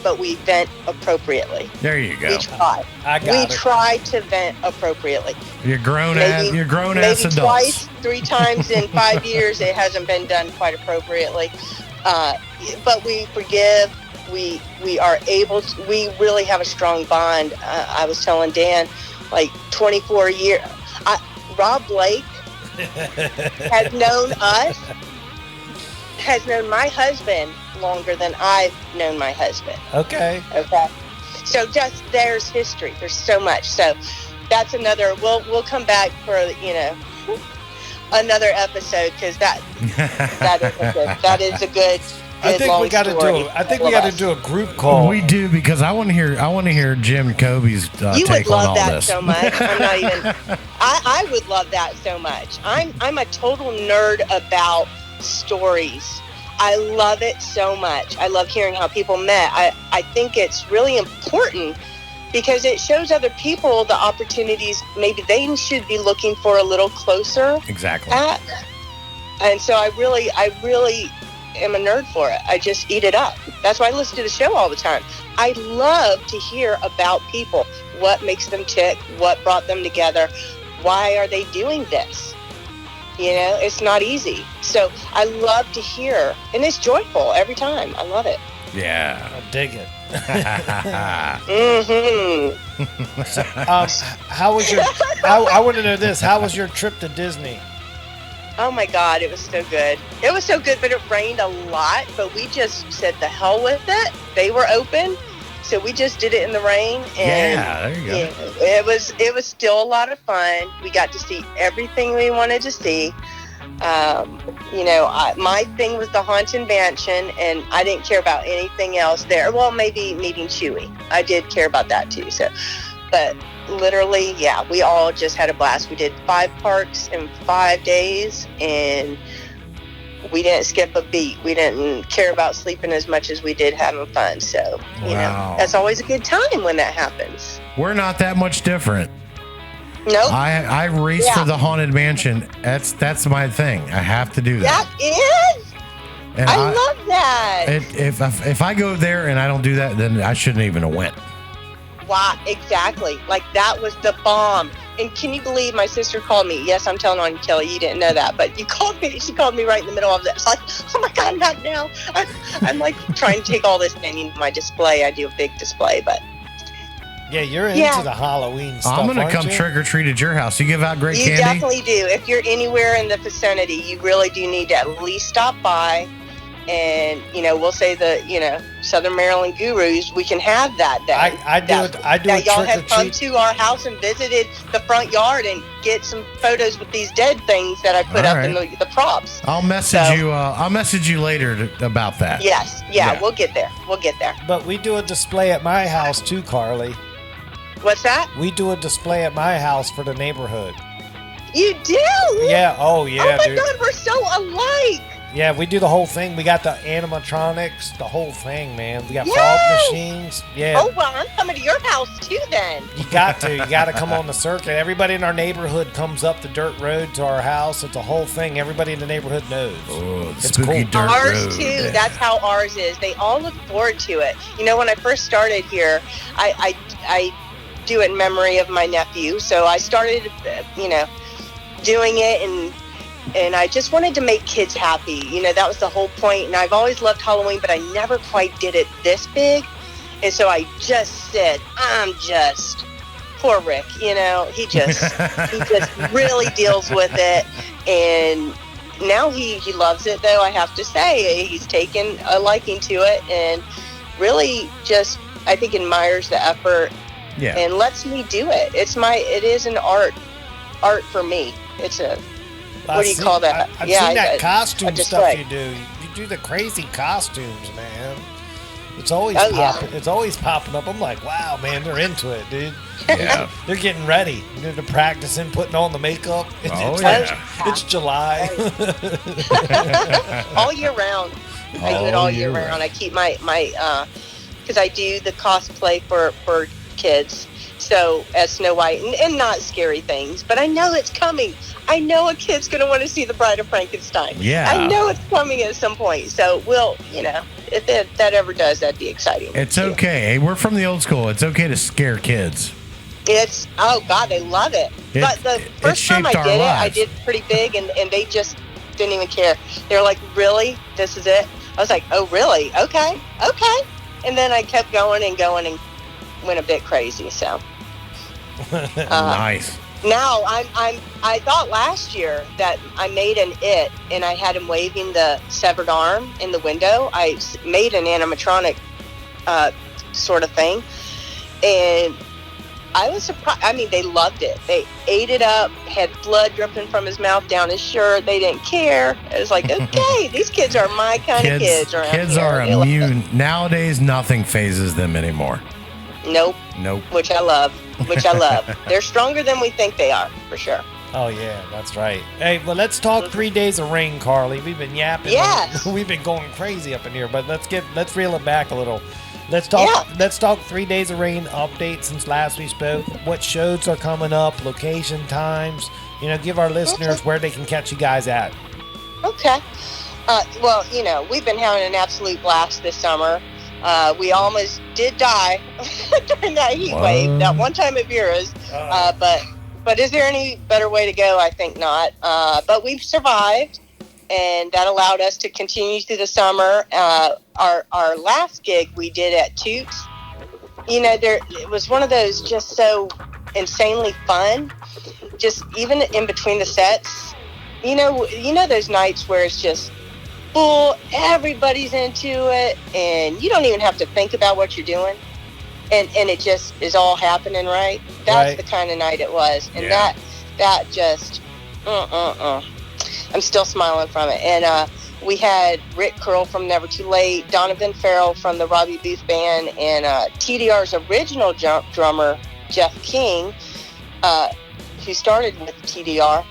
but we vent appropriately. There you go. We try. We try to vent appropriately. You're grown ass adults. Maybe twice, 3 times in 5 years, it hasn't been done quite appropriately. But we forgive. We are able to. We really have a strong bond. I was telling Dan, like 24 years. Rob Blake has known my husband longer than I've known my husband. Okay. So just there's history. There's so much. So that's another. We'll come back for another episode, because that is a good. I think we got to do a group call. We do, because I want to hear Jim Kobe's take on all this. You would love that so much. I'm not even. I would love that so much. I'm a total nerd about stories. I love it so much. I love hearing how people met. I think it's really important because it shows other people the opportunities maybe they should be looking for a little closer Exactly. at. And so I really am a nerd for it. I just eat it up. That's why I listen to the show all the time. I love to hear about people, what makes them tick, what brought them together, why are they doing this? You know, it's not easy. So I love to hear, and it's joyful every time. I love it. Yeah. I dig it. Mm-hmm. How was your? I want to know this. How was your trip to Disney? Oh my God, it was so good. It was so good, but it rained a lot. But we just said the hell with it. They were open, so we just did it in the rain. And Yeah, there you go. it was still a lot of fun. We got to see everything we wanted to see. You know, my thing was the Haunted Mansion, and I didn't care about anything else there. Well, maybe meeting Chewie. I did care about that too. So, but literally, yeah, we all just had a blast. We did 5 parks in 5 days, and we didn't skip a beat. We didn't care about sleeping as much as we did having fun. So, you know, that's always a good time when that happens. We're not that much different. Nope. I race for the Haunted Mansion. That's my thing. I have to do that. That is. And I love that. If I go there and I don't do that, then I shouldn't even have went. Wow, exactly. Like that was the bomb. And can you believe my sister called me? Yes, I'm telling on you, Kelly. You didn't know that, but you called me. She called me right in the middle of it. It's like, oh my God, not now. I'm like trying to take all this in. You know, my display. I do a big display, but Yeah, you're into the Halloween stuff. I'm gonna aren't come you? trick or treat at your house. You give out great you candy. definitely do. If you're anywhere in the vicinity, you really do need to at least stop by. And you know, we'll say the Southern Maryland Gurus. We can have that day. I do a y'all trick or have come treat. to our house and visited the front yard and get some photos with these dead things that I put All up in the props. I'll message you. I'll message you later about that. Yes, yeah, we'll get there. But we do a display at my house too, Carly. What's that? We do a display at my house for the neighborhood. You do? Yeah. Oh yeah, Oh my dude. God, we're so alike. Yeah, we do the whole thing. We got the animatronics, the whole thing, man. We got Yay! fog machines. Yeah. Oh well, I'm coming to your house too then. You got to come on the circuit. Everybody in our neighborhood comes up the dirt road to our house. It's a whole thing. Everybody in the neighborhood knows. Oh, it's spooky cool. dirt Ours road. too. That's how ours is. They all look forward to it. You know, when I first started here, I do it in memory of my nephew. So I started, doing it and I just wanted to make kids happy. You know, that was the whole point. And I've always loved Halloween, but I never quite did it this big. And so I just said, poor Rick, he just really deals with it. And now he loves it, though, I have to say. He's taken a liking to it and really just, I think, admires the effort and lets me do it. It is an art for me. It's a, what do you call that? I've seen that costume display. stuff you do. You do the crazy costumes, man. It's always yeah. It's always popping up. I'm like, wow, man, they're into it, dude. Yeah. They're getting ready. They're practicing, putting on the makeup. It's July. All year round. I do it all year round. I keep my because I do the cosplay for kids. So as Snow White and not scary things, but I know it's coming. I know a kid's going to want to see The Bride of Frankenstein. Yeah. I know it's coming at some point. So we'll, if that ever does, that'd be exciting. It's okay. Hey, we're from the old school. It's okay to scare kids. Oh God, they love it. But the first time I did it, I did pretty big and they just didn't even care. They were like, really? This is it? I was like, oh really? Okay. And then I kept going and went a bit crazy. So nice. Now I thought last year that I made an It and I had him waving the severed arm in the window. I made an animatronic sort of thing, and I was surprised. I mean, they loved it. They ate it up. Had blood dripping from his mouth down his shirt. They didn't care. It was like, okay, these kids are my kind of kids around Kids here. are immune. Nowadays, nothing phases them anymore. Nope. Nope. Which I love. They're stronger than we think they are, for sure. Oh yeah, that's right. Hey, well, let's talk 3 days of rain, Carly. We've been yapping. Yes. We've been going crazy up in here, but let's reel it back a little. Let's talk 3 days of rain update since last we spoke. What shows are coming up, location, times. Give our listeners where they can catch you guys at. Okay. Well, we've been having an absolute blast this summer. We almost did die during that heat wave that one time at Vera's. But is there any better way to go? I think not. But we've survived, and that allowed us to continue through the summer. Our last gig we did at Toots, it was one of those just so insanely fun. Just even in between the sets, those nights where it's just full, everybody's into it, and you don't even have to think about what you're doing, and it just is all happening right. That's the kind of night it was, and that just I'm still smiling from it. And we had Rick Curl from Never Too Late, Donovan Farrell from the Robbie Booth Band, and TDR's original drummer Jeff King, who started with TDR,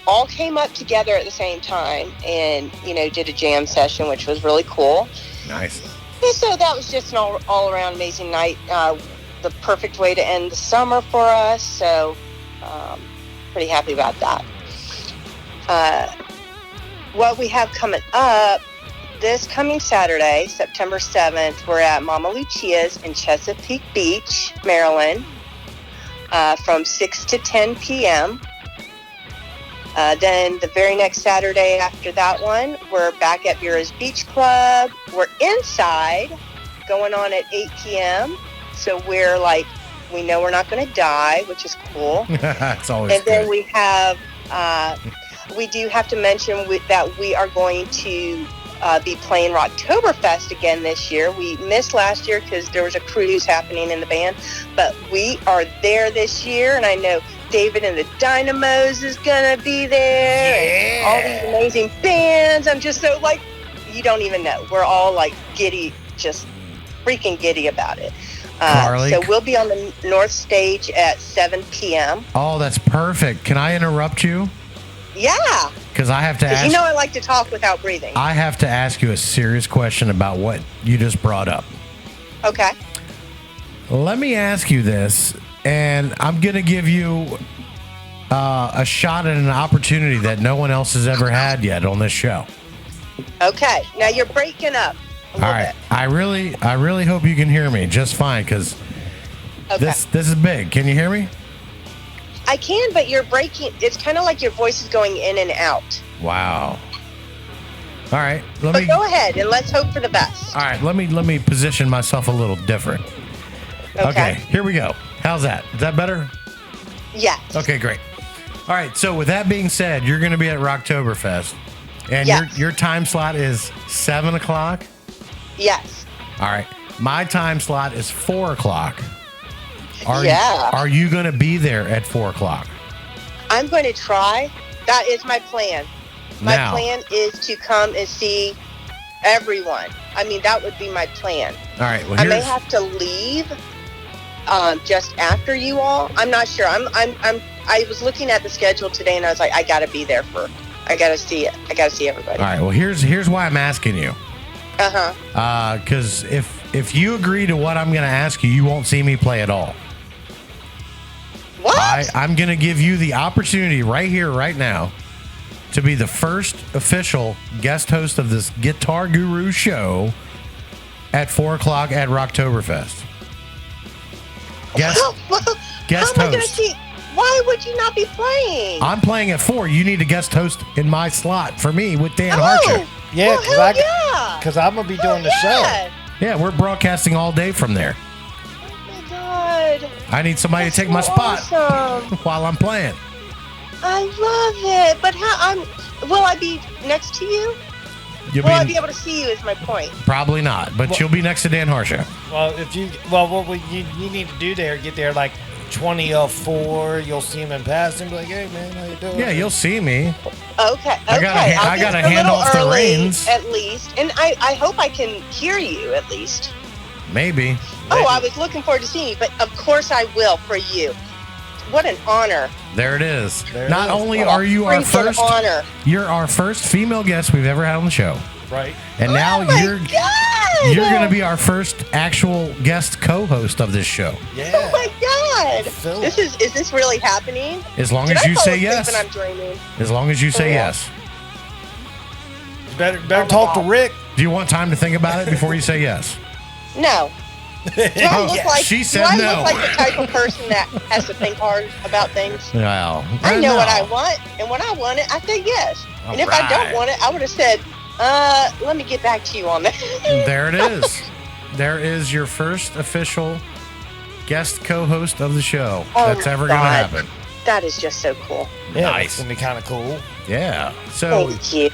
all came up together at the same time and, did a jam session, which was really cool. Nice. And so that was just an all-around amazing night. The perfect way to end the summer for us. So pretty happy about that. What we have coming up this coming Saturday, September 7th, we're at Mama Lucia's in Chesapeake Beach, Maryland, from 6 to 10 p.m. Then the very next Saturday after that one, we're back at Vera's Beach Club. We're inside, going on at 8 p.m. So we're like, we know we're not going to die, which is cool. It's always And then good. we have, we do have to mention that we are going to be playing Rocktoberfest again this year. We missed last year because there was a cruise happening in the band, but we are there this year, and I know David and the Dynamos is gonna be there. All these amazing bands. I'm just so you don't even know. We're all giddy, just freaking giddy about it. Carly? So we'll be on the North Stage at 7 p.m. Oh, that's perfect. Can I interrupt you? Yeah. Because I have to ask. I like to talk without breathing. I have to ask you a serious question about what you just brought up. Okay. Let me ask you this, and I'm going to give you a shot at an opportunity that no one else has ever had yet on this show. Okay. Now you're breaking up a All little right. bit. I really hope you can hear me just fine, because this is big. Can you hear me? I can, but you're breaking. It's kind of like your voice is going in and out. Wow. All right. But go ahead and let's hope for the best. All right. Let me position myself a little different. Okay. Here we go. How's that? Is that better? Yes. Okay, great. All right. So with that being said, you're going to be at Rocktoberfest, and your time slot is 7 o'clock. Yes. All right. My time slot is 4 o'clock. Yeah. Are you going to be there at 4 o'clock? I'm going to try. That is my plan. My Now. plan is to come and see everyone. I mean, that would be my plan. All right. Well, I may have to leave just after you all. I'm not sure. I was looking at the schedule today, and I was like, I got to be there I got to see it. I got to see everybody. All right. Well, here's why I'm asking you. Uh-huh. Because if you agree to what I'm going to ask you, you won't see me play at all. What? I'm going to give you the opportunity right here, right now, to be the first official guest host of this Guitar Guru show at 4 o'clock at Rocktoberfest. Guest How am I going to host. see? Why would you not be playing? I'm playing at 4. You need a guest host in my slot for me with Dan Harcher. Yeah, well, because I'm going to be doing the show. Yeah, we're broadcasting all day from there. Oh, my God. I need somebody That's to take my so spot awesome. while I'm playing. I love it. But will I be next to you? You'll Will I be able to see you is my point. Probably not, but you'll be next to Dan Harsha. Well, what you need to do there, get there like 20 of 4. You'll see him in passing, be like, hey, man, how you doing? Yeah, you'll see me. Okay. I gotta hand off the reins. At least. And I hope I can hear you at least. Maybe. Oh, I was looking forward to seeing you, but of course I will for you. what an honor. There it is. There Not it is. only are you our Freaking first, honor. you're our first female guest we've ever had on the show, Right. and now Oh my you're God. going to be our first actual guest co-host of this show. Yeah. Oh my God! Phil. Is this really happening? As long Did as I you fall say asleep yes. and I'm dreaming? As long as you say Yeah. yes. You better talk to Rick. Do you want time to think about it before you say yes? No. Do I Oh, look like? she said do I no. look like the type of person that has to think hard about things? Well, I know what I no. want, and when I want it, I say yes. All And if I right. don't want it, I would have said, let me get back to you on that. There it is. There is your first official guest co-host of the show. Oh That's my ever going to God. happen. That is just so cool. Yeah, Nice. It's gonna be kind of cool. Yeah. So Thank you.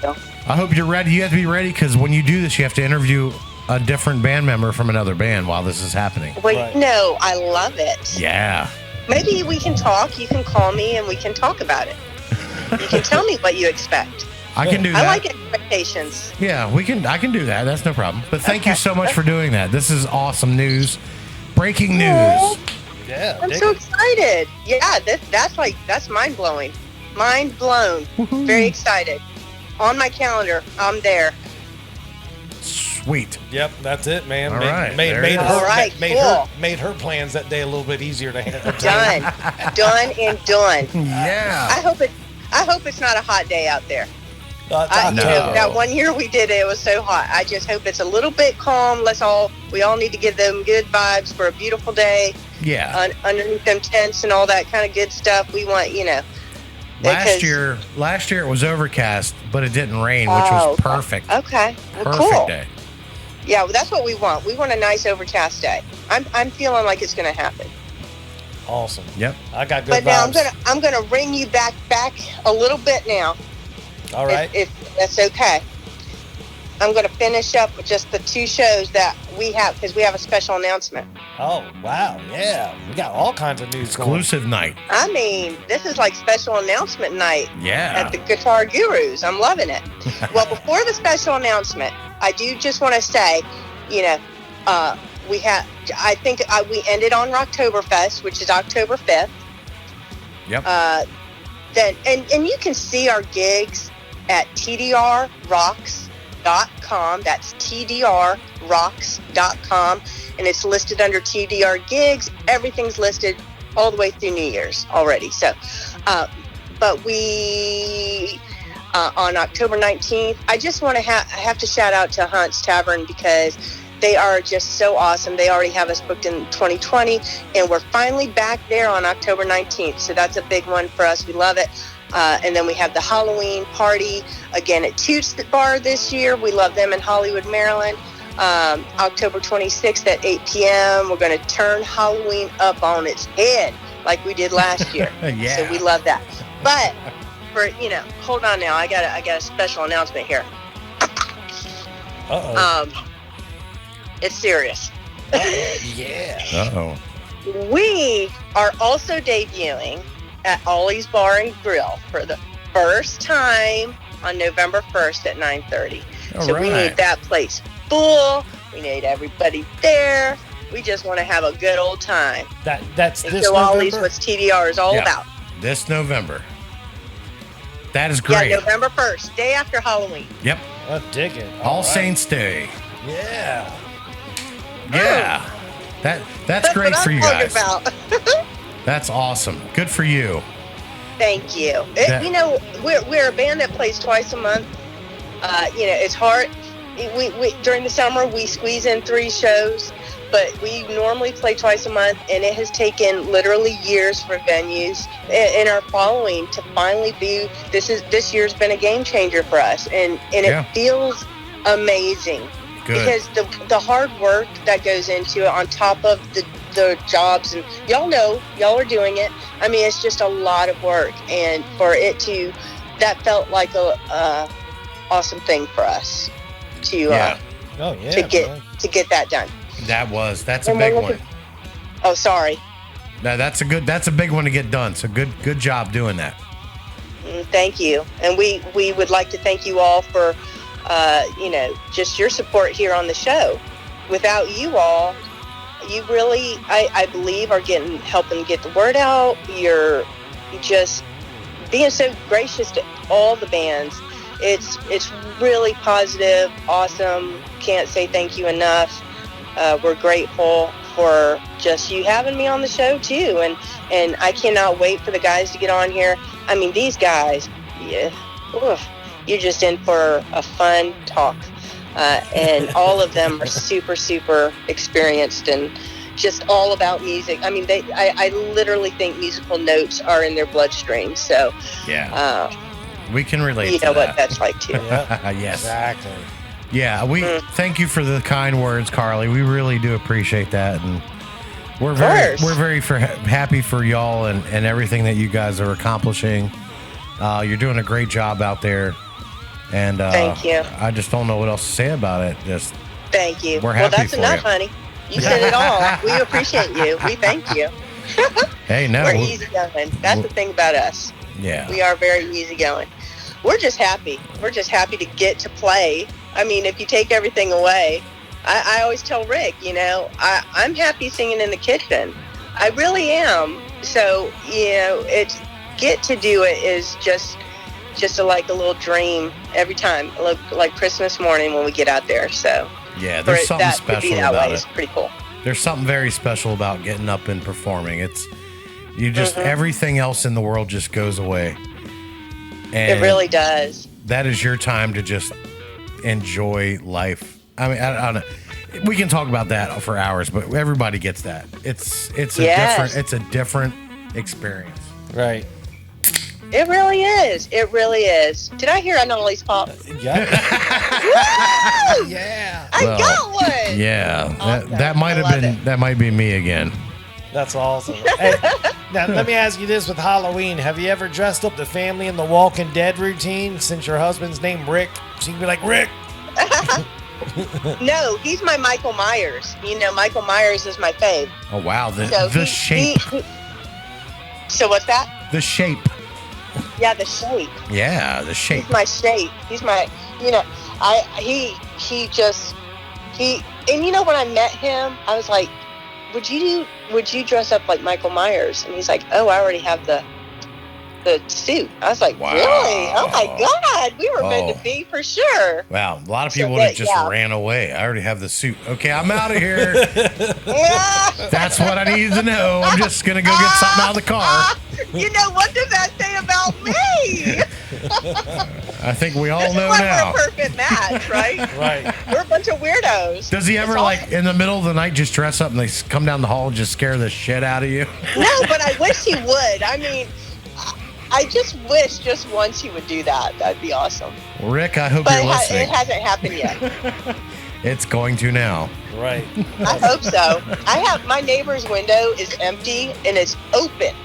I hope you're ready. You have to be ready because when you do this, you have to interview a different band member from another band while this is happening. Wait, Right. no, I love it. Yeah. Maybe we can talk. You can call me and we can talk about it. You can tell me what you expect. I can do that. I like expectations. Yeah, I can do that. That's no problem. But thank you Okay. so much for doing that. This is awesome news. Breaking news. Aw. Yeah. I'm dig so it. excited. Yeah, that's mind blowing. Mind blown. Very excited. On my calendar, I'm there. Sweet. Yep, that's it, man. All made, right, made, there made it her, is. All right, made, cool. made her plans that day a little bit easier to handle. Done. Done and done. Yeah. I hope it's not a hot day out there. I No. You know, that one year we did it was so hot. I just hope it's a little bit calm. We all need to give them good vibes for a beautiful day. Yeah. Underneath them tents and all that kind of good stuff. We want, Last because- year it was overcast, but it didn't rain, which Oh, was perfect. Okay. Well, Perfect cool. day. Yeah, well, that's what we want. We want a nice overcast day. I'm feeling like it's going to happen. Awesome. Yep. I got good But now vibes. I'm gonna ring you back a little bit now. All right. If that's okay. I'm gonna finish up with just the two shows that we have because we have a special announcement. Oh, wow. Yeah. We got all kinds of news going. Exclusive night. I mean, this is like special announcement night Yeah. at the Guitar Gurus. I'm loving it. Well, before the special announcement, I do just want to say, we ended on Rocktoberfest, which is October 5th. Yep. Then you can see our gigs at tdrrocks.com. That's tdrrocks.com, and it's listed under TDR gigs. Everything's listed all the way through New Year's already. So, but we on October 19th, I just want to have to shout out to Hunt's Tavern because they are just so awesome. They already have us booked in 2020, and we're finally back there on October 19th. So that's a big one for us. We love it. And then we have the Halloween party again at Toots Bar this year. We love them in Hollywood, Maryland. October 26th at 8 p.m. We're going to turn Halloween up on its head like we did last year. Yeah. So we love that. But for hold on now. I got a special announcement here. Uh-oh. It's serious. Yeah. Uh-oh. We are also debuting at Ollie's Bar and Grill for the first time on November 1st at 9:30. All So we right. need that place full. We need everybody there. We just want to have a good old time. That's And this so Ollie's November? what TDR is all Yeah. about. This November. That is great. Yeah, November 1st, day after Halloween. Yep. I dig it. All right. Saints Day. Yeah. Yeah. That's great what for I'm you talking guys. about. That's awesome. Good for you. Thank you. That- We're a band that plays twice a month. It's hard. We during the summer we squeeze in 3 shows, but we normally play twice a month, and it has taken literally years for venues in our following to finally be. This year's been a game changer for us, and Yeah. it feels amazing. Good. Because the hard work that goes into it on top of the jobs, and y'all are doing it. I mean, it's just a lot of work, and for it that felt like a awesome thing for us to Yeah. Oh, yeah. to get man. that done. That's a And we're big looking- one. Oh, sorry. No, that's a big one to get done. So good job doing that. Thank you, and we would like to thank you all for just your support here on the show. Without you all, you really, I believe, are helping get the word out. You're just being so gracious to all the bands. It's really positive, awesome. Can't say thank you enough. We're grateful for just you having me on the show too, and I cannot wait for the guys to get on here. I mean, these guys, yeah, you're just in for a fun talk, and all of them are super, super experienced and just all about music. I mean, I literally think musical notes are in their bloodstream. So yeah, we can relate. You to know that. what that's like too. Yes, Exactly. Yeah, we thank you for the kind words, Carly. We really do appreciate that, and we're very happy for y'all and everything that you guys are accomplishing. You're doing a great job out there, and thank you. I just don't know what else to say about it. Just thank you. We're happy well, that's for enough, you. honey. You said it all. We appreciate you. We thank you. Hey, no, We're easygoing. That's the thing about us. Yeah, we are very easygoing. We're just happy. We're just happy to get to play. I mean, if you take everything away, I always tell Rick, I'm happy singing in the kitchen. I really am. So, it's get to do it is just like a little dream every time, like Christmas morning when we get out there. So yeah, there's something special about it. It's pretty cool. There's something very special about getting up and performing. Everything else in the world just goes away. And it really does. That is your time to just enjoy life. I mean, I don't know. We can talk about that for hours, but everybody gets that. It's a different experience. Right. It really is. It really is. Did I hear Annalise pop? Yeah. Yeah. I got one. Yeah. Awesome. That might be me again. That's awesome. Hey, now, let me ask you this with Halloween. Have you ever dressed up the family in the Walking Dead routine since your husband's named Rick? So you can be like, Rick. No, he's my Michael Myers. Michael Myers is my fave. Oh, wow. The shape. So what's that? The shape. Yeah, the shape. Yeah, the shape. He's my shape. He's my, and when I met him, I was like, would you dress up like Michael Myers? And he's like, oh, I already have the suit. I was like, wow. Really? Oh my God, we were meant to be for sure. Wow, a lot of people would have just ran away. I already have the suit. Okay, I'm out of here. That's what I needed to know. I'm just gonna go get something out of the car. What does that say about me? I think we all know We're now. a perfect match, right? Right. We're a bunch of weirdos. Does he ever, in the middle of the night, just dress up and they come down the hall and just scare the shit out of you? No, but I wish he would. I mean, I just wish just once he would do that. That'd be awesome. Rick, I hope you're listening. It hasn't happened yet. It's going to now. Right. I hope so. My neighbor's window is empty and it's open.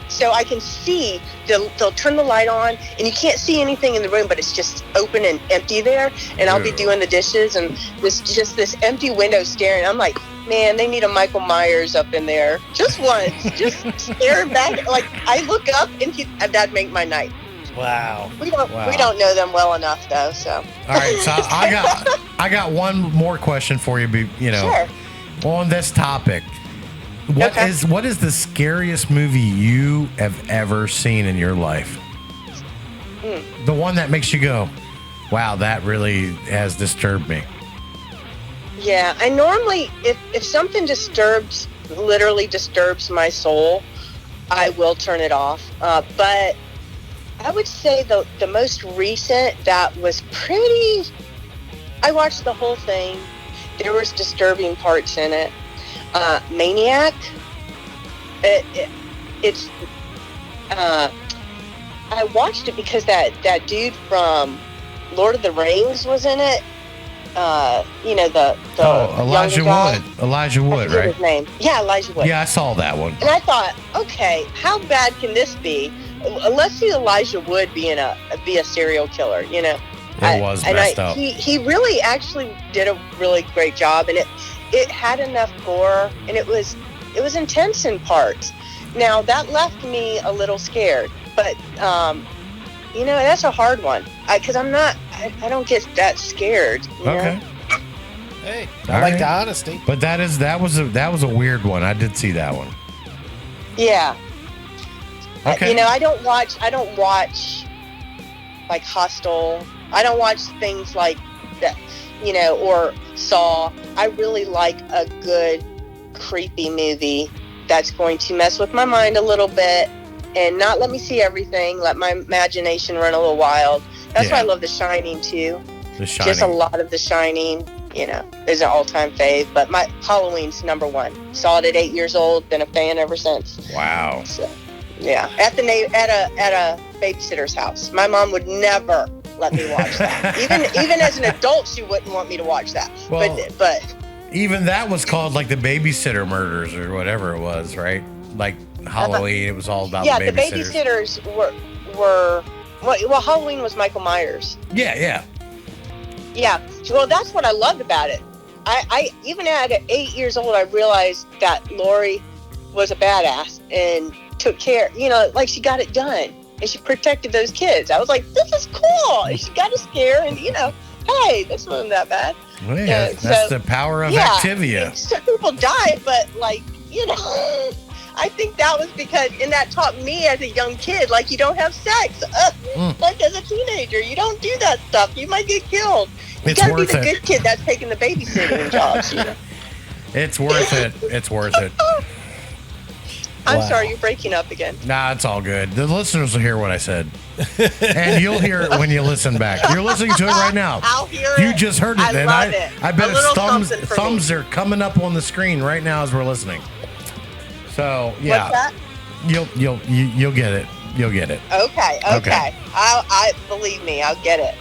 So I can see, they'll turn the light on and you can't see anything in the room, but it's just open and empty there. And I'll be doing the dishes and this empty window staring. I'm like, man, they need a Michael Myers up in there. Just once, just staring back. Like I look up and that'd make my night. Wow. We don't know them well enough though, so. All right, so I got one more question for you, Sure. On this topic. What is the scariest movie you have ever seen in your life? The one that makes you go, wow, that really has disturbed me. Yeah, I normally, if something literally disturbs my soul, I will turn it off. But I would say the most recent that was I watched the whole thing. There was disturbing parts in it. Maniac. I watched it because that dude from Lord of the Rings was in it. The Elijah Wood. Elijah Wood, right? His name. Yeah, Elijah Wood. Yeah, I saw that one. And I thought, okay, how bad can this be? Let's see Elijah Wood be a serial killer. It was messed up. He really actually did a really great job, and it had enough gore, and it was intense in parts. Now that left me a little scared, but that's a hard one because I don't get that scared. Okay. Hey, All I like right. the honesty. But that was a weird one. I did see that one. Yeah. Okay. You know, I don't watch like Hostel. I don't watch things like that, you know, or Saw. I really like a good creepy movie that's going to mess with my mind a little bit and not let me see everything, let my imagination run a little wild. That's why I love The Shining too. The Shining. Just a lot of The Shining, you know, is an all-time fave. But my Halloween's number one. Saw it at 8 years old. Been a fan ever since. Wow. So, yeah, at a babysitter's house. My mom would never let me watch that. even as an adult, she wouldn't want me to watch that. Well, but even that was called like the babysitter murders or whatever it was, right? Like Halloween, it was all about yeah, the the babysitters. babysitters were well, Halloween was Michael Myers. Yeah. Yeah, well, that's what I loved about it. I even at 8 years old, I realized that Laurie was a badass and took care, you know, like she got it done and she protected those kids. I was like, this is cool. And she got a scare and, you know, hey, this wasn't that bad. Well, yeah, that's the power of Activia. Some people died, but like, you know, I think that was because, and that taught me as a young kid, like you don't have sex. Like as a teenager, you don't do that stuff. You might get killed. You It's gotta be worth the it. good kid that's taking the babysitting jobs, you know. It's worth it. It's worth it. I'm Wow. sorry, you're breaking up again. Nah, it's all good. The listeners will hear what I said. And you'll hear it when you listen back. You're listening to it right now. I'll hear You it. just heard it. I and love it. I bet A its little thumbs something for thumbs me. are coming up on the screen right now as we're listening. So yeah. What's that? You'll get it. You'll get it. Okay. Okay. I believe me, I'll get it.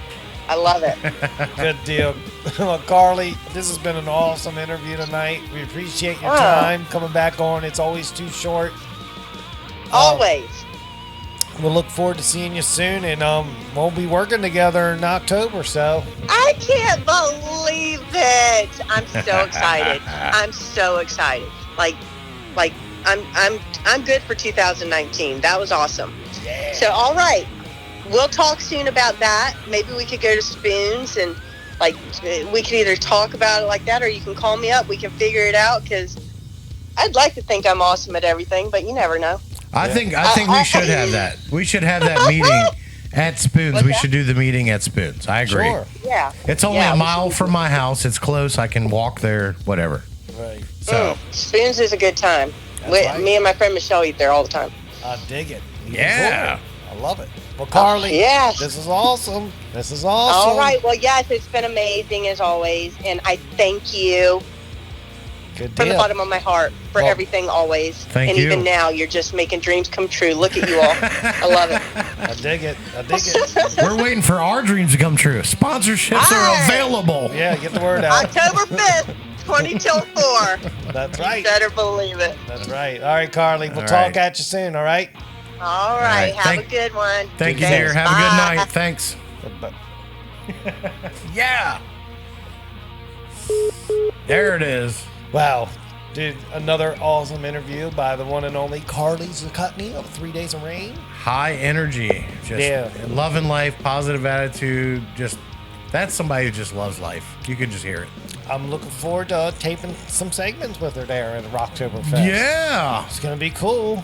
I love it. Good deal. Well, Carly, this has been an awesome interview tonight. We appreciate your time coming back on. It's always too short. Always. We'll look forward to seeing you soon, and we'll be working together in October. So I can't believe it. I'm so excited. I'm so excited. Like I'm good for 2019. That was awesome. yeah. So all right. We'll talk soon about that. Maybe we could go to Spoons and like we could either talk about it like that or you can call me up. We can figure it out because I'd like to think I'm awesome at everything, but you never know. I think we should have that. We should have that meeting at Spoons. What's We that? should do the meeting at Spoons. I agree. Sure. Yeah. It's only Yeah, a we mile should- from my house. It's close. I can walk there, whatever. Right. So, Spoons is a good time. That's right. Me and my friend Michelle eat there all the time. I dig it. Even Yeah. cooler. I love it. Well, Carly, yes. this is awesome. This is awesome. All right. Well, yes, it's been amazing as always, and I thank you Good from the deal. bottom of my heart for Well, everything always. thank and you. even now, you're just making dreams come true. Look at you all. I love it. I dig it. I dig it. we're waiting for our dreams to come true. Sponsorships are Aye. available. Yeah, get the word out. October 5th, 20 till 4. That's right. Better believe it. That's right. All right, Carly. We'll All talk right. at you soon. All right. All right. right. Have Thank- a good one. Thank you, Thanks. dear. Have a Bye. good night. Thanks. Yeah. There it is. Wow. Dude, another awesome interview by the one and only Carly Zakutney of 3 Days of Rain. High energy. Just Yeah. loving life, positive attitude. Just that's somebody who just loves life. You can just hear it. I'm looking forward to taping some segments with her there at Rocktoberfest. Yeah. It's going to be cool.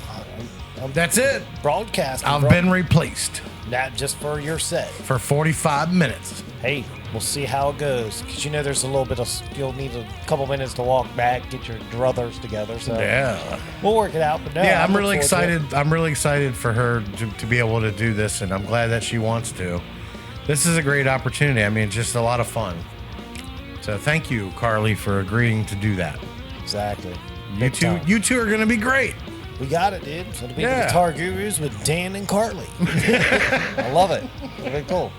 That's it. Broadcasting. I've been replaced Not just for your set. for 45 minutes. Hey, we'll see how it goes. Because you know there's a little bit of, you'll need a couple minutes to walk back, get your druthers together. So Yeah. we'll work it out. But no, Yeah, I'm look really forward to it. excited. I'm really excited for her to be able to do this, and I'm glad that she wants to. This is a great opportunity. I mean, it's just a lot of fun. So thank you, Carly, for agreeing to do that. Exactly. You two are going to be great. We got it, dude. So it'll be Yeah. the Guitar Gurus with Dan and Carly. I love it. It'll be cool.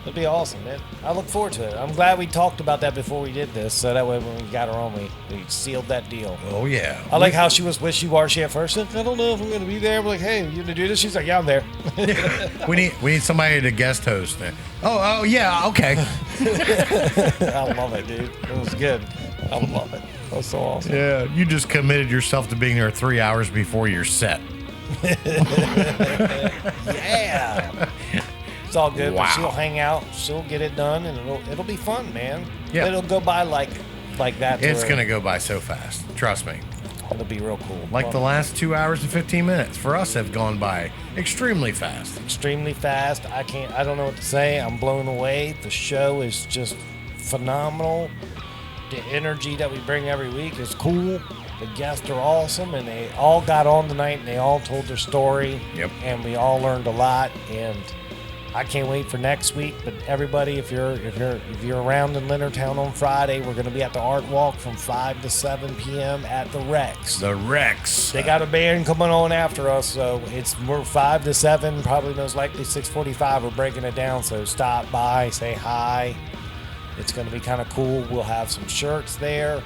It'll be awesome, man. I look forward to it. I'm glad we talked about that before we did this, so that way when we got her on, we sealed that deal. Oh yeah. I like how she was wishy-washy at first. Like, I don't know if I'm going to be there. I'm like, hey, you going to do this? She's like, yeah, I'm there. We need somebody to guest host. Oh yeah. Okay. I love it, dude. It was good. I love it. That was so awesome. Yeah. You just committed yourself to being there 3 hours before your set. Yeah. It's all good, Wow. but she'll hang out. She'll get it done, and it'll be fun, man. Yeah. It'll go by like like that. It's going to go by so fast. Trust me. It'll be real cool. Like the last 2 hours and 15 minutes for us have gone by extremely fast. Extremely fast. I don't know what to say. I'm blown away. The show is just phenomenal. The energy that we bring every week is cool. The guests are awesome, and they all got on tonight, and they all told their story. Yep. And we all learned a lot, and I can't wait for next week. But everybody, if you're around in Leonardtown on Friday, we're going to be at the Art Walk from 5 to 7 p.m. at the Rex. The Rex. They got a band coming on after us, so we're 5 to 7, probably most likely 6:45. We're breaking it down, so stop by, say hi. It's going to be kind of cool. We'll have some shirts there.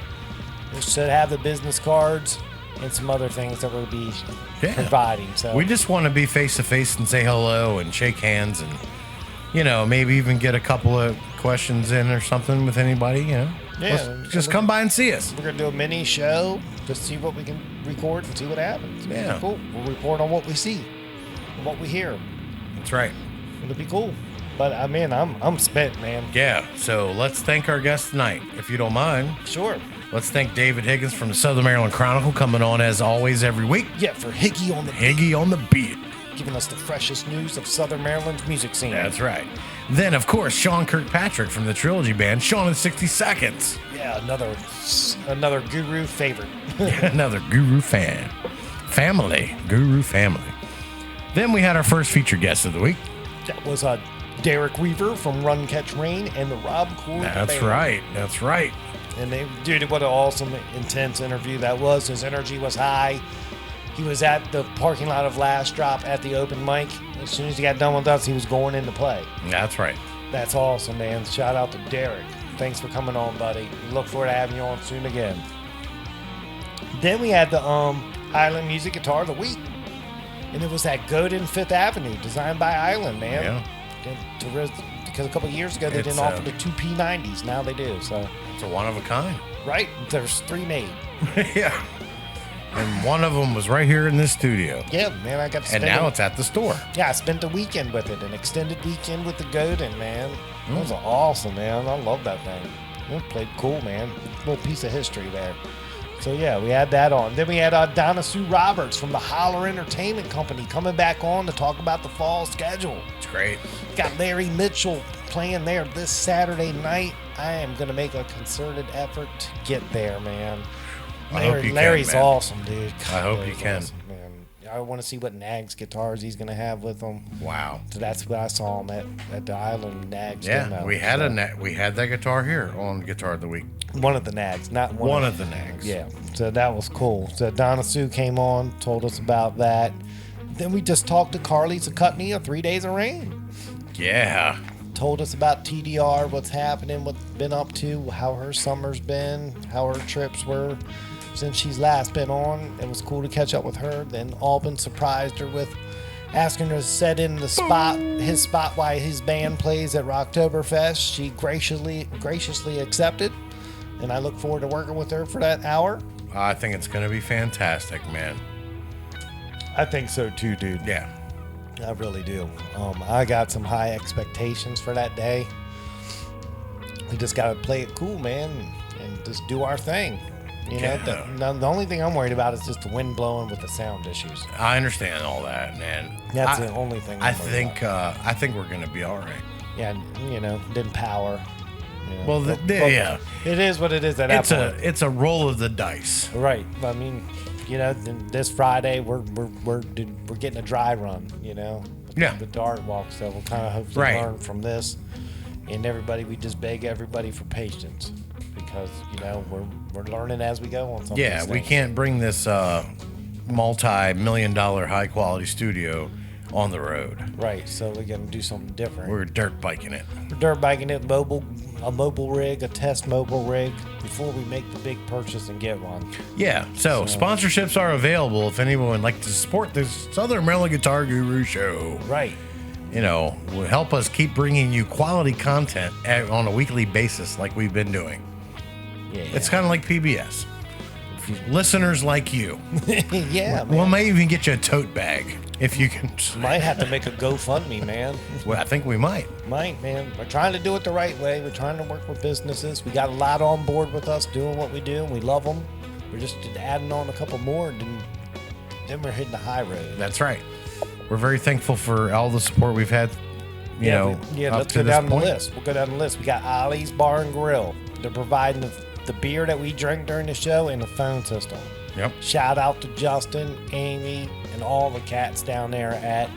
We should have the business cards and some other things that we'll be providing. So we just want to be face to face and say hello and shake hands and, maybe even get a couple of questions in or something with anybody, Yeah. Just come by and see us. We're going to do a mini show to see what we can record and see what happens. It'll be cool. We'll report on what we see and what we hear. That's right. It'll be cool. But, I'm spent, man. Yeah, so let's thank our guest tonight, if you don't mind. Sure. Let's thank David Higgins from the Southern Maryland Chronicle, coming on as always every week. Yeah, for Higgy on the Higgy on the beat. Giving us the freshest news of Southern Maryland's music scene. That's right. Then, of course, Sean Kirkpatrick from the Trilogy band, Sean in 60 Seconds. Yeah, another guru favorite. Another guru fan. Guru family. Then we had our first featured guest of the week. That was Derrick Weaver from Run Catch Rain and the Rob Cord That's band. That's right. And what an awesome, intense interview that was. His energy was high. He was at the parking lot of Last Drop at the open mic. As soon as he got done with us, he was going into play. That's right. That's awesome, man. Shout out to Derrick. Thanks for coming on, buddy. We look forward to having you on soon again. Then we had the Island Music Guitar of the Week. And it was at Godin 5th Avenue, designed by Island, man. Yeah. Because a couple of years ago, they didn't offer the 2 P90s. Now they do, so. It's a one of a kind. Right. There's 3 made. Yeah. And one of them was right here in this studio. Yeah, man, I got to spend And now it's at the store. Yeah, I spent the weekend with it, an extended weekend with the Godin, man. It was awesome, man. I love that thing. It played cool, man. Little piece of history there. So, yeah, we had that on. Then we had Donna Sue Roberts from the Hollar Entertainment Company coming back on to talk about the fall schedule. It's great. Got Larry Mitchell playing there this Saturday night. I am going to make a concerted effort to get there, man. Larry's awesome, dude. I hope you can. Awesome, man. I want to see what Nags guitars he's going to have with him. Wow. So that's what I saw him at the Island Nags. Yeah, demo. we had that guitar here on Guitar of the Week. One of the Nags, not one of the Nags. Yeah, so that was cool. So Donna Sue came on, told us about that. Then we just talked to Carly Zakutney of 3 Days of Rain. Yeah. Told us about TDR, what's happening, what's been up to, how her summer's been, how her trips were since she's last been on. It was cool to catch up with her. Then Alban surprised her with asking her to set in his spot while his band plays at Rocktoberfest. She graciously accepted, and I look forward to working with her for that hour. I think it's going to be fantastic, man. I think so too, dude. Yeah. I really do. I got some high expectations for that day. We just got to play it cool, man, and just do our thing. You know, the only thing I'm worried about is just the wind blowing with the sound issues. I understand all that, man. That's the only thing. I think we're gonna be all right. Yeah, didn't power. Well, yeah, it is what it is. At that point. It's a roll of the dice. Right. I mean, this Friday we're getting a dry run. The Dart Walk, so we'll kind of hopefully learn from this. And everybody, we just beg everybody for patience. Because we're learning as we go on some. Yeah, we can't bring this multi-million-dollar high-quality studio on the road. Right, so we're gonna do something different. We're dirt biking it. A mobile rig, a test mobile rig, before we make the big purchase and get one. Yeah, so sponsorships are available if anyone would like to support this Southern Maryland Guitar Guru show. Right. Will help us keep bringing you quality content on a weekly basis like we've been doing. Yeah. It's kind of like PBS listeners like you. Yeah, We'll man. may even get you a tote bag if you can. Might have to make a GoFundMe, man. Well, I think we might. Might, man. We're trying to do it the right way. We're trying to work with businesses. We got a lot on board with us doing what we do, and we love them. We're just adding on a couple more, and then we're hitting the high road. That's right. We're very thankful for all the support we've had. Let's go down the list. We'll go down the list. We got Ollie's Bar and Grill. They're providing the beer that we drink during the show and the phone system. Yep. Shout out to Justin, Amy, and all the cats down there at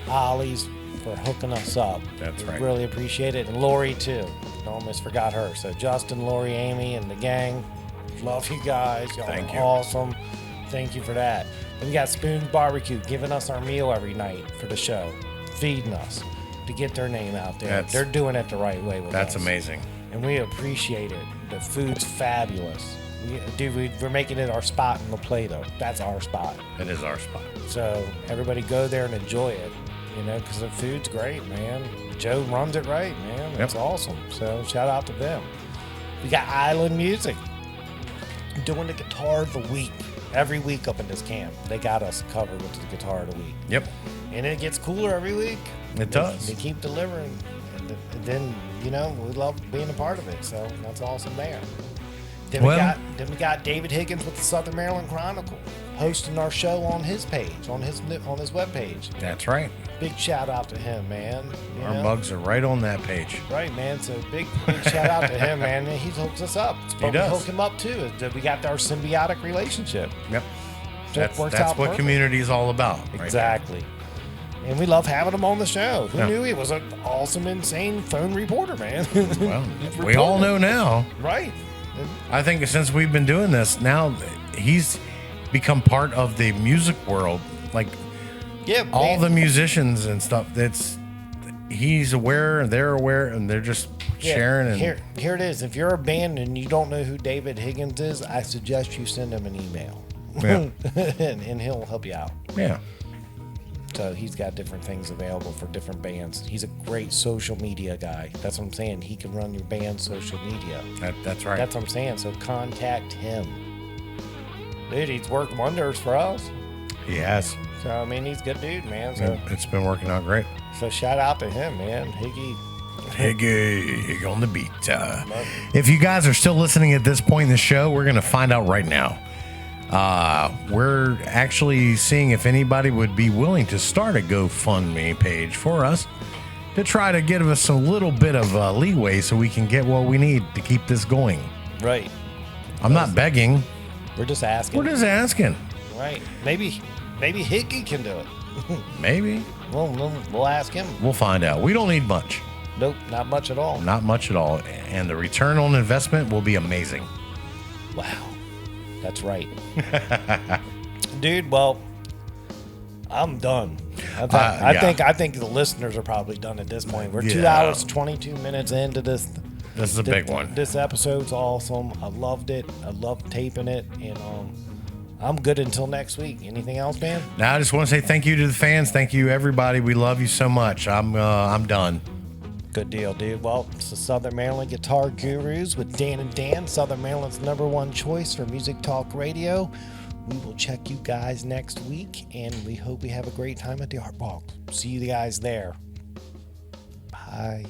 Ollie's for hooking us up. That's We right. really appreciate it. And Lori, too. Almost forgot her. So Justin, Lori, Amy, and the gang, love you guys. Y'all Thank are you. awesome. Thank you for that. Then we got Spoon's Barbecue giving us our meal every night for the show, feeding us to get their name out there. They're doing it the right way with us. That's amazing. And we appreciate it. The food's fabulous. We're making it our spot in the Plata. That's our spot. It is our spot. So everybody go there and enjoy it, because the food's great, man. Joe runs it right, man. That's awesome. So shout out to them. We got Island Music doing the guitar of the week. Every week up in this camp, they got us covered with the guitar of the week. Yep. And it gets cooler every week. It does. They keep delivering. And then, we love being a part of it. So that's awesome there. Then we got David Higgins with the Southern Maryland Chronicle hosting our show on his page, on his webpage. That's right. Big shout out to him, man. Our mugs are right on that page. Right, man. So big shout out to him, man. He hooks us up. He does. We hook him up too. We got our symbiotic relationship. Yep. So it works That's out what perfect. community is all about. right Exactly. And we love having him on the show. Who Yeah. knew he was an awesome, insane phone reporter, man? there. Well, we all know now. Right. I think since we've been doing this, now he's become part of the music world. Like all the musicians and stuff. He's aware, and they're aware, and they're just sharing. And Here it is. If you're a band and you don't know who David Higgins is, I suggest you send him an email. Yeah. and he'll help you out. Yeah. So he's got different things available for different bands. He's a great social media guy. That's what I'm saying. He can run your band's social media. That's right. That's what I'm saying. So contact him. Dude, he's worked wonders for us. He has. So, he's a good dude, man. So, It's been working out great. so shout out to him, man. Higgy. Higgy on the beat. If you guys are still listening at this point in the show, we're going to find out right now. We're actually seeing if anybody would be willing to start a GoFundMe page for us to try to give us a little bit of leeway so we can get what we need to keep this going. Right. I'm not begging. We're just asking. We're just asking. Right. Maybe Higgy can do it. Maybe. We'll ask him. We'll find out. We don't need much. Nope, not much at all. Not much at all. And the return on investment will be amazing. Wow. That's right. Dude, well, I'm done. I think the listeners are probably done at this point. We're 2 hours, 22 minutes into this. This is a big one. This episode's awesome. I loved it. I loved taping it. And I'm good until next week. Anything else, man? Now, I just want to say thank you to the fans. Thank you, everybody. We love you so much. I'm done. Good deal, dude. Well, it's the Southern Maryland Guitar Gurus with Dan and Dan, Southern Maryland's #1 choice for Music Talk Radio. We will check you guys next week, and we hope we have a great time at the Art Walk. See you guys there. Bye.